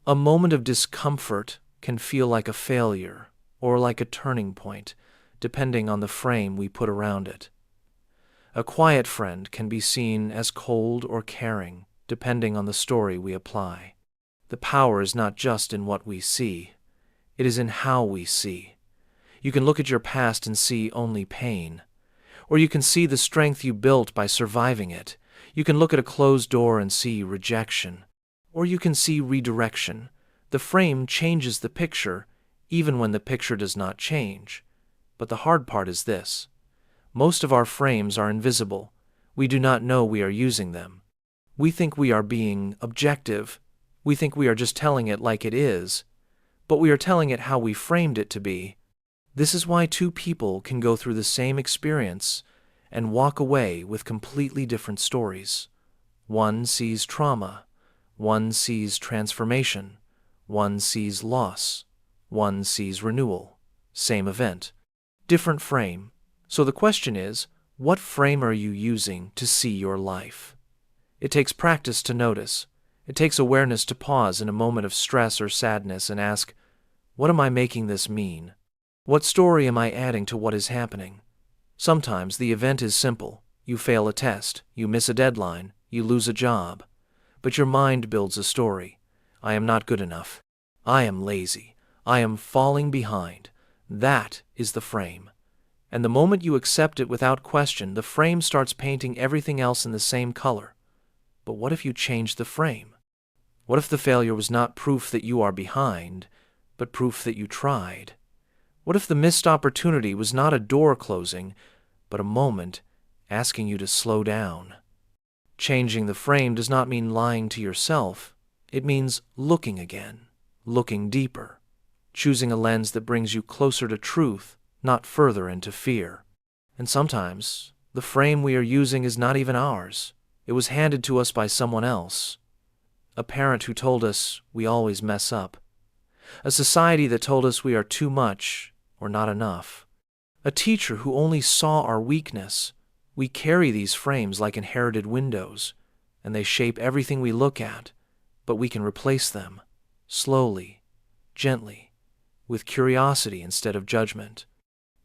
A moment of discomfort can feel like a failure or like a turning point, depending on the frame we put around it. A quiet friend can be seen as cold or caring, depending on the story we apply. The power is not just in what we see, it is in how we see. You can look at your past and see only pain, or you can see the strength you built by surviving it. You can look at a closed door and see rejection, or you can see redirection. The frame changes the picture, even when the picture does not change. But the hard part is this. Most of our frames are invisible. We do not know we are using them. We think we are being objective. We think we are just telling it like it is, but we are telling it how we framed it to be. This is why two people can go through the same experience and walk away with completely different stories. One sees trauma. One sees transformation. One sees loss. One sees renewal. Same event. Different frame. So the question is, what frame are you using to see your life? It takes practice to notice. It takes awareness to pause in a moment of stress or sadness and ask, what am I making this mean? What story am I adding to what is happening? Sometimes the event is simple. You fail a test, you miss a deadline, you lose a job. But your mind builds a story. I am not good enough. I am lazy. I am falling behind. That is the frame. And the moment you accept it without question, the frame starts painting everything else in the same color. But what if you change the frame? What if the failure was not proof that you are behind, but proof that you tried? What if the missed opportunity was not a door closing, but a moment asking you to slow down? Changing the frame does not mean lying to yourself. It means looking again, looking deeper, choosing a lens that brings you closer to truth, not further into fear. And sometimes, the frame we are using is not even ours. It was handed to us by someone else. A parent who told us we always mess up. A society that told us we are too much or not enough. A teacher who only saw our weakness. We carry these frames like inherited windows, and they shape everything we look at, but we can replace them, slowly, gently, with curiosity instead of judgment.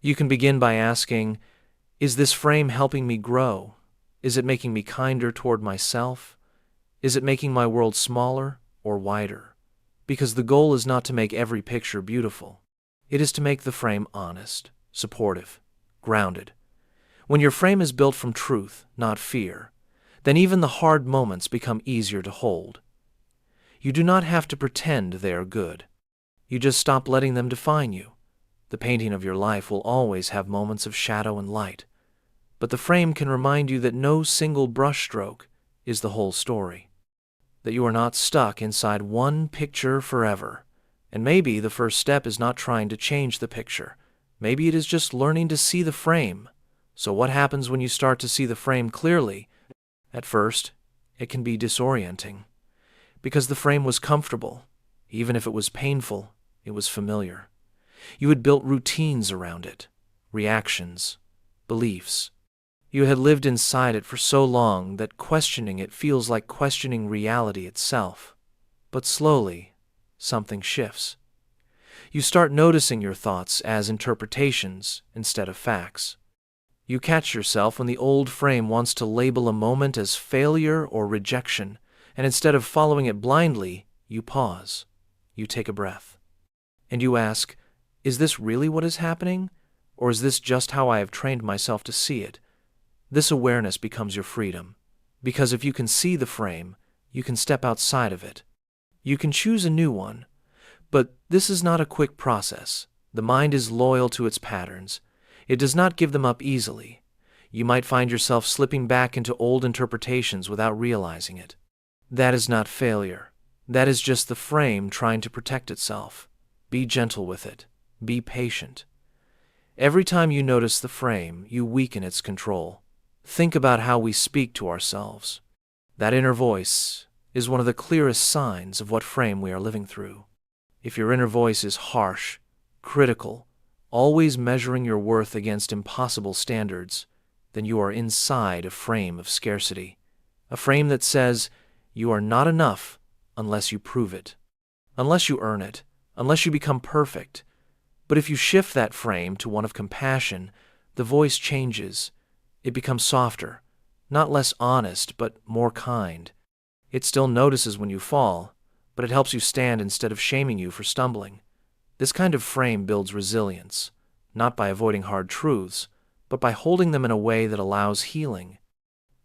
You can begin by asking, is this frame helping me grow? Is it making me kinder toward myself? Is it making my world smaller or wider? Because the goal is not to make every picture beautiful. It is to make the frame honest, supportive, grounded. When your frame is built from truth, not fear, then even the hard moments become easier to hold. You do not have to pretend they are good. You just stop letting them define you. The painting of your life will always have moments of shadow and light, but the frame can remind you that no single brushstroke is the whole story, that you are not stuck inside one picture forever. And maybe the first step is not trying to change the picture. Maybe it is just learning to see the frame. So what happens when you start to see the frame clearly? At first, it can be disorienting, because the frame was comfortable. Even if it was painful, it was familiar. You had built routines around it, reactions, beliefs. You had lived inside it for so long that questioning it feels like questioning reality itself. But slowly, something shifts. You start noticing your thoughts as interpretations instead of facts. You catch yourself when the old frame wants to label a moment as failure or rejection, and instead of following it blindly, you pause. You take a breath. And you ask, is this really what is happening? Or is this just how I have trained myself to see it? This awareness becomes your freedom, because if you can see the frame, you can step outside of it. You can choose a new one, but this is not a quick process. The mind is loyal to its patterns. It does not give them up easily. You might find yourself slipping back into old interpretations without realizing it. That is not failure. That is just the frame trying to protect itself. Be gentle with it. Be patient. Every time you notice the frame, you weaken its control. Think about how we speak to ourselves. That inner voice is one of the clearest signs of what frame we are living through. If your inner voice is harsh, critical, always measuring your worth against impossible standards, then you are inside a frame of scarcity. A frame that says you are not enough unless you prove it, unless you earn it, unless you become perfect. But if you shift that frame to one of compassion, the voice changes. It becomes softer, not less honest, but more kind. It still notices when you fall, but it helps you stand instead of shaming you for stumbling. This kind of frame builds resilience, not by avoiding hard truths, but by holding them in a way that allows healing.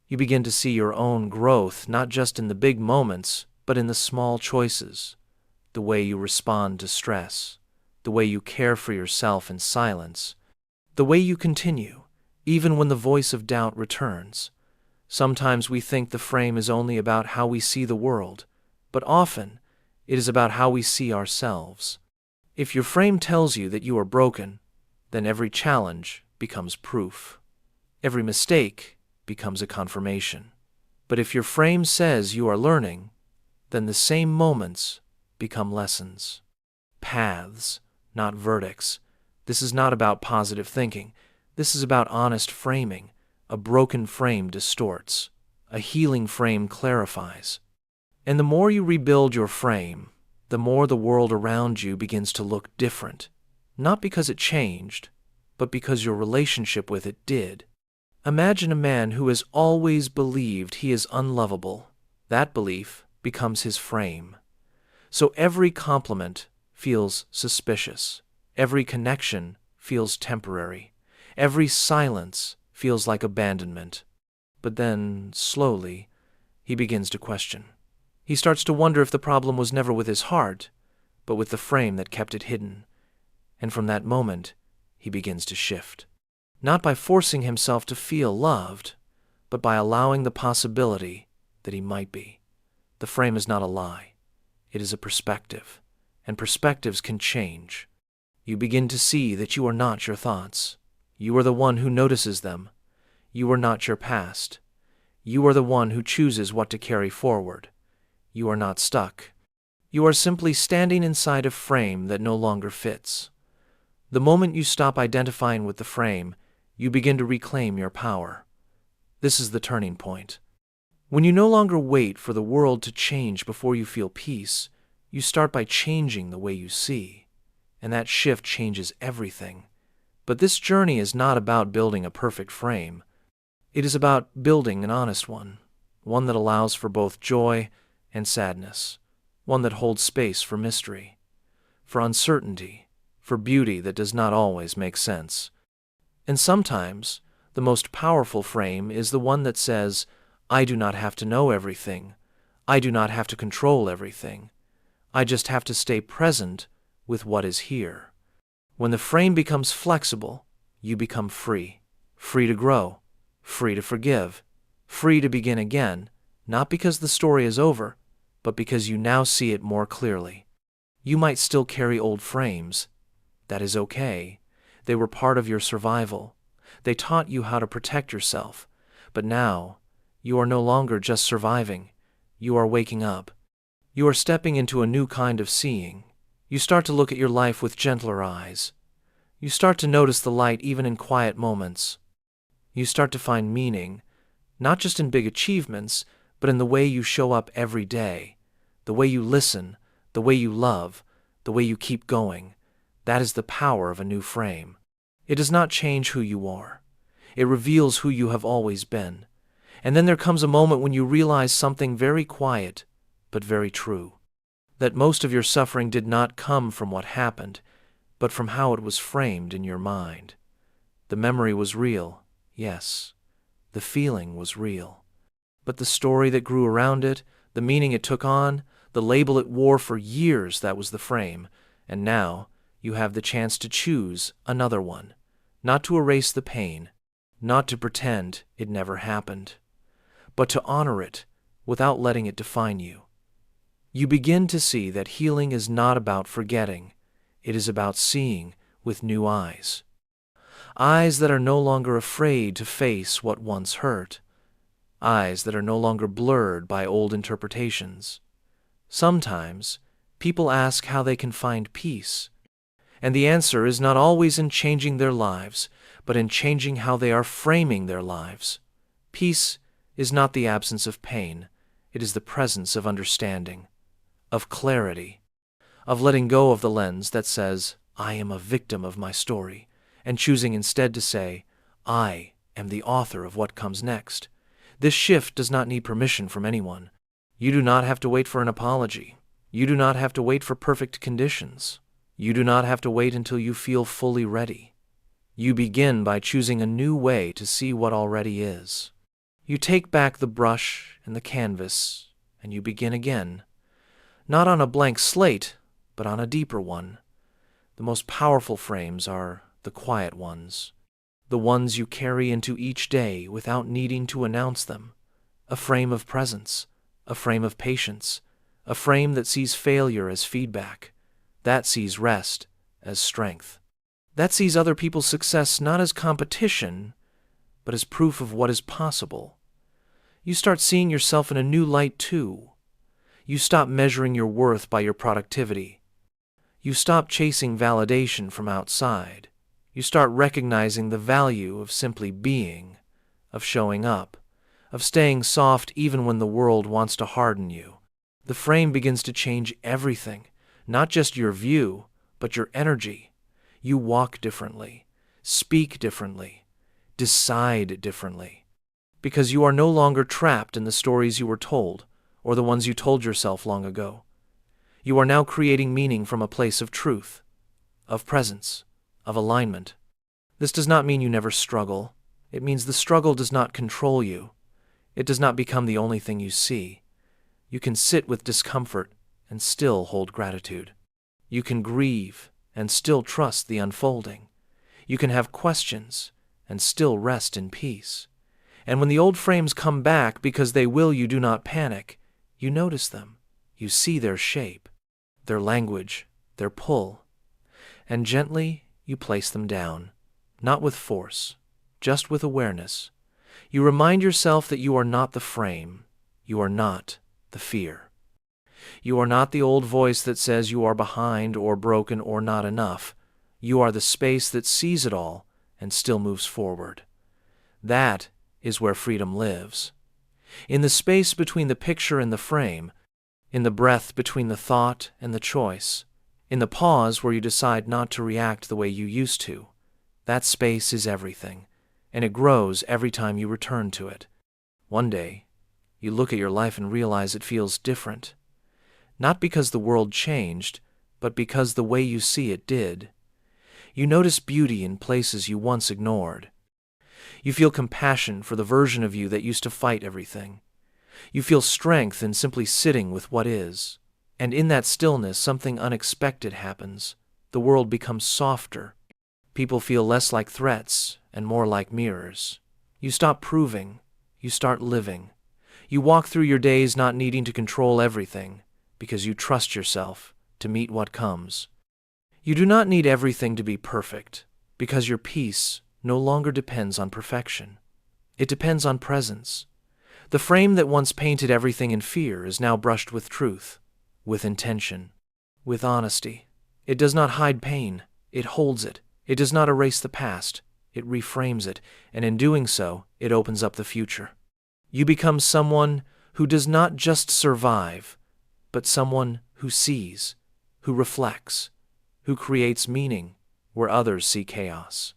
You begin to see your own growth not just in the big moments, but in the small choices, the way you respond to stress, the way you care for yourself in silence, the way you continue, even when the voice of doubt returns. Sometimes we think the frame is only about how we see the world, but often it is about how we see ourselves. If your frame tells you that you are broken, then every challenge becomes proof. Every mistake becomes a confirmation. But if your frame says you are learning, then the same moments become lessons. Paths, not verdicts. This is not about positive thinking. This is about honest framing. A broken frame distorts. A healing frame clarifies. And the more you rebuild your frame, the more the world around you begins to look different. Not because it changed, but because your relationship with it did. Imagine a man who has always believed he is unlovable. That belief becomes his frame. So every compliment feels suspicious. Every connection feels temporary. Every silence feels like abandonment. But then, slowly, he begins to question. He starts to wonder if the problem was never with his heart, but with the frame that kept it hidden. And from that moment, he begins to shift. Not by forcing himself to feel loved, but by allowing the possibility that he might be. The frame is not a lie. It is a perspective, and perspectives can change. You begin to see that you are not your thoughts. You are the one who notices them. You are not your past. You are the one who chooses what to carry forward. You are not stuck. You are simply standing inside a frame that no longer fits. The moment you stop identifying with the frame, you begin to reclaim your power. This is the turning point. When you no longer wait for the world to change before you feel peace, you start by changing the way you see, and that shift changes everything. But this journey is not about building a perfect frame. It is about building an honest one that allows for both joy and sadness, one that holds space for mystery, for uncertainty, for beauty that does not always make sense. And sometimes, the most powerful frame is the one that says, I do not have to know everything. I do not have to control everything. I just have to stay present with what is here. When the frame becomes flexible, you become free. Free to grow, free to forgive, free to begin again, not because the story is over, but because you now see it more clearly. You might still carry old frames. That is okay. They were part of your survival. They taught you how to protect yourself. But now, you are no longer just surviving. You are waking up. You are stepping into a new kind of seeing. You start to look at your life with gentler eyes. You start to notice the light even in quiet moments. You start to find meaning, not just in big achievements, but in the way you show up every day, the way you listen, the way you love, the way you keep going. That is the power of a new frame. It does not change who you are. It reveals who you have always been. And then there comes a moment when you realize something very quiet, but very true. That most of your suffering did not come from what happened, but from how it was framed in your mind. The memory was real, yes. The feeling was real. But the story that grew around it, the meaning it took on, the label it wore for years, that was the frame. And now you have the chance to choose another one. Not to erase the pain, not to pretend it never happened, but to honor it without letting it define you. You begin to see that healing is not about forgetting. It is about seeing with new eyes. Eyes that are no longer afraid to face what once hurt. Eyes that are no longer blurred by old interpretations. Sometimes, people ask how they can find peace. And the answer is not always in changing their lives, but in changing how they are framing their lives. Peace is not the absence of pain. It is the presence of understanding, of clarity, of letting go of the lens that says, I am a victim of my story, and choosing instead to say, I am the author of what comes next. This shift does not need permission from anyone. You do not have to wait for an apology. You do not have to wait for perfect conditions. You do not have to wait until you feel fully ready. You begin by choosing a new way to see what already is. You take back the brush and the canvas, and you begin again. Not on a blank slate, but on a deeper one. The most powerful frames are the quiet ones, the ones you carry into each day without needing to announce them. A frame of presence, a frame of patience, a frame that sees failure as feedback, that sees rest as strength, that sees other people's success not as competition, but as proof of what is possible. You start seeing yourself in a new light too. You stop measuring your worth by your productivity. You stop chasing validation from outside. You start recognizing the value of simply being, of showing up, of staying soft even when the world wants to harden you. The frame begins to change everything, not just your view, but your energy. You walk differently, speak differently, decide differently, because you are no longer trapped in the stories you were told or the ones you told yourself long ago. You are now creating meaning from a place of truth, of presence, of alignment. This does not mean you never struggle. It means the struggle does not control you. It does not become the only thing you see. You can sit with discomfort and still hold gratitude. You can grieve and still trust the unfolding. You can have questions and still rest in peace. And when the old frames come back, because they will, you do not panic. You notice them. You see their shape, their language, their pull. And gently you place them down, not with force, just with awareness. You remind yourself that you are not the frame. You are not the fear. You are not the old voice that says you are behind or broken or not enough. You are the space that sees it all and still moves forward. That is where freedom lives. In the space between the picture and the frame, in the breath between the thought and the choice, in the pause where you decide not to react the way you used to. That space is everything, and it grows every time you return to it. One day, you look at your life and realize it feels different. Not because the world changed, but because the way you see it did. You notice beauty in places you once ignored. You feel compassion for the version of you that used to fight everything. You feel strength in simply sitting with what is. And in that stillness, something unexpected happens. The world becomes softer. People feel less like threats and more like mirrors. You stop proving. You start living. You walk through your days not needing to control everything, because you trust yourself to meet what comes. You do not need everything to be perfect, because your peace no longer depends on perfection. It depends on presence. The frame that once painted everything in fear is now brushed with truth, with intention, with honesty. It does not hide pain. It holds it. It does not erase the past. It reframes it, and in doing so, it opens up the future. You become someone who does not just survive, but someone who sees, who reflects, who creates meaning where others see chaos.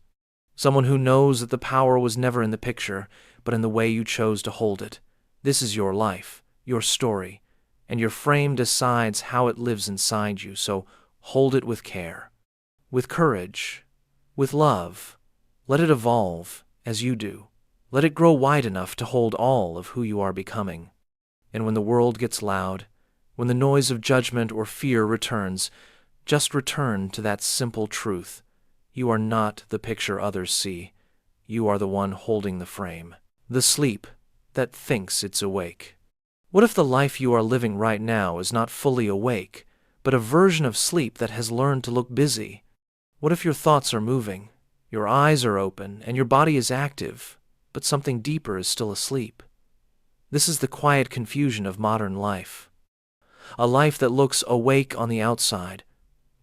Someone who knows that the power was never in the picture, but in the way you chose to hold it. This is your life, your story, and your frame decides how it lives inside you, so hold it with care, with courage, with love. Let it evolve as you do. Let it grow wide enough to hold all of who you are becoming. And when the world gets loud, when the noise of judgment or fear returns, just return to that simple truth. You are not the picture others see. You are the one holding the frame. The sleep that thinks it's awake. What if the life you are living right now is not fully awake, but a version of sleep that has learned to look busy? What if your thoughts are moving, your eyes are open, and your body is active, but something deeper is still asleep? This is the quiet confusion of modern life. A life that looks awake on the outside,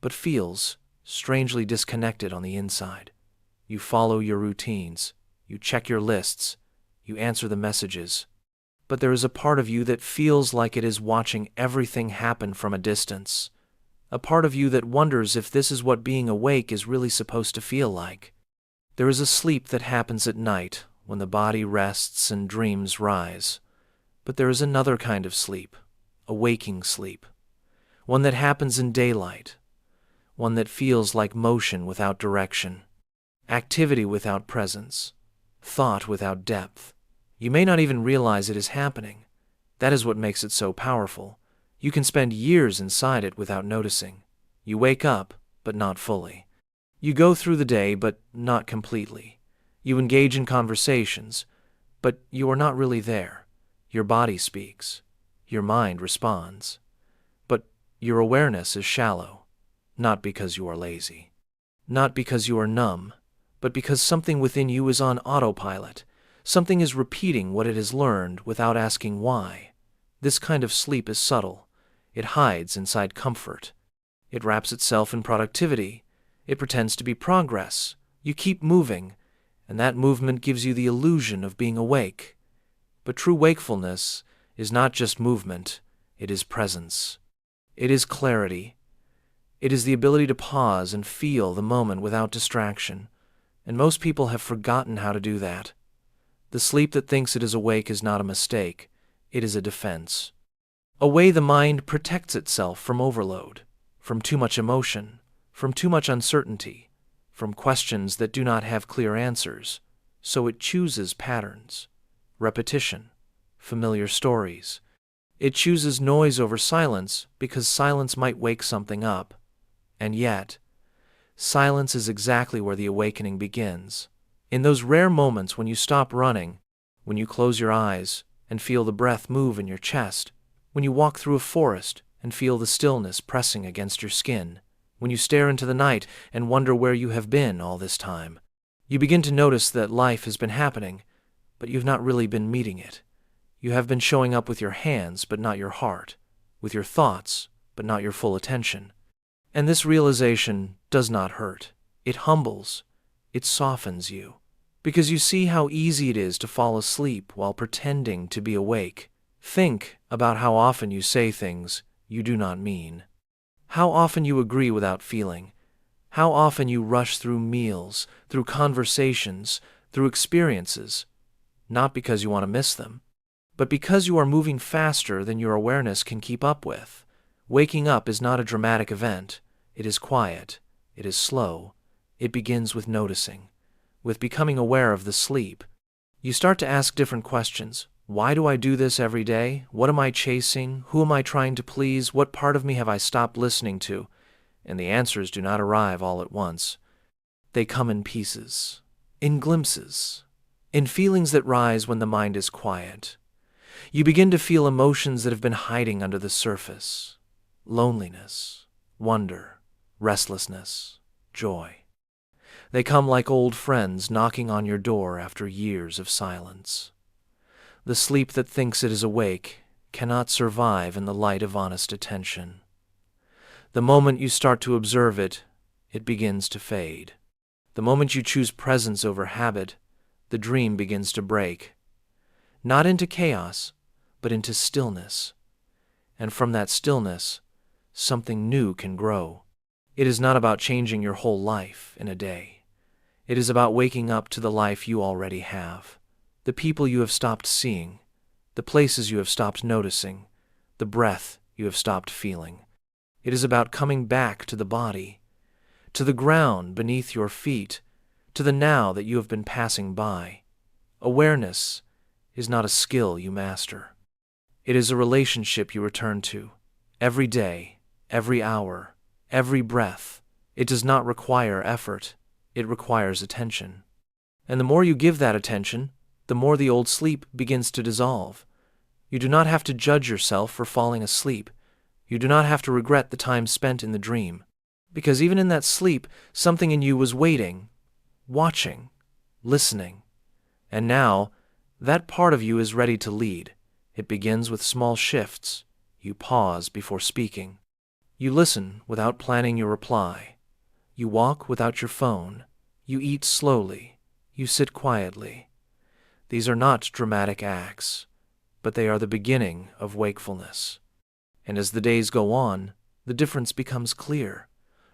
but feels strangely disconnected on the inside. You follow your routines, you check your lists, you answer the messages, but there is a part of you that feels like it is watching everything happen from a distance. A part of you that wonders if this is what being awake is really supposed to feel like. There is a sleep that happens at night when the body rests and dreams rise. But there is another kind of sleep, a waking sleep, one that happens in daylight, one that feels like motion without direction, activity without presence, thought without depth. You may not even realize it is happening. That is what makes it so powerful. You can spend years inside it without noticing. You wake up, but not fully. You go through the day, but not completely. You engage in conversations, but you are not really there. Your body speaks. Your mind responds. But your awareness is shallow, not because you are lazy, not because you are numb, but because something within you is on autopilot. Something is repeating what it has learned without asking why. This kind of sleep is subtle. It hides inside comfort. It wraps itself in productivity. It pretends to be progress. You keep moving, and that movement gives you the illusion of being awake. But true wakefulness is not just movement, it is presence. It is clarity. It is the ability to pause and feel the moment without distraction. And most people have forgotten how to do that. The sleep that thinks it is awake is not a mistake, it is a defense. A way the mind protects itself from overload, from too much emotion, from too much uncertainty, from questions that do not have clear answers. So it chooses patterns, repetition, familiar stories. It chooses noise over silence because silence might wake something up. And yet, silence is exactly where the awakening begins. In those rare moments when you stop running, when you close your eyes and feel the breath move in your chest, when you walk through a forest and feel the stillness pressing against your skin, when you stare into the night and wonder where you have been all this time, you begin to notice that life has been happening, but you've not really been meeting it. You have been showing up with your hands, but not your heart, with your thoughts, but not your full attention. And this realization does not hurt. It humbles. It softens you. Because you see how easy it is to fall asleep while pretending to be awake. Think about how often you say things you do not mean. How often you agree without feeling. How often you rush through meals, through conversations, through experiences, not because you want to miss them, but because you are moving faster than your awareness can keep up with. Waking up is not a dramatic event. It is quiet. It is slow. It begins with noticing, with becoming aware of the sleep. You start to ask different questions. Why do I do this every day? What am I chasing? Who am I trying to please? What part of me have I stopped listening to? And the answers do not arrive all at once. They come in pieces, in glimpses, in feelings that rise when the mind is quiet. You begin to feel emotions that have been hiding under the surface: loneliness, wonder, restlessness, joy. They come like old friends knocking on your door after years of silence. The sleep that thinks it is awake cannot survive in the light of honest attention. The moment you start to observe it, it begins to fade. The moment you choose presence over habit, the dream begins to break. Not into chaos, but into stillness. And from that stillness, something new can grow. It is not about changing your whole life in a day. It is about waking up to the life you already have, the people you have stopped seeing, the places you have stopped noticing, the breath you have stopped feeling. It is about coming back to the body, to the ground beneath your feet, to the now that you have been passing by. Awareness is not a skill you master. It is a relationship you return to, every day, every hour, every breath. It does not require effort. It requires attention. And the more you give that attention, the more the old sleep begins to dissolve. You do not have to judge yourself for falling asleep. You do not have to regret the time spent in the dream. Because even in that sleep, something in you was waiting, watching, listening. And now, that part of you is ready to lead. It begins with small shifts. You pause before speaking. You listen without planning your reply. You walk without your phone. You eat slowly. You sit quietly. These are not dramatic acts, but they are the beginning of wakefulness. And as the days go on, the difference becomes clear.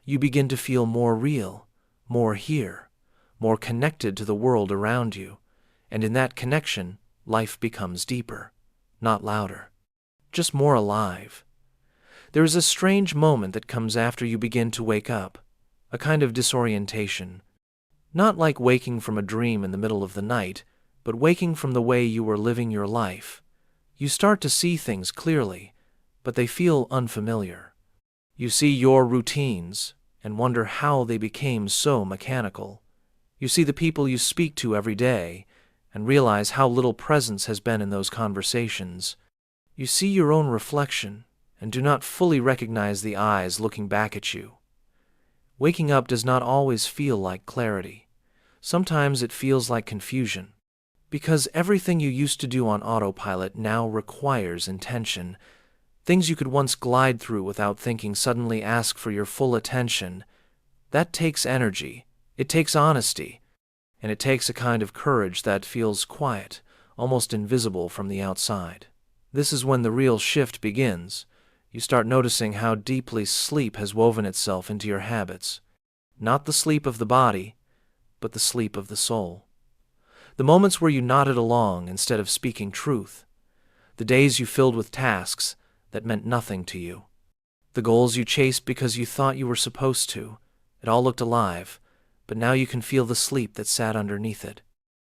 You begin to feel more real, more here, more connected to the world around you. And in that connection, life becomes deeper, not louder, just more alive. There is a strange moment that comes after you begin to wake up, a kind of disorientation. Not like waking from a dream in the middle of the night, but waking from the way you were living your life. You start to see things clearly, but they feel unfamiliar. You see your routines and wonder how they became so mechanical. You see the people you speak to every day and realize how little presence has been in those conversations. You see your own reflection and do not fully recognize the eyes looking back at you. Waking up does not always feel like clarity. Sometimes it feels like confusion, because everything you used to do on autopilot now requires intention. Things you could once glide through without thinking suddenly ask for your full attention. That takes energy, it takes honesty, and it takes a kind of courage that feels quiet, almost invisible from the outside. This is when the real shift begins. You start noticing how deeply sleep has woven itself into your habits. Not the sleep of the body, but the sleep of the soul. The moments where you nodded along instead of speaking truth. The days you filled with tasks that meant nothing to you. The goals you chased because you thought you were supposed to. It all looked alive, but now you can feel the sleep that sat underneath it.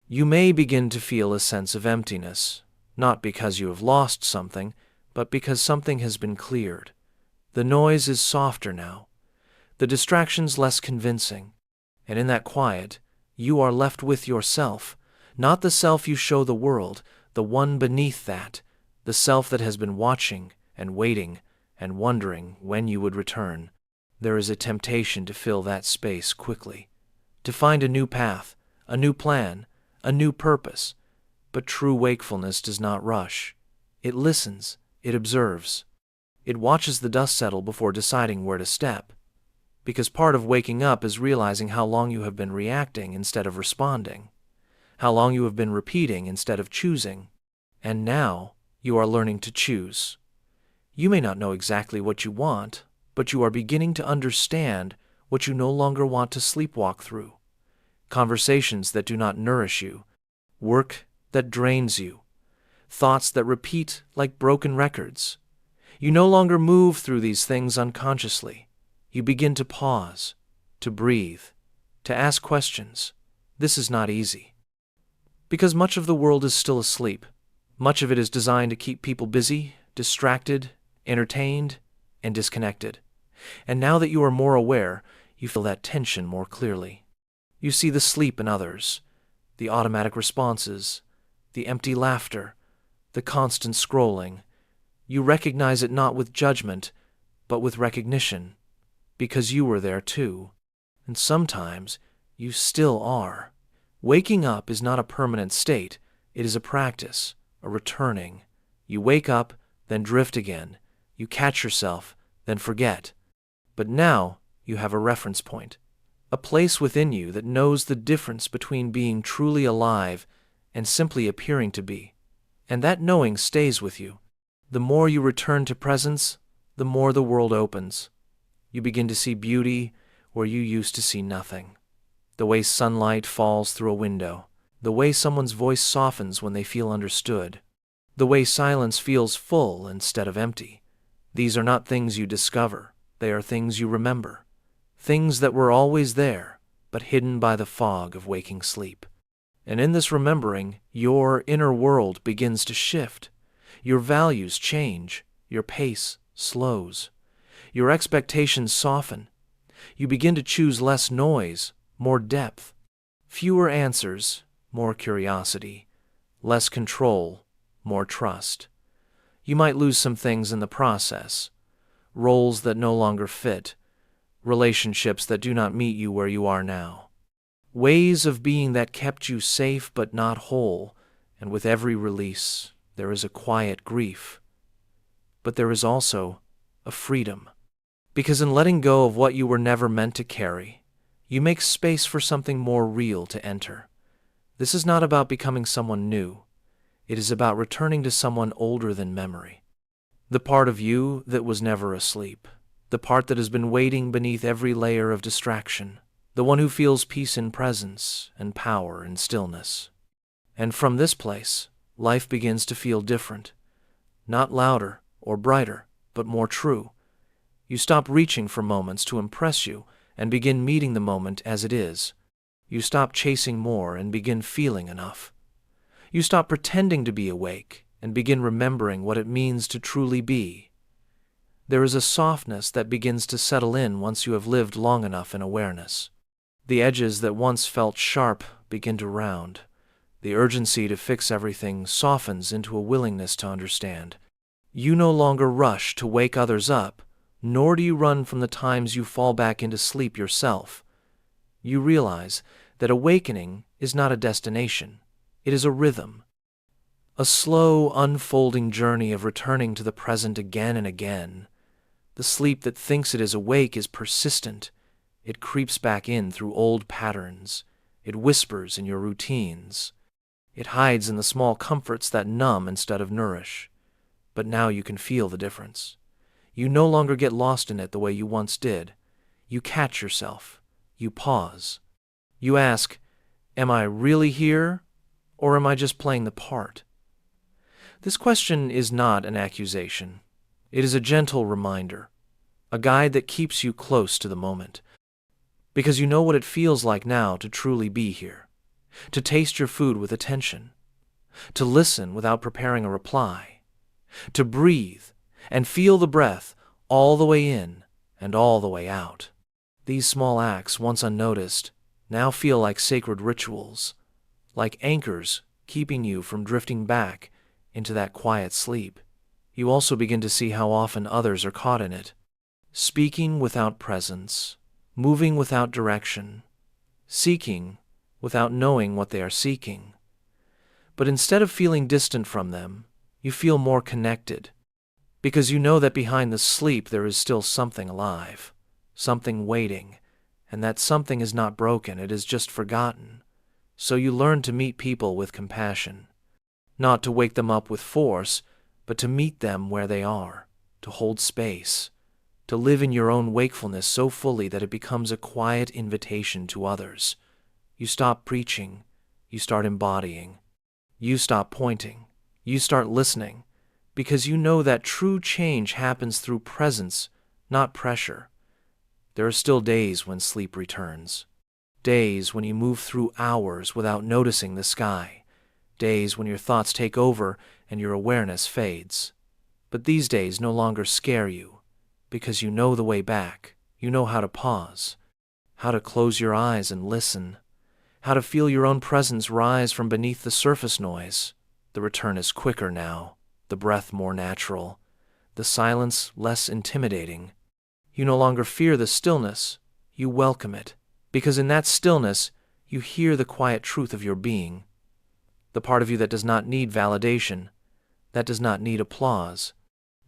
You may begin to feel a sense of emptiness, not because you have lost something, but because something has been cleared. The noise is softer now, the distractions less convincing, and in that quiet, you are left with yourself, not the self you show the world, the one beneath that, the self that has been watching and waiting and wondering when you would return. There is a temptation to fill that space quickly, to find a new path, a new plan, a new purpose. But true wakefulness does not rush. It listens. It observes. It watches the dust settle before deciding where to step. Because part of waking up is realizing how long you have been reacting instead of responding, how long you have been repeating instead of choosing. And now you are learning to choose. You may not know exactly what you want, but you are beginning to understand what you no longer want to sleepwalk through. Conversations that do not nourish you, work that drains you, thoughts that repeat like broken records. You no longer move through these things unconsciously. You begin to pause, to breathe, to ask questions. This is not easy. Because much of the world is still asleep. Much of it is designed to keep people busy, distracted, entertained, and disconnected. And now that you are more aware, you feel that tension more clearly. You see the sleep in others, the automatic responses, the empty laughter, the constant scrolling. You recognize it not with judgment, but with recognition, because you were there too. And sometimes you still are. Waking up is not a permanent state. It is a practice, a returning. You wake up, then drift again. You catch yourself, then forget. But now you have a reference point, a place within you that knows the difference between being truly alive and simply appearing to be. And that knowing stays with you. The more you return to presence, the more the world opens. You begin to see beauty where you used to see nothing. The way sunlight falls through a window. The way someone's voice softens when they feel understood. The way silence feels full instead of empty. These are not things you discover. They are things you remember. Things that were always there, but hidden by the fog of waking sleep. And in this remembering, your inner world begins to shift. Your values change. Your pace slows. Your expectations soften. You begin to choose less noise, more depth. Fewer answers, more curiosity. Less control, more trust. You might lose some things in the process. Roles that no longer fit. Relationships that do not meet you where you are now. Ways of being that kept you safe but not whole, and with every release, there is a quiet grief. But there is also a freedom. Because in letting go of what you were never meant to carry, you make space for something more real to enter. This is not about becoming someone new. It is about returning to someone older than memory. The part of you that was never asleep. The part that has been waiting beneath every layer of distraction. The one who feels peace in presence and power in stillness. And from this place, life begins to feel different. Not louder or brighter, but more true. You stop reaching for moments to impress you and begin meeting the moment as it is. You stop chasing more and begin feeling enough. You stop pretending to be awake and begin remembering what it means to truly be. There is a softness that begins to settle in once you have lived long enough in awareness. The edges that once felt sharp begin to round. The urgency to fix everything softens into a willingness to understand. You no longer rush to wake others up, nor do you run from the times you fall back into sleep yourself. You realize that awakening is not a destination. It is a rhythm. A slow, unfolding journey of returning to the present again and again. The sleep that thinks it is awake is persistent. It creeps back in through old patterns. It whispers in your routines. It hides in the small comforts that numb instead of nourish. But now you can feel the difference. You no longer get lost in it the way you once did. You catch yourself. You pause. You ask, am I really here, or am I just playing the part? This question is not an accusation. It is a gentle reminder, a guide that keeps you close to the moment. Because you know what it feels like now to truly be here, to taste your food with attention, to listen without preparing a reply, to breathe and feel the breath all the way in and all the way out. These small acts, once unnoticed, now feel like sacred rituals, like anchors keeping you from drifting back into that quiet sleep. You also begin to see how often others are caught in it, speaking without presence, moving without direction, seeking without knowing what they are seeking. But instead of feeling distant from them, you feel more connected, because you know that behind the sleep there is still something alive, something waiting, and that something is not broken, it is just forgotten. So you learn to meet people with compassion, not to wake them up with force, but to meet them where they are, to hold space, to live in your own wakefulness so fully that it becomes a quiet invitation to others. You stop preaching, you start embodying. You stop pointing, you start listening, because you know that true change happens through presence, not pressure. There are still days when sleep returns. Days when you move through hours without noticing the sky. Days when your thoughts take over and your awareness fades. But these days no longer scare you, because you know the way back. You know how to pause, how to close your eyes and listen, how to feel your own presence rise from beneath the surface noise. The return is quicker now, the breath more natural, the silence less intimidating. You no longer fear the stillness, you welcome it, because in that stillness you hear the quiet truth of your being, the part of you that does not need validation, that does not need applause,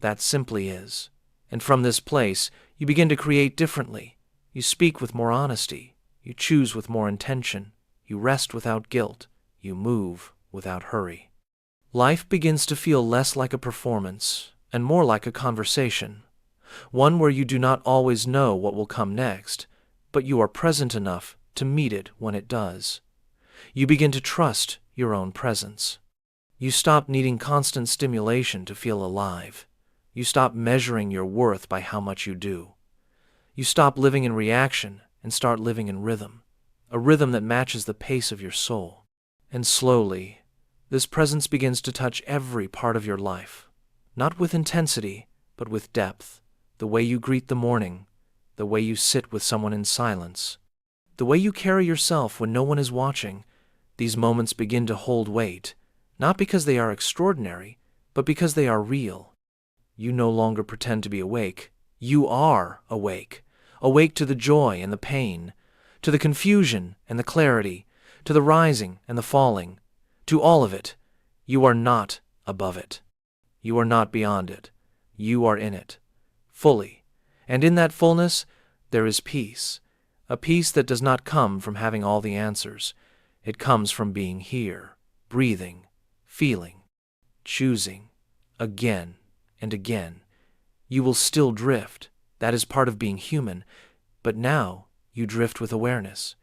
that simply is. And from this place, you begin to create differently. You speak with more honesty, you choose with more intention, you rest without guilt, you move without hurry. Life begins to feel less like a performance and more like a conversation, one where you do not always know what will come next, but you are present enough to meet it when it does. You begin to trust your own presence. You stop needing constant stimulation to feel alive. You stop measuring your worth by how much you do. You stop living in reaction and start living in rhythm, a rhythm that matches the pace of your soul. And slowly, this presence begins to touch every part of your life, not with intensity, but with depth. The way you greet the morning, the way you sit with someone in silence, the way you carry yourself when no one is watching. These moments begin to hold weight, not because they are extraordinary, but because they are real. You no longer pretend to be awake. You are awake, awake to the joy and the pain, to the confusion and the clarity, to the rising and the falling, to all of it. You are not above it. You are not beyond it. You are in it, fully. And in that fullness, there is peace, a peace that does not come from having all the answers. It comes from being here, breathing, feeling, choosing, again and again. You will still drift. That is part of being human. But now you drift with awareness.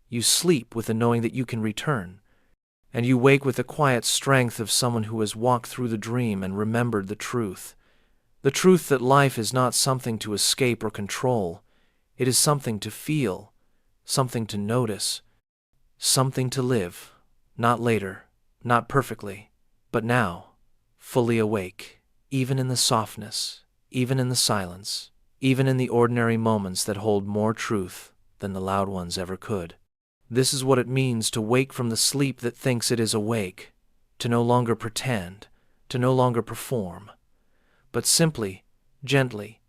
You sleep with the knowing that you can return. And you wake with the quiet strength of someone who has walked through the dream and remembered the truth. The truth that life is not something to escape or control. It is something to feel, something to notice, something to live. Not later, not perfectly, but now, fully awake, even in the softness, even in the silence, even in the ordinary moments that hold more truth than the loud ones ever could. This is what it means to wake from the sleep that thinks it is awake, to no longer pretend, to no longer perform, but simply, gently,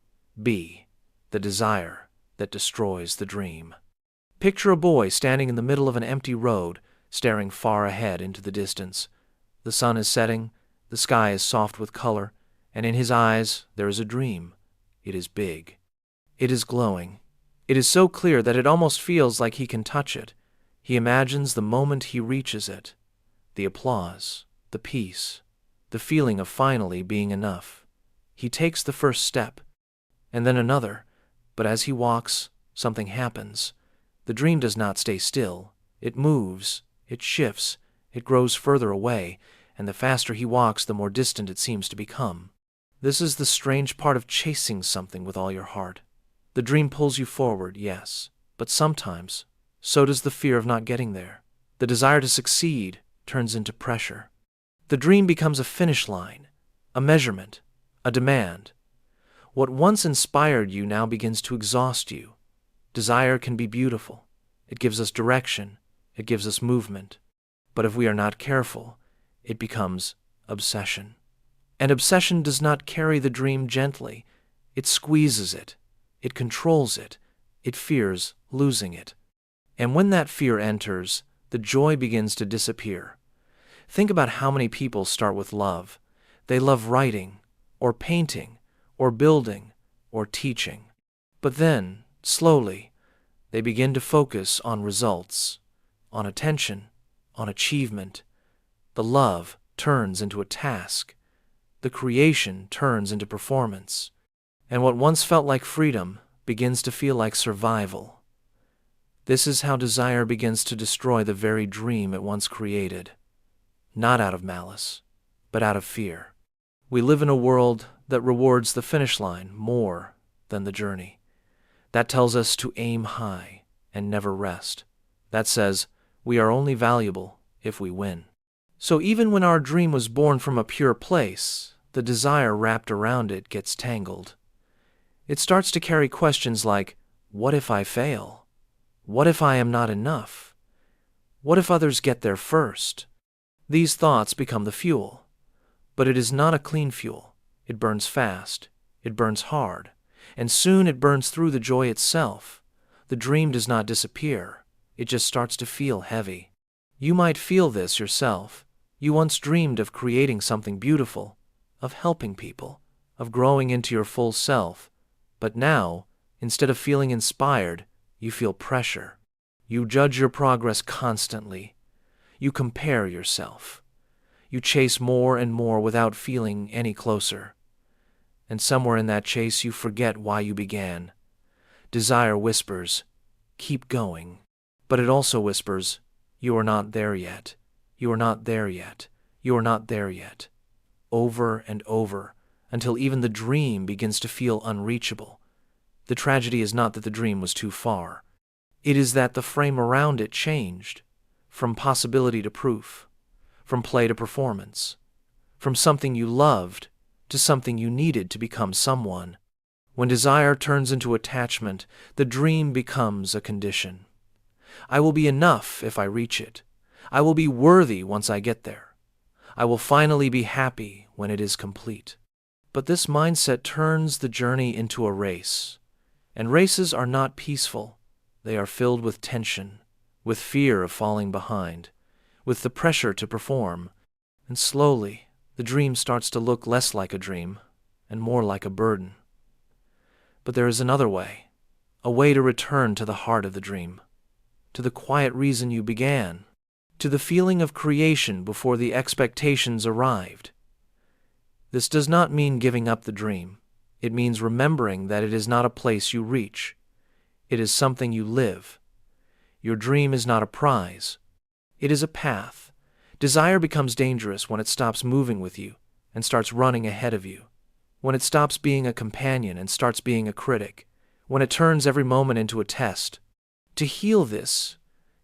be the desire that destroys the dream. Picture a boy standing in the middle of an empty road, staring far ahead into the distance. The sun is setting, the sky is soft with color, and in his eyes there is a dream. It is big. It is glowing. It is so clear that it almost feels like he can touch it. He imagines the moment he reaches it, the applause, the peace, the feeling of finally being enough. He takes the first step, and then another, but as he walks, something happens. The dream does not stay still. It moves, it shifts, it grows further away, and the faster he walks, the more distant it seems to become. This is the strange part of chasing something with all your heart. The dream pulls you forward, yes, but sometimes so does the fear of not getting there. The desire to succeed turns into pressure. The dream becomes a finish line, a measurement, a demand. What once inspired you now begins to exhaust you. Desire can be beautiful. It gives us direction. It gives us movement. But if we are not careful, it becomes obsession. And obsession does not carry the dream gently. It squeezes it. It controls it. It fears losing it. And when that fear enters, the joy begins to disappear. Think about how many people start with love. They love writing, or painting, or building, or teaching. But then, slowly, they begin to focus on results, on attention, on achievement. The love turns into a task. The creation turns into performance. And what once felt like freedom begins to feel like survival. This is how desire begins to destroy the very dream it once created. Not out of malice, but out of fear. We live in a world that rewards the finish line more than the journey. That tells us to aim high and never rest. that says we are only valuable if we win. So even when our dream was born from a pure place, the desire wrapped around it gets tangled. It starts to carry questions like, what if I fail? What if I am not enough? What if others get there first? These thoughts become the fuel. But it is not a clean fuel. It burns fast. It burns hard. And soon it burns through the joy itself. The dream does not disappear. It just starts to feel heavy. You might feel this yourself. You once dreamed of creating something beautiful, of helping people, of growing into your full self. But now, instead of feeling inspired, you feel pressure. You judge your progress constantly. You compare yourself. You chase more and more without feeling any closer. And somewhere in that chase you forget why you began. Desire whispers, keep going. But it also whispers, you are not there yet. You are not there yet. You are not there yet. Over and over, until even the dream begins to feel unreachable. The tragedy is not that the dream was too far. It is that the frame around it changed, from possibility to proof, from play to performance, from something you loved to something you needed to become someone. When desire turns into attachment, the dream becomes a condition. I will be enough if I reach it. I will be worthy once I get there. I will finally be happy when it is complete. But this mindset turns the journey into a race. And races are not peaceful. They are filled with tension, with fear of falling behind, with the pressure to perform. And slowly, the dream starts to look less like a dream and more like a burden. But there is another way, a way to return to the heart of the dream, to the quiet reason you began, to the feeling of creation before the expectations arrived. This does not mean giving up the dream. It means remembering that it is not a place you reach. It is something you live. Your dream is not a prize. It is a path. Desire becomes dangerous when it stops moving with you and starts running ahead of you, when it stops being a companion and starts being a critic, when it turns every moment into a test. To heal this,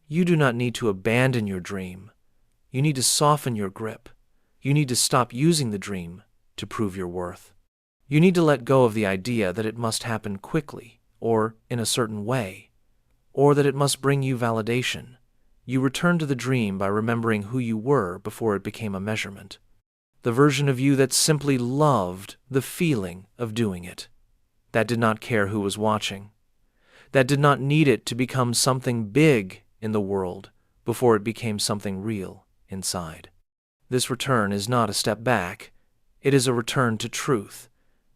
you do not need to abandon your dream. You need to soften your grip. You need to stop using the dream to prove your worth. You need to let go of the idea that it must happen quickly or in a certain way, or that it must bring you validation. You return to the dream by remembering who you were before it became a measurement. The version of you that simply loved the feeling of doing it, that did not care who was watching, that did not need it to become something big in the world before it became something real inside. This return is not a step back, it is a return to truth,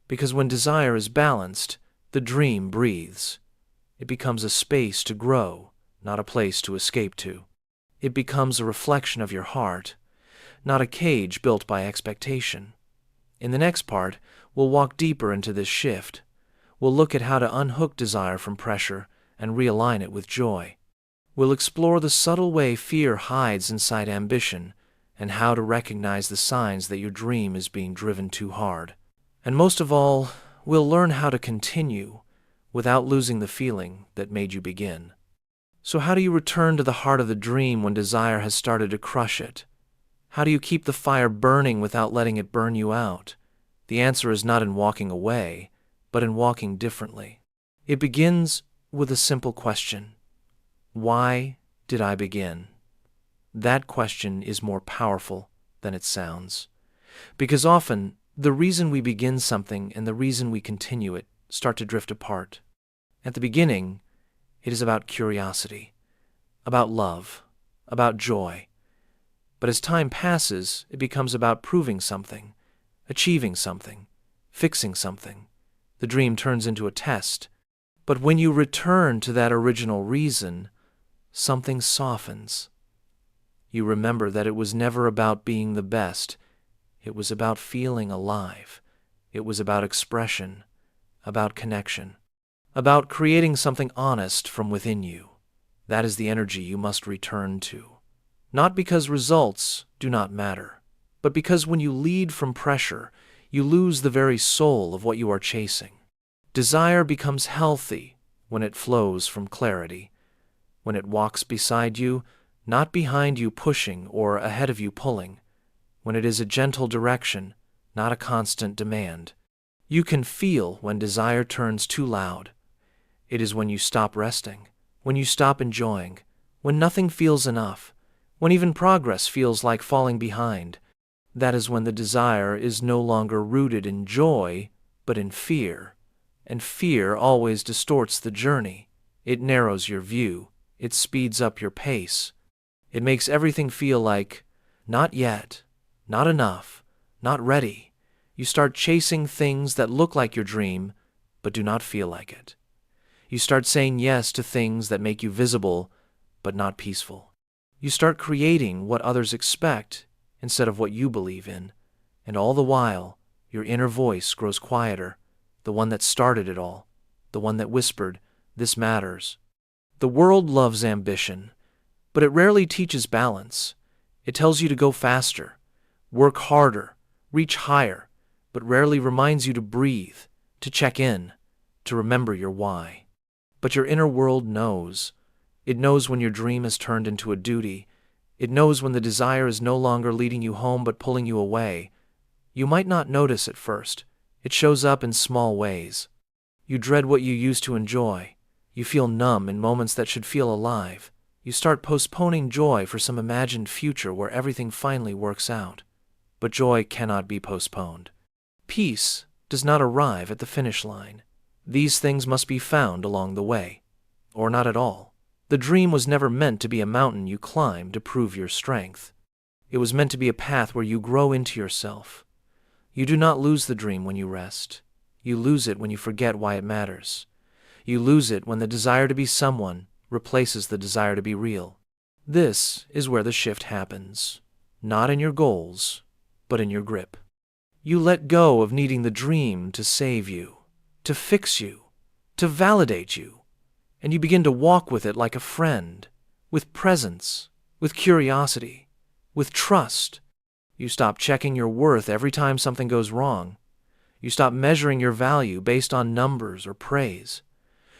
because when desire is balanced, the dream breathes. It becomes a space to grow, not a place to escape to. It becomes a reflection of your heart, not a cage built by expectation. In the next part, we'll walk deeper into this shift. We'll look at how to unhook desire from pressure and realign it with joy. We'll explore the subtle way fear hides inside ambition and how to recognize the signs that your dream is being driven too hard. And most of all, we'll learn how to continue without losing the feeling that made you begin. So how do you return to the heart of the dream when desire has started to crush it? How do you keep the fire burning without letting it burn you out? The answer is not in walking away, but in walking differently. It begins with a simple question. Why did I begin? That question is more powerful than it sounds. Because often, the reason we begin something and the reason we continue it start to drift apart. At the beginning, it is about curiosity, about love, about joy. But as time passes, it becomes about proving something, achieving something, fixing something. The dream turns into a test. But when you return to that original reason, something softens. You remember that it was never about being the best. It was about feeling alive. It was about expression, about connection, about creating something honest from within you. That is the energy you must return to. Not because results do not matter, but because when you lead from pressure, you lose the very soul of what you are chasing. Desire becomes healthy when it flows from clarity. when it walks beside you, not behind you pushing or ahead of you pulling, when it is a gentle direction, not a constant demand. You can feel when desire turns too loud. It is when you stop resting, when you stop enjoying, when nothing feels enough, when even progress feels like falling behind. That is when the desire is no longer rooted in joy, but in fear. And fear always distorts the journey. It narrows your view. It speeds up your pace. It makes everything feel like, not yet, not enough, not ready. You start chasing things that look like your dream, but do not feel like it. You start saying yes to things that make you visible, but not peaceful. You start creating what others expect instead of what you believe in. And all the while, your inner voice grows quieter, the one that started it all, the one that whispered, "This matters." The world loves ambition, but it rarely teaches balance. It tells you to go faster, work harder, reach higher, but rarely reminds you to breathe, to check in, to remember your why. But your inner world knows. It knows when your dream has turned into a duty. It knows when the desire is no longer leading you home but pulling you away. You might not notice at first. It shows up in small ways. You dread what you used to enjoy. You feel numb in moments that should feel alive. You start postponing joy for some imagined future where everything finally works out. But joy cannot be postponed. Peace does not arrive at the finish line. These things must be found along the way, or not at all. The dream was never meant to be a mountain you climb to prove your strength. It was meant to be a path where you grow into yourself. You do not lose the dream when you rest. You lose it when you forget why it matters. You lose it when the desire to be someone replaces the desire to be real. This is where the shift happens, not in your goals, but in your grip. You let go of needing the dream to save you, to fix you, to validate you, and you begin to walk with it like a friend, with presence, with curiosity, with trust. You stop checking your worth every time something goes wrong. You stop measuring your value based on numbers or praise.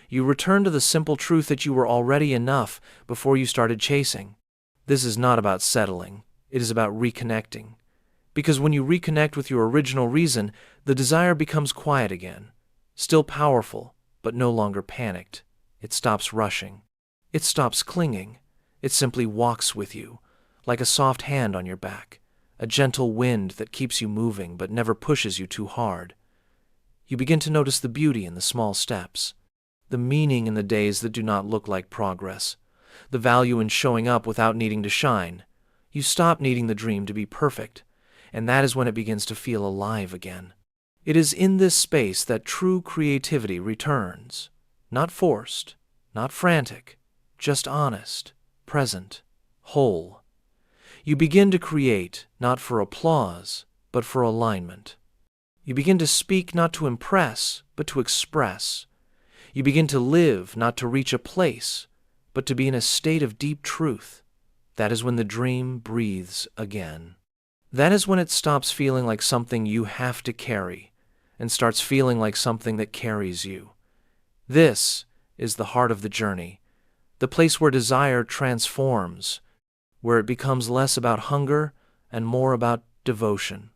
You return to the simple truth that you were already enough before you started chasing. This is not about settling. It is about reconnecting. Because when you reconnect with your original reason, the desire becomes quiet again, still powerful, but no longer panicked. It stops rushing. It stops clinging. It simply walks with you, like a soft hand on your back, a gentle wind that keeps you moving but never pushes you too hard. You begin to notice the beauty in the small steps, the meaning in the days that do not look like progress, the value in showing up without needing to shine. You stop needing the dream to be perfect, and that is when it begins to feel alive again. It is in this space that true creativity returns, not forced, not frantic, just honest, present, whole. You begin to create not for applause, but for alignment. You begin to speak not to impress, but to express. You begin to live not to reach a place, but to be in a state of deep truth. That is when the dream breathes again. That is when it stops feeling like something you have to carry and starts feeling like something that carries you. This is the heart of the journey, the place where desire transforms, where it becomes less about hunger and more about devotion,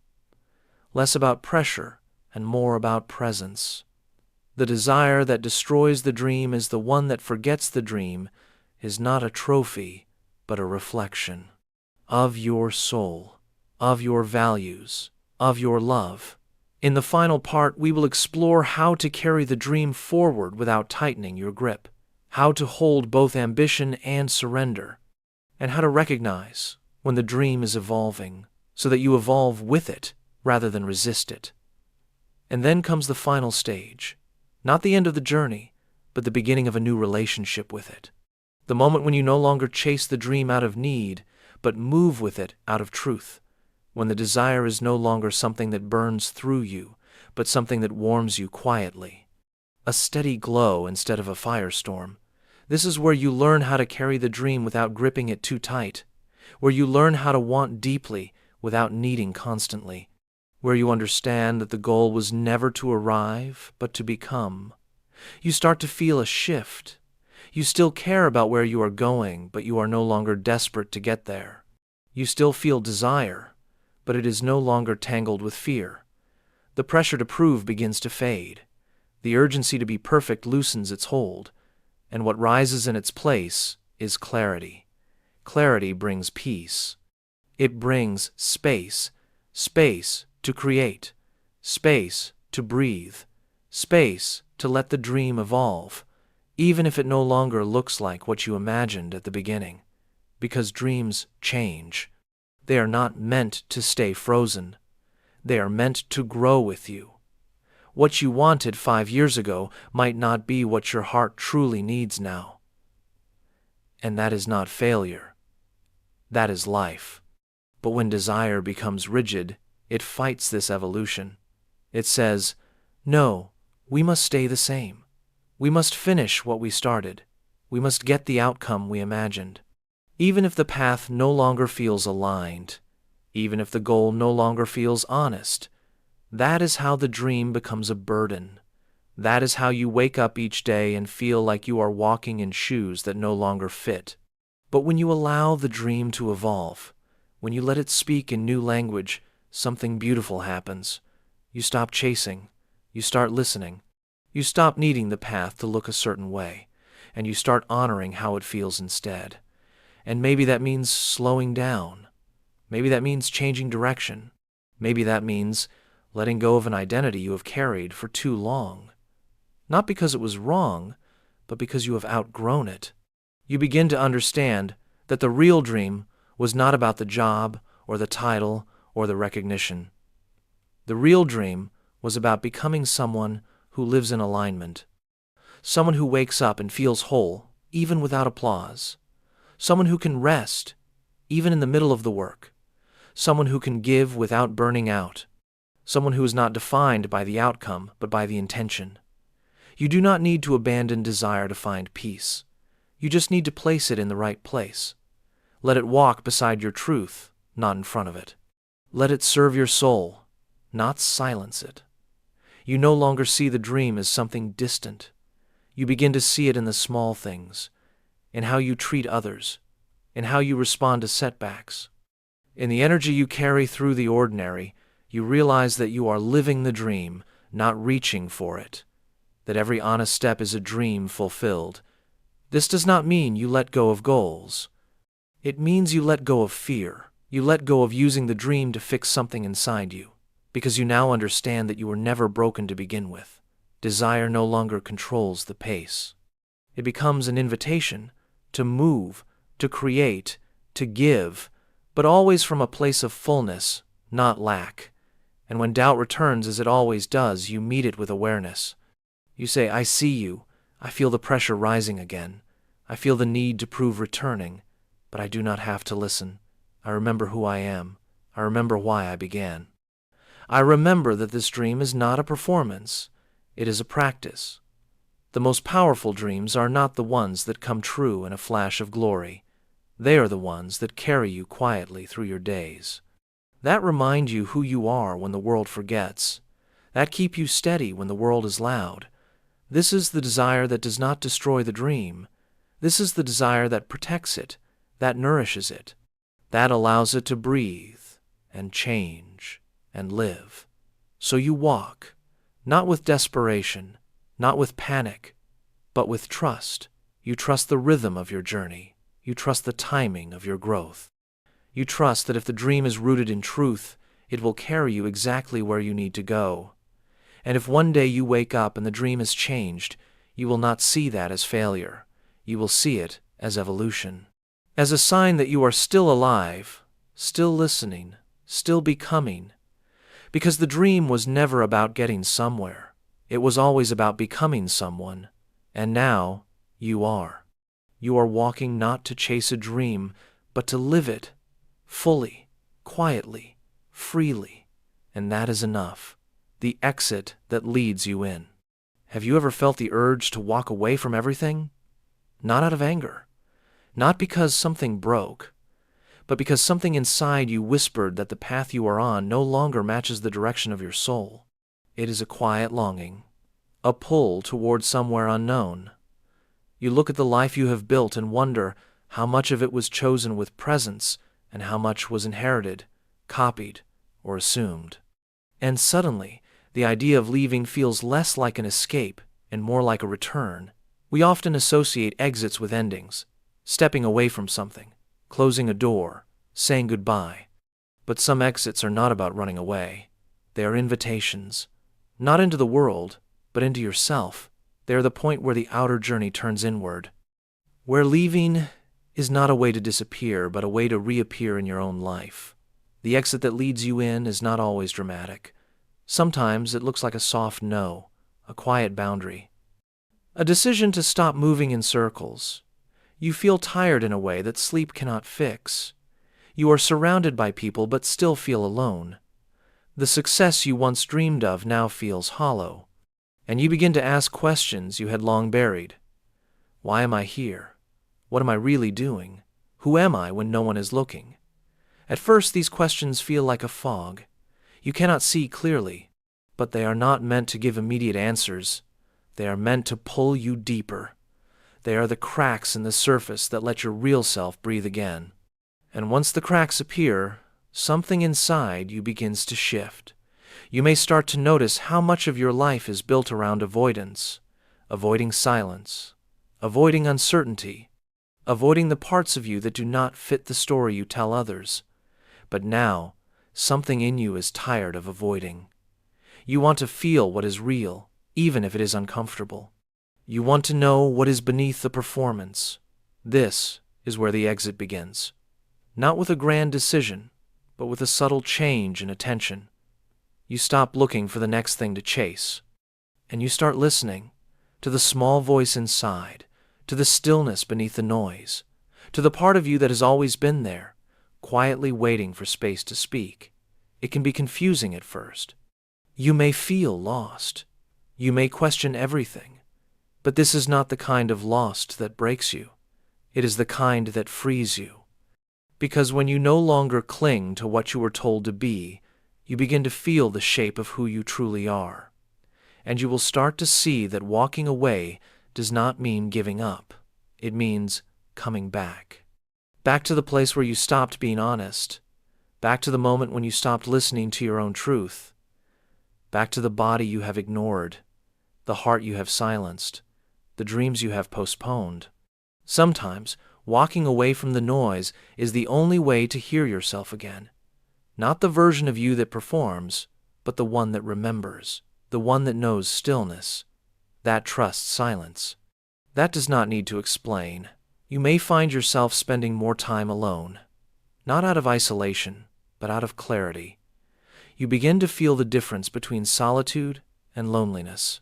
less about pressure and more about presence. The desire that destroys the dream is the one that forgets the dream is not a trophy, but a reflection of your soul, of your values, of your love. In the final part, we will explore how to carry the dream forward without tightening your grip, how to hold both ambition and surrender, and how to recognize when the dream is evolving so that you evolve with it rather than resist it. And then comes the final stage, not the end of the journey, but the beginning of a new relationship with it. The moment when you no longer chase the dream out of need, but move with it out of truth. When the desire is no longer something that burns through you, but something that warms you quietly. A steady glow instead of a firestorm. This is where you learn how to carry the dream without gripping it too tight, where you learn how to want deeply without needing constantly, where you understand that the goal was never to arrive, but to become. You start to feel a shift. You still care about where you are going, but you are no longer desperate to get there. You still feel desire, but it is no longer tangled with fear. The pressure to prove begins to fade. The urgency to be perfect loosens its hold, and what rises in its place is clarity. Clarity brings peace. It brings space, space to create, space to breathe, space to let the dream evolve, even if it no longer looks like what you imagined at the beginning. Because dreams change. They are not meant to stay frozen. They are meant to grow with you. What you wanted 5 years ago might not be what your heart truly needs now. And that is not failure. That is life. But when desire becomes rigid, it fights this evolution. It says, no, we must stay the same. We must finish what we started. We must get the outcome we imagined. Even if the path no longer feels aligned, even if the goal no longer feels honest, that is how the dream becomes a burden. That is how you wake up each day and feel like you are walking in shoes that no longer fit. But when you allow the dream to evolve, when you let it speak in new language, something beautiful happens. You stop chasing. You start listening. You stop needing the path to look a certain way, and you start honoring how it feels instead. And maybe that means slowing down. Maybe that means changing direction. Maybe that means letting go of an identity you have carried for too long. Not because it was wrong, but because you have outgrown it. You begin to understand that the real dream was not about the job or the title or the recognition. The real dream was about becoming someone who lives in alignment. Someone who wakes up and feels whole, even without applause. Someone who can rest, even in the middle of the work. Someone who can give without burning out. Someone who is not defined by the outcome, but by the intention. You do not need to abandon desire to find peace. You just need to place it in the right place. Let it walk beside your truth, not in front of it. Let it serve your soul, not silence it. You no longer see the dream as something distant. You begin to see it in the small things, in how you treat others, in how you respond to setbacks. In the energy you carry through the ordinary, you realize that you are living the dream, not reaching for it, that every honest step is a dream fulfilled. This does not mean you let go of goals. It means you let go of fear. You let go of using the dream to fix something inside you, because you now understand that you were never broken to begin with. Desire no longer controls the pace. It becomes an invitation to move, to create, to give, but always from a place of fullness, not lack. And when doubt returns, as it always does, you meet it with awareness. You say, I see you. I feel the pressure rising again. I feel the need to prove returning, but I do not have to listen. I remember who I am. I remember why I began. I remember that this dream is not a performance. It is a practice. The most powerful dreams are not the ones that come true in a flash of glory. They are the ones that carry you quietly through your days. That remind you who you are when the world forgets. That keep you steady when the world is loud. This is the desire that does not destroy the dream. This is the desire that protects it, that nourishes it, that allows it to breathe and change and live. So you walk, not with desperation, not with panic, but with trust. You trust the rhythm of your journey. You trust the timing of your growth. You trust that if the dream is rooted in truth, it will carry you exactly where you need to go. And if one day you wake up and the dream has changed, you will not see that as failure. You will see it as evolution, as a sign that you are still alive, still listening, still becoming. Because the dream was never about getting somewhere. It was always about becoming someone. And now you are. You are walking not to chase a dream, but to live it, fully, quietly, freely. And that is enough. The exit that leads you in. Have you ever felt the urge to walk away from everything? Not out of anger. Not because something broke, but because something inside you whispered that the path you are on no longer matches the direction of your soul. It is a quiet longing, a pull toward somewhere unknown. You look at the life you have built and wonder how much of it was chosen with presence and how much was inherited, copied, or assumed. And suddenly, the idea of leaving feels less like an escape and more like a return. We often associate exits with endings, stepping away from something, closing a door, saying goodbye. But some exits are not about running away. They are invitations, not into the world, but into yourself. They are the point where the outer journey turns inward, where leaving is not a way to disappear, but a way to reappear in your own life. The exit that leads you in is not always dramatic. Sometimes it looks like a soft no, a quiet boundary, a decision to stop moving in circles. You feel tired in a way that sleep cannot fix. You are surrounded by people but still feel alone. The success you once dreamed of now feels hollow, and you begin to ask questions you had long buried. Why am I here? What am I really doing? Who am I when no one is looking? At first, these questions feel like a fog. You cannot see clearly, but they are not meant to give immediate answers. They are meant to pull you deeper. They are the cracks in the surface that let your real self breathe again. And once the cracks appear, something inside you begins to shift. You may start to notice how much of your life is built around avoidance, avoiding silence, avoiding uncertainty, avoiding the parts of you that do not fit the story you tell others. But now, something in you is tired of avoiding. You want to feel what is real, even if it is uncomfortable. You want to know what is beneath the performance. This is where the exit begins. Not with a grand decision, but with a subtle change in attention. You stop looking for the next thing to chase, and you start listening to the small voice inside, to the stillness beneath the noise, to the part of you that has always been there, quietly waiting for space to speak. It can be confusing at first. You may feel lost. You may question everything. But this is not the kind of lost that breaks you. It is the kind that frees you. Because when you no longer cling to what you were told to be, you begin to feel the shape of who you truly are. And you will start to see that walking away does not mean giving up. It means coming back. Back to the place where you stopped being honest. Back to the moment when you stopped listening to your own truth. Back to the body you have ignored, the heart you have silenced, the dreams you have postponed. Sometimes, walking away from the noise is the only way to hear yourself again. Not the version of you that performs, but the one that remembers, the one that knows stillness, that trusts silence. That does not need to explain. You may find yourself spending more time alone, not out of isolation, but out of clarity. You begin to feel the difference between solitude and loneliness.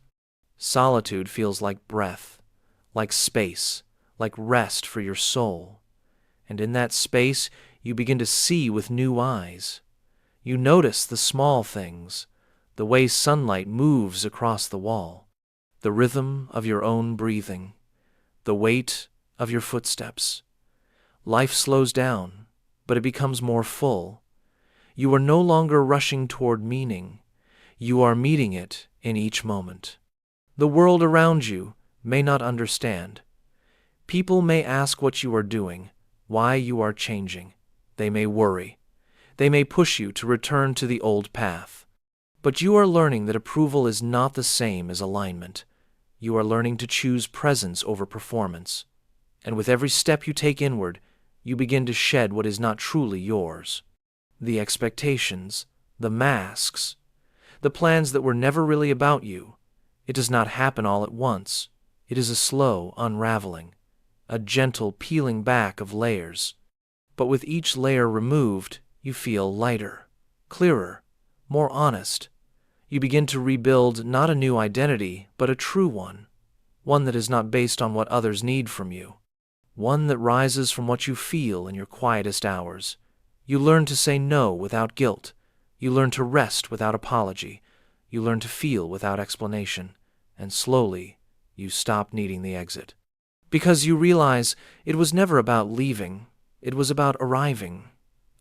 Solitude feels like breath, like space, like rest for your soul. And in that space, you begin to see with new eyes. You notice the small things, the way sunlight moves across the wall, the rhythm of your own breathing, the weight of your footsteps. Life slows down, but it becomes more full. You are no longer rushing toward meaning. You are meeting it in each moment. The world around you may not understand. People may ask what you are doing, why you are changing. They may worry. They may push you to return to the old path. But you are learning that approval is not the same as alignment. You are learning to choose presence over performance. And with every step you take inward, you begin to shed what is not truly yours. The expectations, the masks, the plans that were never really about you. It does not happen all at once. It is a slow unraveling, a gentle peeling back of layers. But with each layer removed, you feel lighter, clearer, more honest. You begin to rebuild not a new identity, but a true one that is not based on what others need from you, one that rises from what you feel in your quietest hours. You learn to say no without guilt. You learn to rest without apology. You learn to feel without explanation. And slowly, you stop needing the exit. Because you realize it was never about leaving. It was about arriving.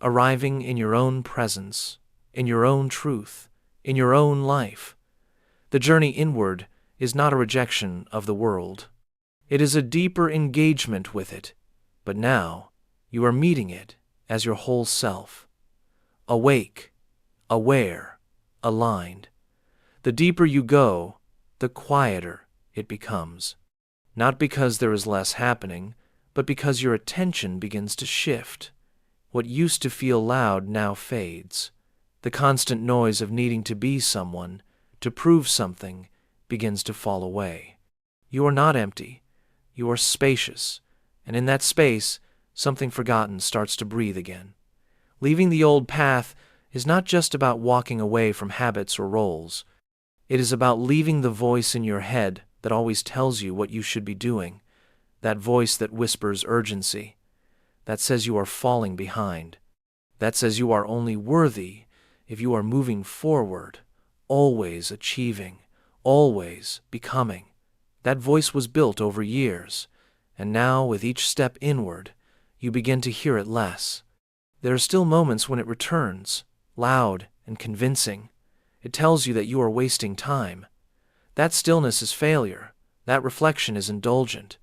Arriving in your own presence, in your own truth, in your own life. The journey inward is not a rejection of the world. It is a deeper engagement with it, but now you are meeting it as your whole self. Awake, aware, aligned. The deeper you go, the quieter it becomes. Not because there is less happening, but because your attention begins to shift. What used to feel loud now fades. The constant noise of needing to be someone, to prove something, begins to fall away. You are not empty. You are spacious, and in that space, something forgotten starts to breathe again. Leaving the old path is not just about walking away from habits or roles. It is about leaving the voice in your head that always tells you what you should be doing, that voice that whispers urgency, that says you are falling behind, that says you are only worthy if you are moving forward, always achieving, always becoming. That voice was built over years, and now with each step inward, you begin to hear it less. There are still moments when it returns, loud and convincing. It tells you that you are wasting time. That stillness is failure. That reflection is indulgent.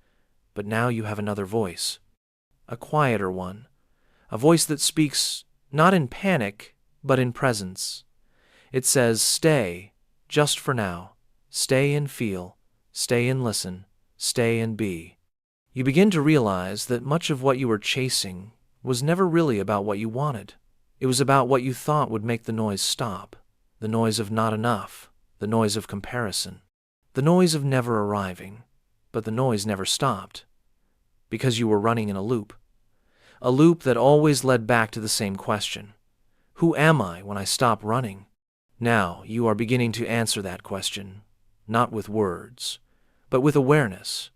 But now you have another voice. A quieter one. A voice that speaks not in panic, but in presence. It says, stay, just for now. Stay and feel. Stay and listen. Stay and be. You begin to realize that much of what you were chasing was never really about what you wanted. It was about what you thought would make the noise stop. The noise of not enough. The noise of comparison. The noise of never arriving. But the noise never stopped. Because you were running in a loop. A loop that always led back to the same question. Who am I when I stop running? Now you are beginning to answer that question, not with words, but with awareness.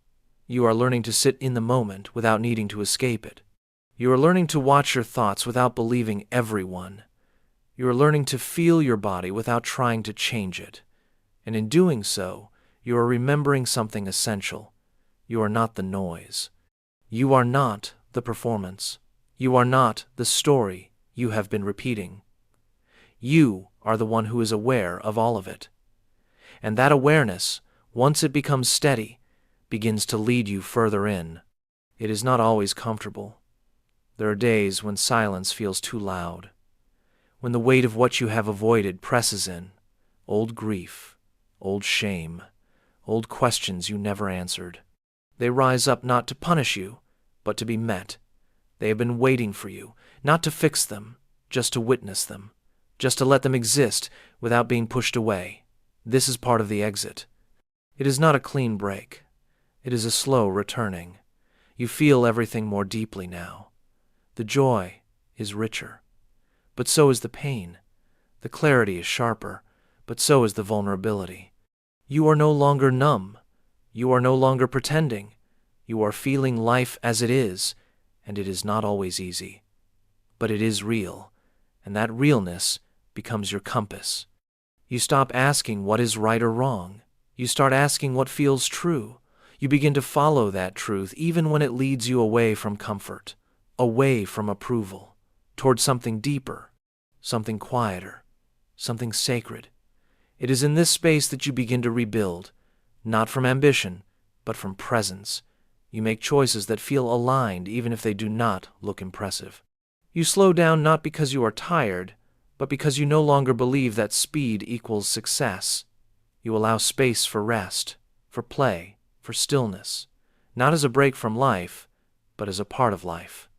You are learning to sit in the moment without needing to escape it. You are learning to watch your thoughts without believing everyone. You are learning to feel your body without trying to change it. And in doing so, you are remembering something essential. You are not the noise. You are not the performance. You are not the story you have been repeating. You are the one who is aware of all of it. And that awareness, once it becomes steady, begins to lead you further in. It is not always comfortable. There are days when silence feels too loud, when the weight of what you have avoided presses in, old grief, old shame, old questions you never answered. They rise up not to punish you, but to be met. They have been waiting for you, not to fix them, just to witness them, just to let them exist without being pushed away. This is part of the exit. It is not a clean break. It is a slow returning. You feel everything more deeply now. The joy is richer, but so is the pain. The clarity is sharper, but so is the vulnerability. You are no longer numb. You are no longer pretending. You are feeling life as it is, and it is not always easy. But it is real, and that realness becomes your compass. You stop asking what is right or wrong. You start asking what feels true. You begin to follow that truth even when it leads you away from comfort, away from approval, toward something deeper, something quieter, something sacred. It is in this space that you begin to rebuild, not from ambition, but from presence. You make choices that feel aligned even if they do not look impressive. You slow down not because you are tired, but because you no longer believe that speed equals success. You allow space for rest, for play, for stillness, not as a break from life, but as a part of life.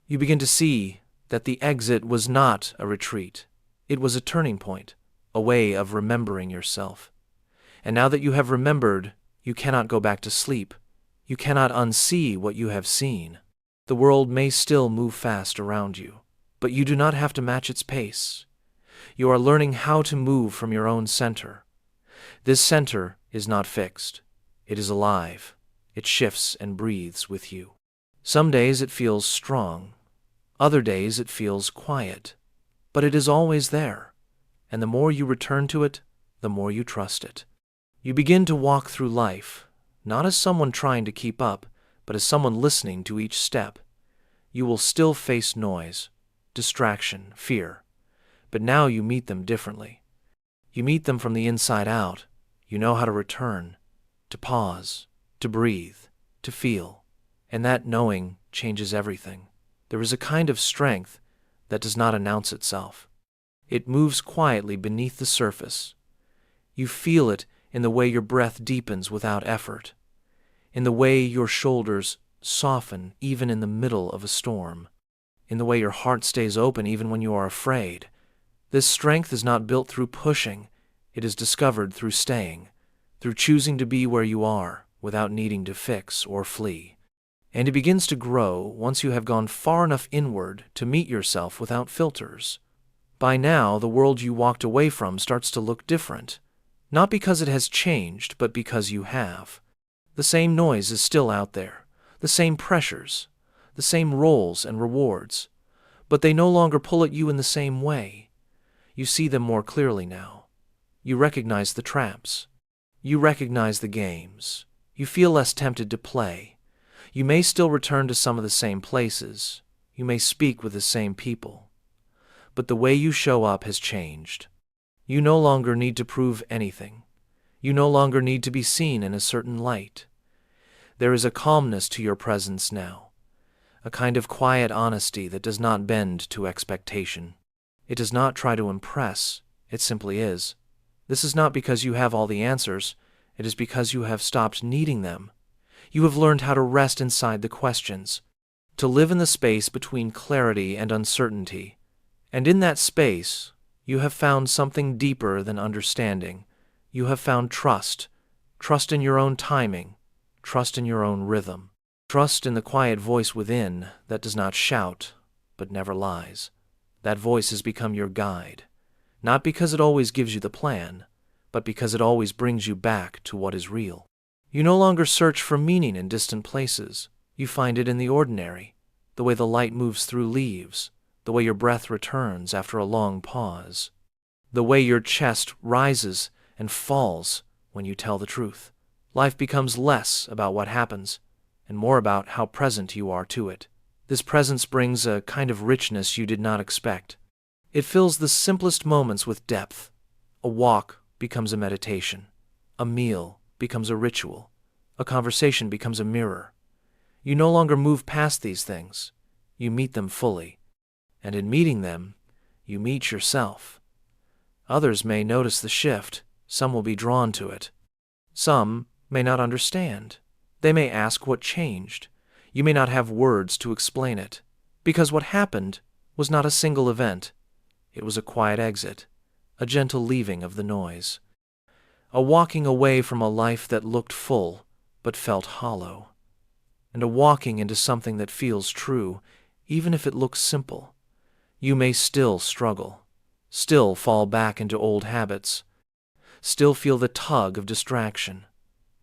You begin to see that the exit was not a retreat. It was a turning point, a way of remembering yourself. And now that you have remembered, you cannot go back to sleep. You cannot unsee what you have seen. The world may still move fast around you, but you do not have to match its pace. You are learning how to move from your own center. This center is not fixed. It is alive. It shifts and breathes with you. Some days it feels strong. Other days it feels quiet. But it is always there. And the more you return to it, the more you trust it. You begin to walk through life, not as someone trying to keep up, but as someone listening to each step. You will still face noise, distraction, fear, but now you meet them differently. You meet them from the inside out. You know how to return, to pause, to breathe, to feel, and that knowing changes everything. There is a kind of strength that does not announce itself. It moves quietly beneath the surface. You feel it in the way your breath deepens without effort, in the way your shoulders soften even in the middle of a storm, in the way your heart stays open even when you are afraid. This strength is not built through pushing, it is discovered through staying, through choosing to be where you are without needing to fix or flee. And it begins to grow once you have gone far enough inward to meet yourself without filters. By now, the world you walked away from starts to look different, not because it has changed, but because you have. The same noise is still out there, the same pressures, the same roles and rewards, but they no longer pull at you in the same way. You see them more clearly now. You recognize the traps. You recognize the games. You feel less tempted to play. You may still return to some of the same places. You may speak with the same people. But the way you show up has changed. You no longer need to prove anything. You no longer need to be seen in a certain light. There is a calmness to your presence now, a kind of quiet honesty that does not bend to expectation. It does not try to impress, it simply is. This is not because you have all the answers, it is because you have stopped needing them. You have learned how to rest inside the questions, to live in the space between clarity and uncertainty. And in that space, you have found something deeper than understanding. You have found trust, trust in your own timing, trust in your own rhythm, trust in the quiet voice within that does not shout, but never lies. That voice has become your guide, not because it always gives you the plan, but because it always brings you back to what is real. You no longer search for meaning in distant places. You find it in the ordinary, the way the light moves through leaves, the way your breath returns after a long pause, the way your chest rises and falls when you tell the truth. Life becomes less about what happens and more about how present you are to it. This presence brings a kind of richness you did not expect. It fills the simplest moments with depth. A walk becomes a meditation. A meal becomes a ritual. A conversation becomes a mirror. You no longer move past these things. You meet them fully. And in meeting them, you meet yourself. Others may notice the shift. Some will be drawn to it. Some may not understand. They may ask what changed. You may not have words to explain it, because what happened was not a single event. It was a quiet exit, a gentle leaving of the noise, a walking away from a life that looked full but felt hollow, and a walking into something that feels true, even if it looks simple. You may still struggle, still fall back into old habits, still feel the tug of distraction,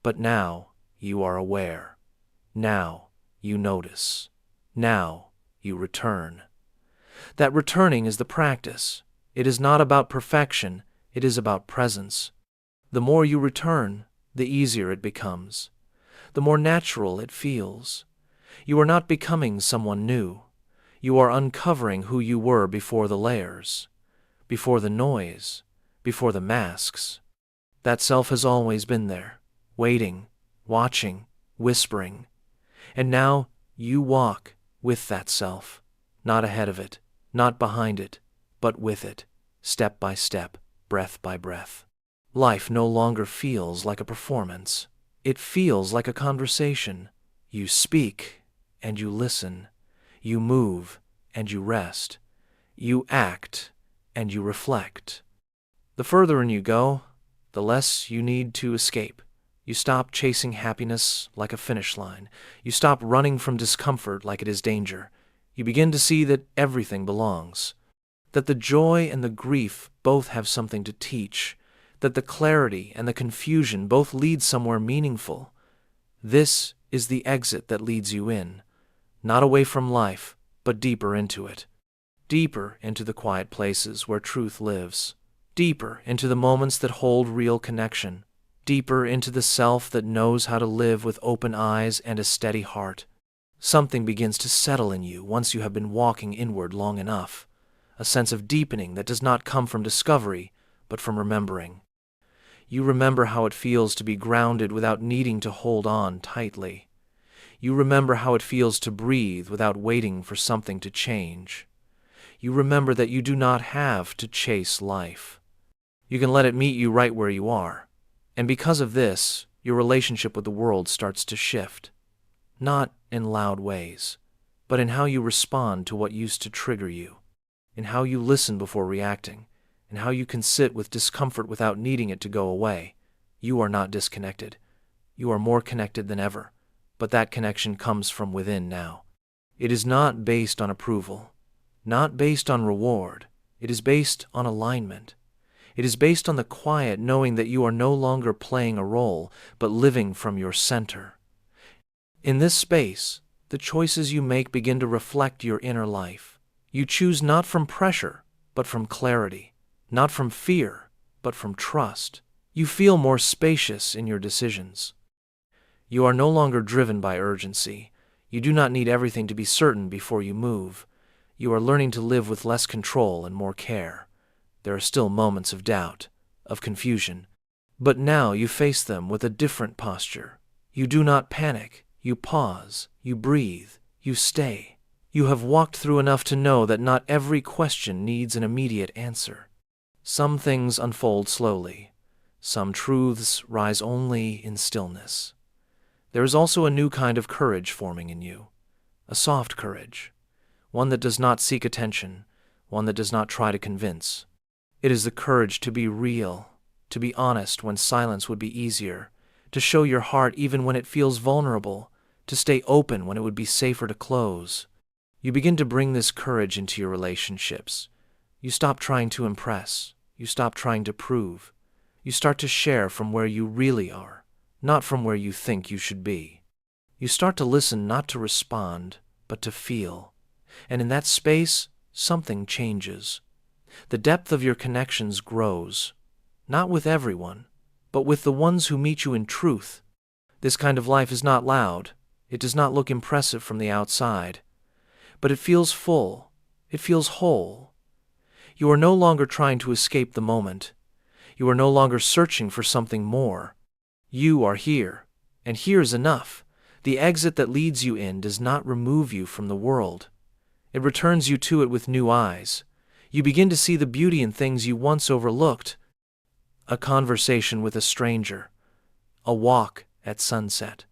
but now you are aware. Now you notice. Now you return. That returning is the practice. It is not about perfection, it is about presence. The more you return, the easier it becomes. The more natural it feels. You are not becoming someone new. You are uncovering who you were before the layers, before the noise, before the masks. That self has always been there, waiting, watching, whispering. And now you walk with that self, not ahead of it, not behind it, but with it, step by step, breath by breath. Life no longer feels like a performance. It feels like a conversation. You speak and you listen. You move and you rest. You act and you reflect. The further in you go, the less you need to escape. You stop chasing happiness like a finish line. You stop running from discomfort like it is danger. You begin to see that everything belongs, that the joy and the grief both have something to teach, that the clarity and the confusion both lead somewhere meaningful. This is the exit that leads you in, not away from life, but deeper into it, deeper into the quiet places where truth lives, deeper into the moments that hold real connection, deeper into the self that knows how to live with open eyes and a steady heart. Something begins to settle in you once you have been walking inward long enough, a sense of deepening that does not come from discovery, but from remembering. You remember how it feels to be grounded without needing to hold on tightly. You remember how it feels to breathe without waiting for something to change. You remember that you do not have to chase life. You can let it meet you right where you are. And because of this, your relationship with the world starts to shift. Not in loud ways, but in how you respond to what used to trigger you, in how you listen before reacting, and how you can sit with discomfort without needing it to go away. You are not disconnected. You are more connected than ever, but that connection comes from within now. It is not based on approval, not based on reward. It is based on alignment. It is based on the quiet knowing that you are no longer playing a role, but living from your center. In this space, the choices you make begin to reflect your inner life. You choose not from pressure, but from clarity, not from fear, but from trust. You feel more spacious in your decisions. You are no longer driven by urgency. You do not need everything to be certain before you move. You are learning to live with less control and more care. There are still moments of doubt, of confusion, but now you face them with a different posture. You do not panic. You pause. You breathe. You stay. You have walked through enough to know that not every question needs an immediate answer. Some things unfold slowly. Some truths rise only in stillness. There is also a new kind of courage forming in you, a soft courage, one that does not seek attention, one that does not try to convince. It is the courage to be real, to be honest when silence would be easier, to show your heart even when it feels vulnerable, to stay open when it would be safer to close. You begin to bring this courage into your relationships. You stop trying to impress. You stop trying to prove. You start to share from where you really are, not from where you think you should be. You start to listen not to respond, but to feel. And in that space, something changes. The depth of your connections grows, not with everyone, but with the ones who meet you in truth. This kind of life is not loud. It does not look impressive from the outside, but it feels full. It feels whole. You are no longer trying to escape the moment. You are no longer searching for something more. You are here, and here is enough. The exit that leads you in does not remove you from the world. It returns you to it with new eyes. You begin to see the beauty in things you once overlooked. A conversation with a stranger, a walk at sunset,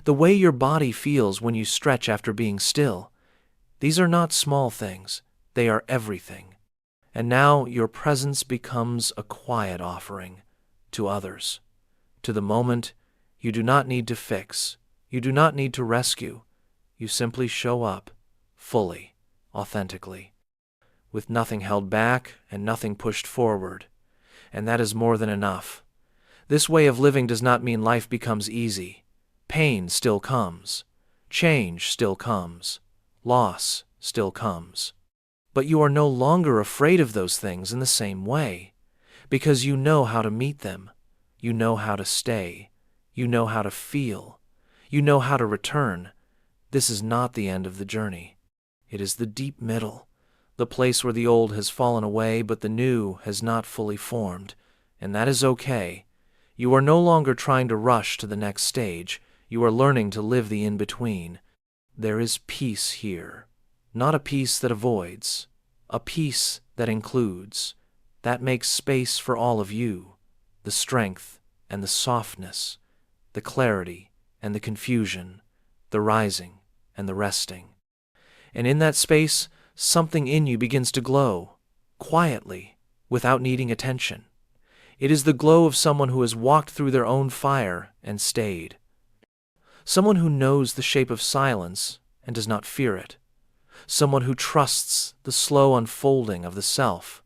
the way your body feels when you stretch after being still. These are not small things. They are everything. And now your presence becomes a quiet offering to others. To the moment, you do not need to fix. You do not need to rescue. You simply show up, fully, authentically, with nothing held back and nothing pushed forward. And that is more than enough. This way of living does not mean life becomes easy. Pain still comes. Change still comes. Loss still comes. But you are no longer afraid of those things in the same way, because you know how to meet them. You know how to stay. You know how to feel. You know how to return. This is not the end of the journey. It is the deep middle, the place where the old has fallen away but the new has not fully formed, and that is okay. You are no longer trying to rush to the next stage. You are learning to live the in-between. There is peace here, not a peace that avoids, a peace that includes, that makes space for all of you, the strength and the softness, the clarity and the confusion, the rising and the resting. And in that space, something in you begins to glow, quietly, without needing attention. It is the glow of someone who has walked through their own fire and stayed. Someone who knows the shape of silence and does not fear it. Someone who trusts the slow unfolding of the self.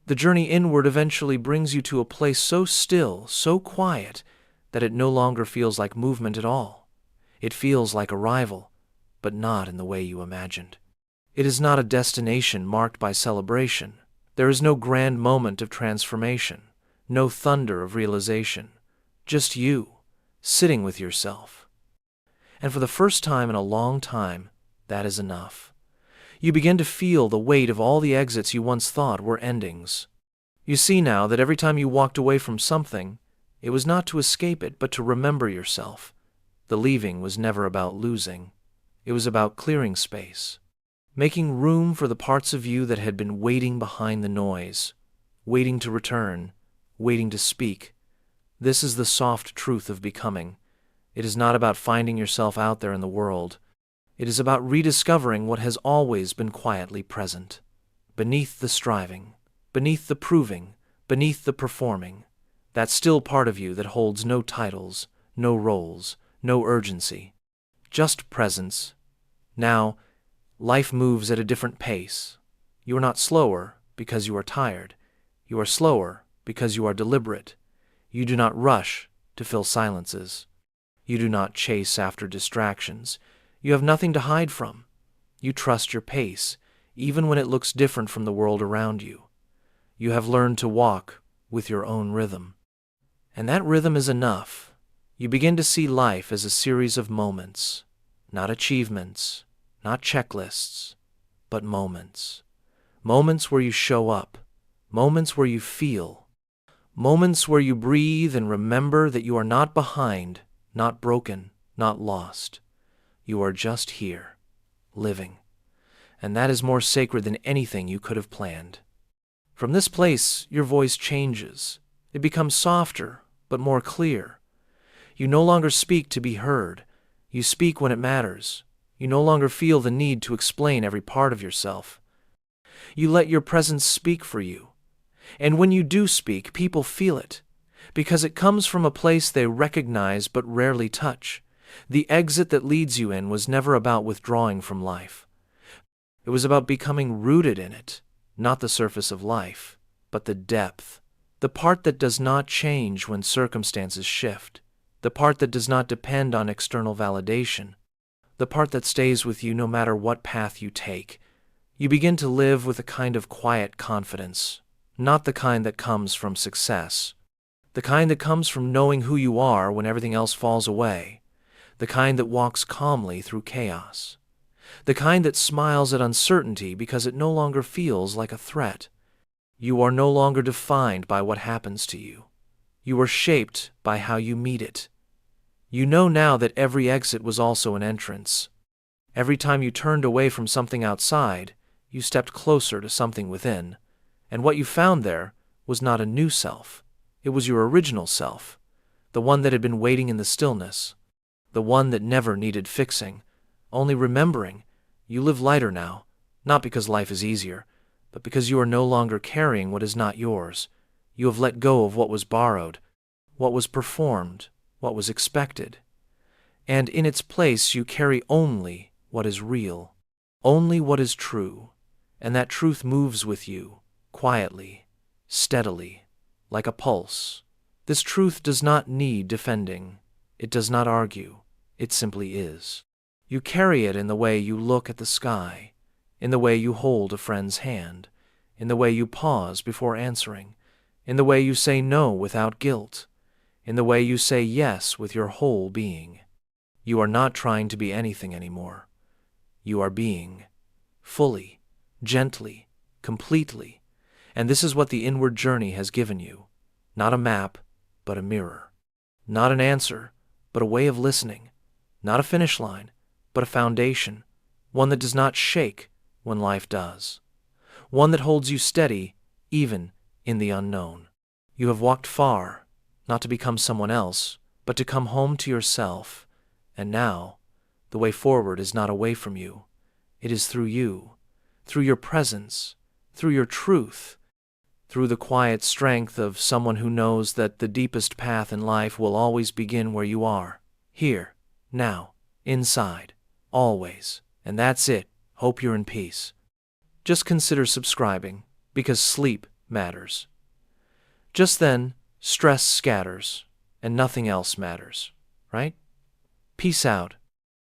The journey inward eventually brings you to a place so still, so quiet, that it no longer feels like movement at all. It feels like arrival, but not in the way you imagined. It is not a destination marked by celebration. There is no grand moment of transformation, no thunder of realization, just you, sitting with yourself. And for the first time in a long time, that is enough. You begin to feel the weight of all the exits you once thought were endings. You see now that every time you walked away from something, it was not to escape it, but to remember yourself. The leaving was never about losing. It was about clearing space, making room for the parts of you that had been waiting behind the noise, waiting to return, waiting to speak. This is the soft truth of becoming. It is not about finding yourself out there in the world. It is about rediscovering what has always been quietly present, beneath the striving, beneath the proving, beneath the performing, that still part of you that holds no titles, no roles, no urgency, just presence. Now, life moves at a different pace. You are not slower because you are tired. You are slower because you are deliberate. You do not rush to fill silences. You do not chase after distractions. You have nothing to hide from. You trust your pace, even when it looks different from the world around you. You have learned to walk with your own rhythm. And that rhythm is enough. You begin to see life as a series of moments, not achievements, not checklists, but moments. Moments where you show up, moments where you feel, moments where you breathe and remember that you are not behind, not broken, not lost. You are just here, living. And that is more sacred than anything you could have planned. From this place, your voice changes. It becomes softer, but more clear. You no longer speak to be heard. You speak when it matters. You no longer feel the need to explain every part of yourself. You let your presence speak for you. And when you do speak, people feel it, because it comes from a place they recognize but rarely touch. The exit that leads you in was never about withdrawing from life. It was about becoming rooted in it, not the surface of life, but the depth, the part that does not change when circumstances shift, the part that does not depend on external validation, the part that stays with you no matter what path you take. You begin to live with a kind of quiet confidence, not the kind that comes from success, the kind that comes from knowing who you are when everything else falls away, the kind that walks calmly through chaos, the kind that smiles at uncertainty because it no longer feels like a threat. You are no longer defined by what happens to you. You are shaped by how you meet it. You know now that every exit was also an entrance. Every time you turned away from something outside, you stepped closer to something within. And what you found there was not a new self. It was your original self, the one that had been waiting in the stillness, the one that never needed fixing, only remembering. You live lighter now, not because life is easier, but because you are no longer carrying what is not yours. You have let go of what was borrowed, what was performed, what was expected. And in its place you carry only what is real, only what is true, and that truth moves with you, quietly, steadily, like a pulse. This truth does not need defending. It does not argue. It simply is. You carry it in the way you look at the sky, in the way you hold a friend's hand, in the way you pause before answering, in the way you say no without guilt, in the way you say yes with your whole being. You are not trying to be anything anymore. You are being, fully, gently, completely, and this is what the inward journey has given you. Not a map, but a mirror. Not an answer, but a way of listening. Not a finish line, but a foundation, one that does not shake when life does. One that holds you steady, even in the unknown. You have walked far, not to become someone else, but to come home to yourself. And now, the way forward is not away from you. It is through you, through your presence, through your truth, through the quiet strength of someone who knows that the deepest path in life will always begin where you are. Here, now, inside, always. And that's it. Hope you're in peace. Just consider subscribing, because sleep matters. Just then, stress scatters, and nothing else matters, right? Peace out.